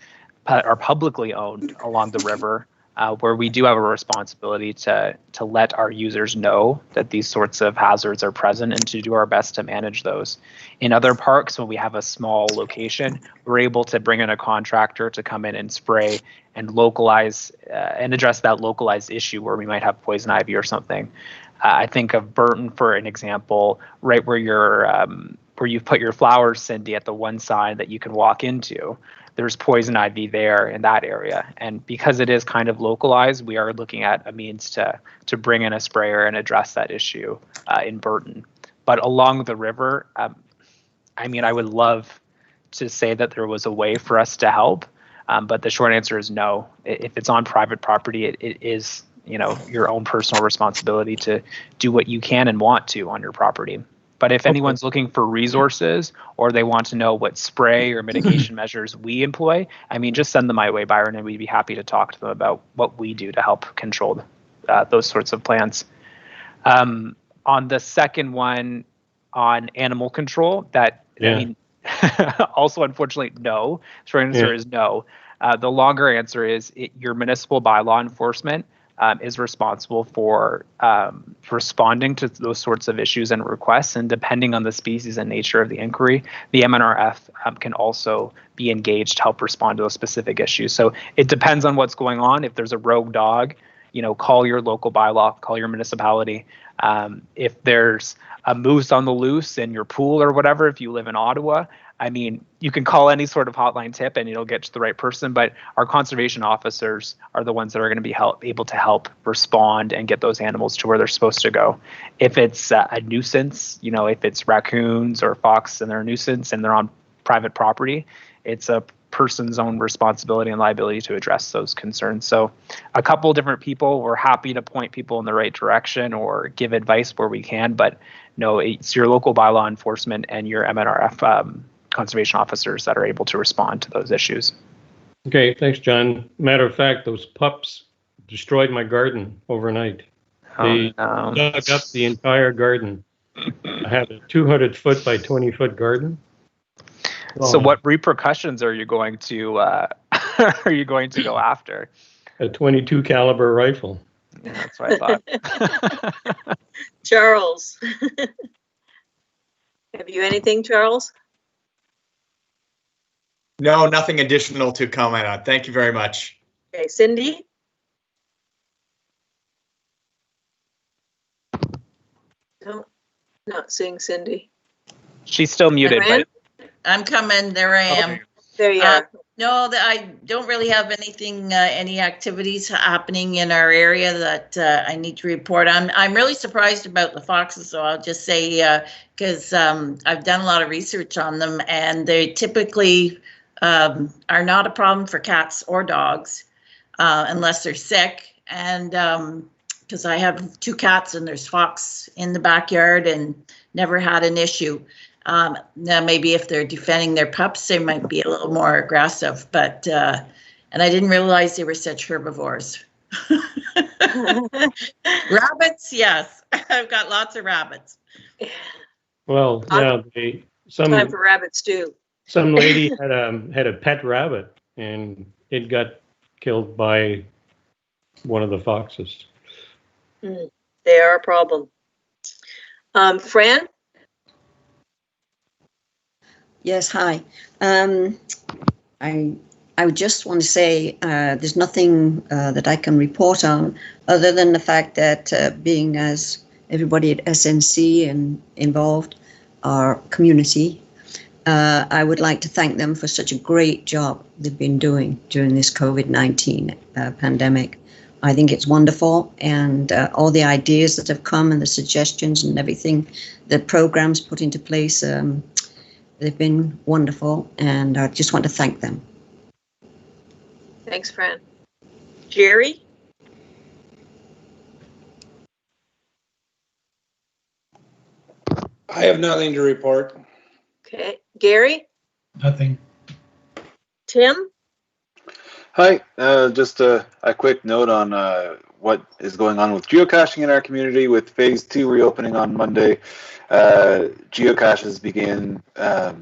that are publicly owned along the river where we do have a responsibility to let our users know that these sorts of hazards are present and to do our best to manage those. In other parks, when we have a small location, we're able to bring in a contractor to come in and spray and localize and address that localized issue where we might have poison ivy or something. I think of Burton for an example, right where where you've put your flowers, Cindy, at the one side that you can walk into. There's poison ivy there in that area. And because it is kind of localized, we are looking at a means to bring in a sprayer and address that issue in Burton. But along the river, I would love to say that there was a way for us to help, but the short answer is no. If it's on private property, it is your own personal responsibility to do what you can and want to on your property. But if anyone's looking for resources or they want to know what spray or mitigation measures we employ, just send them my way, Byron, and we'd be happy to talk to them about what we do to help control those sorts of plants. On the second one, on animal control, also unfortunately, no. Short answer is no. The longer answer is your municipal bylaw enforcement is responsible for responding to those sorts of issues and requests. And depending on the species and nature of the inquiry, the MNRF can also be engaged to help respond to those specific issues. So it depends on what's going on. If there's a rogue dog, call your local bylaw, call your municipality. If there's a moose on the loose in your pool or whatever, if you live in Ottawa, you can call any sort of hotline tip and it'll get to the right person, but our conservation officers are the ones that are going to be able to help respond and get those animals to where they're supposed to go. If it's a nuisance, if it's raccoons or fox and they're a nuisance and they're on private property, it's a person's own responsibility and liability to address those concerns. So a couple of different people, we're happy to point people in the right direction or give advice where we can, but no, it's your local bylaw enforcement and your MNRF conservation officers that are able to respond to those issues. Okay, thanks, John. Matter of fact, those pups destroyed my garden overnight. They dug up the entire garden. I have a 200-foot by 20-foot garden. So what repercussions are you going to go after? A 22 caliber rifle. Yeah, that's what I thought. Charles. Have you anything, Charles? No, nothing additional to comment on. Thank you very much. Okay, Cindy? No, not seeing Cindy. She's still muted. But I'm coming. There I am. Okay. There you are. No, I don't really have anything, any activities happening in our area that I need to report on. I'm really surprised about the foxes, so I'll just say, because I've done a lot of research on them, and they typically are not a problem for cats or dogs unless they're sick. And because I have 2 cats and there's fox in the backyard, and never had an issue. Now maybe if they're defending their pups, they might be a little more aggressive, but, and I didn't realize they were such herbivores. Rabbits, yes. I've got lots of rabbits. Well, yeah, Time for rabbits too. some lady had a pet rabbit and it got killed by one of the foxes. They are a problem. Fran? Yes, hi. I would just want to say there's nothing that I can report on other than the fact that being as everybody at SNC and involved, our community, I would like to thank them for such a great job they've been doing during this COVID-19 pandemic. I think it's wonderful, and all the ideas that have come and the suggestions and everything, the programs put into place, they've been wonderful, and I just want to thank them. Thanks, Fran. Jerry? I have nothing to report. Okay. Gary? Nothing. Tim? Hi, just a quick note on what is going on with geocaching in our community. With phase 2 reopening on Monday, geocaches began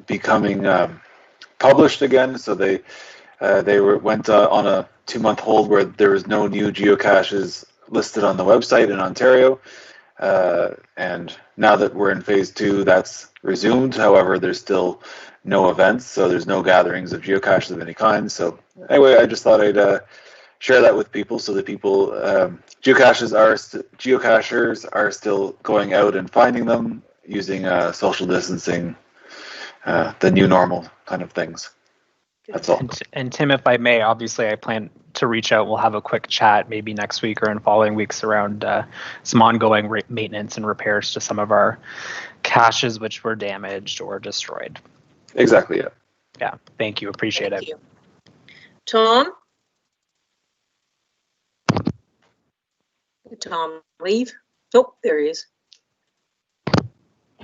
becoming published again. So they went on a 2-month hold where there was no new geocaches listed on the website in Ontario. And now that we're in phase 2, that's resumed. However, there's still no events, so there's no gatherings of geocaches of any kind. So anyway, I just thought I'd share that with people so that people, geocachers are still going out and finding them using social distancing, the new normal kind of things. That's all. And Tim, if I may, obviously I plan to reach out. We'll have a quick chat maybe next week or in following weeks around some ongoing maintenance and repairs to some of our caches which were damaged or destroyed. Exactly, yeah. Yeah, thank you. Appreciate it. You. Tom? Did Tom leave? Oh, there he is.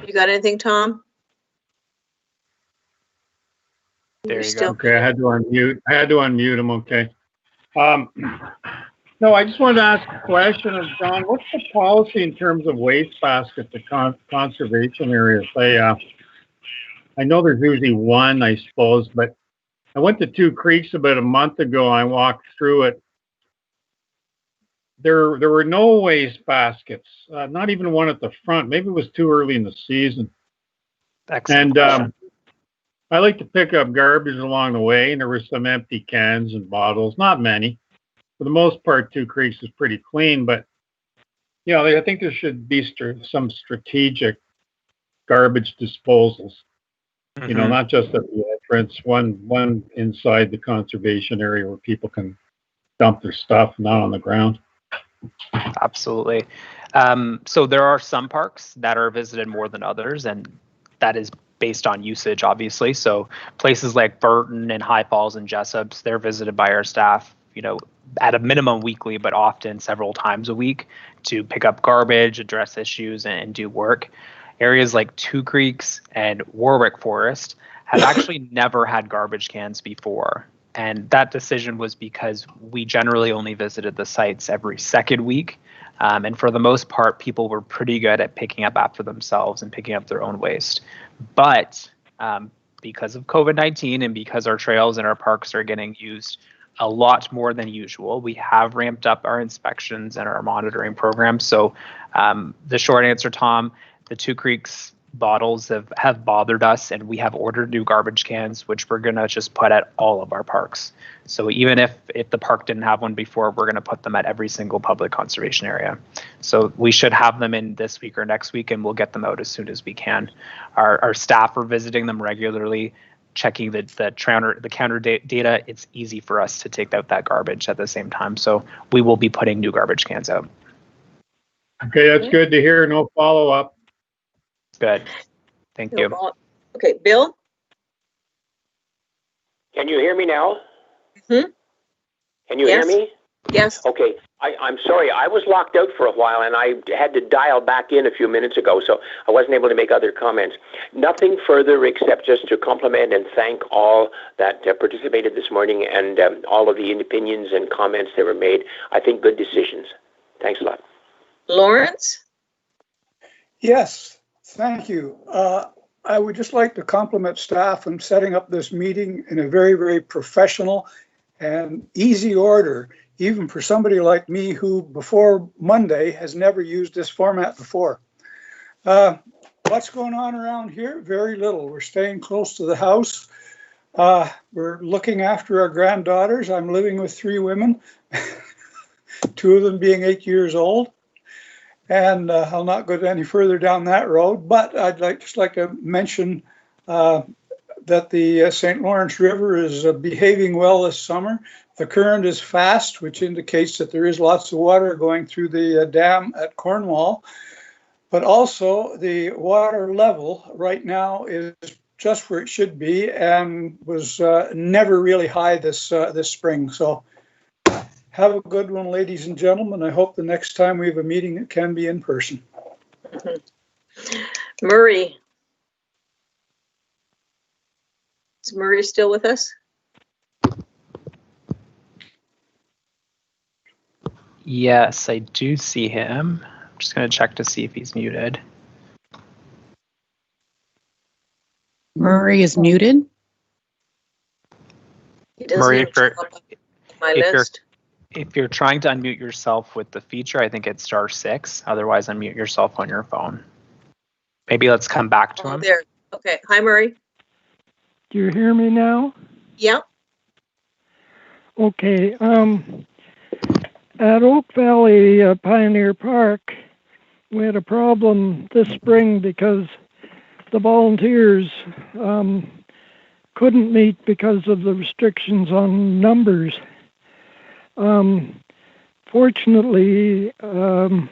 You got anything, Tom? There you go. Okay, I had to unmute him. Okay. No, I just wanted to ask a question of John. What's the policy in terms of waste basket to conservation areas? I know there's usually one, I suppose, but I went to Two Creeks about a month ago. I walked through it. There were no waste baskets, not even one at the front. Maybe it was too early in the season. Excellent. And I like to pick up garbage along the way, and there were some empty cans and bottles, not many. For the most part, Two Creeks is pretty clean, but you know, I think there should be some strategic garbage disposals. You know, not just at the entrance, one inside the conservation area where people can dump their stuff, not on the ground. Absolutely. So there are some parks that are visited more than others, and that is based on usage, obviously. So places like Burton and High Falls and Jessups, they're visited by our staff, you know, at a minimum weekly, but often several times a week to pick up garbage, address issues, and do work. Areas like Two Creeks and Warwick Forest have actually never had garbage cans before. And that decision was because we generally only visited the sites every second week. And for the most part, people were pretty good at picking up after themselves and picking up their own waste. But because of COVID-19 and because our trails and our parks are getting used a lot more than usual, we have ramped up our inspections and our monitoring programs. So the short answer, Tom, the Two Creeks bottles have bothered us, and we have ordered new garbage cans, which we're going to just put at all of our parks. So even if the park didn't have one before, we're going to put them at every single public conservation area. So we should have them in this week or next week, and we'll get them out as soon as we can. Our staff are visiting them regularly, checking the counter data. It's easy for us to take out that garbage at the same time. So we will be putting new garbage cans out. Okay, that's good to hear. No follow-up. Good. Thank you. Okay, Bill? Can you hear me now? Mm-hmm. Can you hear me? Yes. Okay, I'm sorry. I was locked out for a while, and I had to dial back in a few minutes ago, so I wasn't able to make other comments. Nothing further except just to compliment and thank all that participated this morning and all of the opinions and comments that were made. I think good decisions. Thanks a lot. Lawrence? Yes, thank you. I would just like to compliment staff on setting up this meeting in a very, very professional and easy order, even for somebody like me who before Monday has never used this format before. What's going on around here? Very little. We're staying close to the house. We're looking after our granddaughters. I'm living with 3 women, 2 of them being 8 years old. And I'll not go any further down that road, but I'd just like to mention that the St. Lawrence River is behaving well this summer. The current is fast, which indicates that there is lots of water going through the dam at Cornwall. But also the water level right now is just where it should be and was never really high this spring. So have a good one, ladies and gentlemen. I hope the next time we have a meeting, it can be in person. Murray. Is Murray still with us? Yes, I do see him. I'm just going to check to see if he's muted. Murray is muted. He doesn't Murray, even show up on my list. if you're trying to unmute yourself with the feature, I think it's *6. Otherwise, unmute yourself on your phone.Maybe let's come back to him. There. Okay. Hi, Murray. Do you hear me now? Yep. Okay. At Oak Valley Pioneer Park, we had a problem this spring because the volunteers couldn't meet because of the restrictions on numbers. Fortunately, a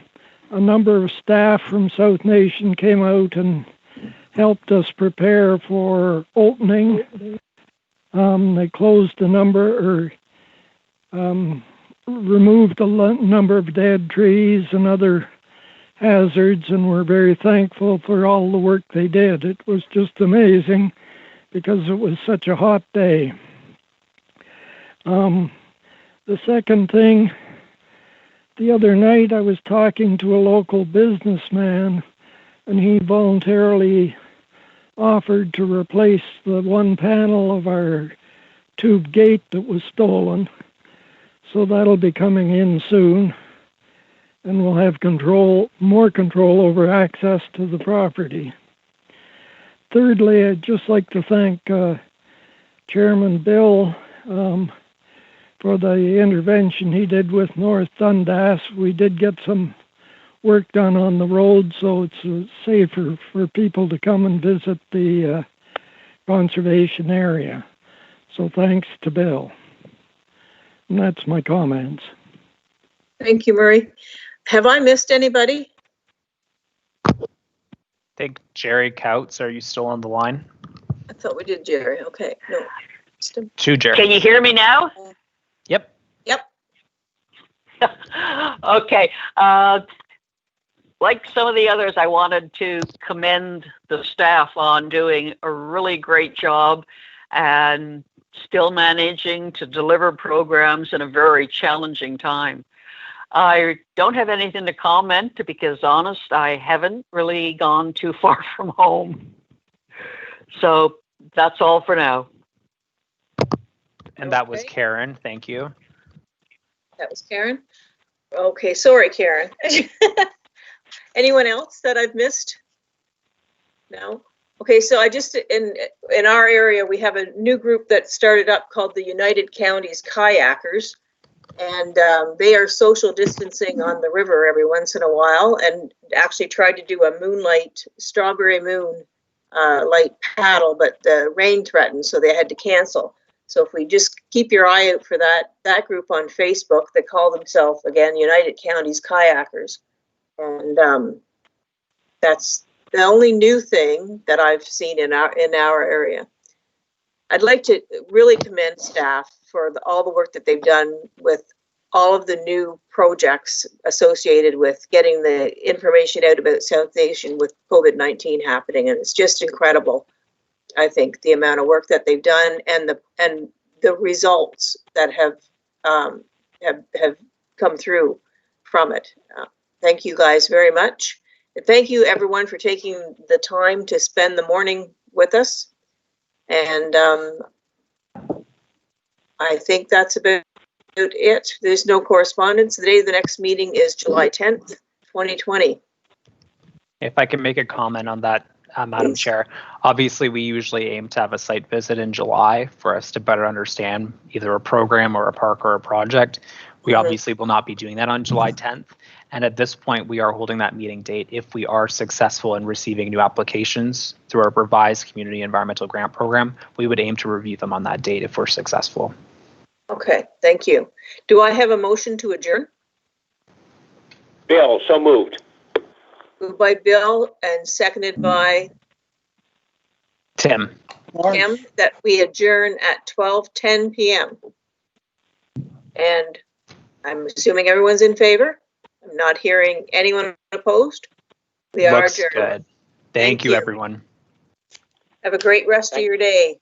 number of staff from South Nation came out and helped us prepare for opening. They closed a number, or removed a number of dead trees and other hazards, and we're very thankful for all the work they did. It was just amazing because it was such a hot day. The second thing, the other night I was talking to a local businessman, and he voluntarily offered to replace the one panel of our tube gate that was stolen. So that'll be coming in soon, and we'll have more control over access to the property. Thirdly, I'd just like to thank Chairman Bill for the intervention he did with North Dundas. We did get some work done on the road, so it's safer for people to come and visit the conservation area. So thanks to Bill. And that's my comments. Thank you, Murray. Have I missed anybody? I think Jerry Couts, are you still on the line? I thought we did Jerry. Okay. No. To Jerry. Can you hear me now? Yep. Yep. Okay. Like some of the others, I wanted to commend the staff on doing a really great job and still managing to deliver programs in a very challenging time. I don't have anything to comment because, honest, I haven't really gone too far from home. So that's all for now. And that was Karen. Thank you. That was Karen. Okay, sorry, Karen. Anyone else that I've missed? No? Okay, so I just, in our area, we have a new group that started up called the United Counties Kayakers. And they are social distancing on the river every once in a while, and actually tried to do a moonlight, strawberry moon light paddle, but the rain threatened, so they had to cancel. So if we just keep your eye out for that group on Facebook, they call themselves, again, United Counties Kayakers. And that's the only new thing that I've seen in our area. I'd like to really commend staff for all the work that they've done with all of the new projects associated with getting the information out about South Nation with COVID-19 happening. And it's just incredible, I think, the amount of work that they've done and the results that have come through from it. Thank you guys very much. And thank you everyone for taking the time to spend the morning with us. And I think that's about it. There's no correspondence. The next meeting is July 10th, 2020. If I can make a comment on that, Madam Chair. Obviously, we usually aim to have a site visit in July for us to better understand either a program or a park or a project. We obviously will not be doing that on July 10th. And at this point, we are holding that meeting date if we are successful in receiving new applications through our revised community environmental grant program. We would aim to review them on that date if we're successful. Okay, thank you. Do I have a motion to adjourn? Bill, so moved. Moved by Bill and seconded by Tim, that we adjourn at 12:10 p.m. And I'm assuming everyone's in favor. I'm not hearing anyone opposed. We are looks adjourned. good. Thank you, everyone. Have a great rest of your day.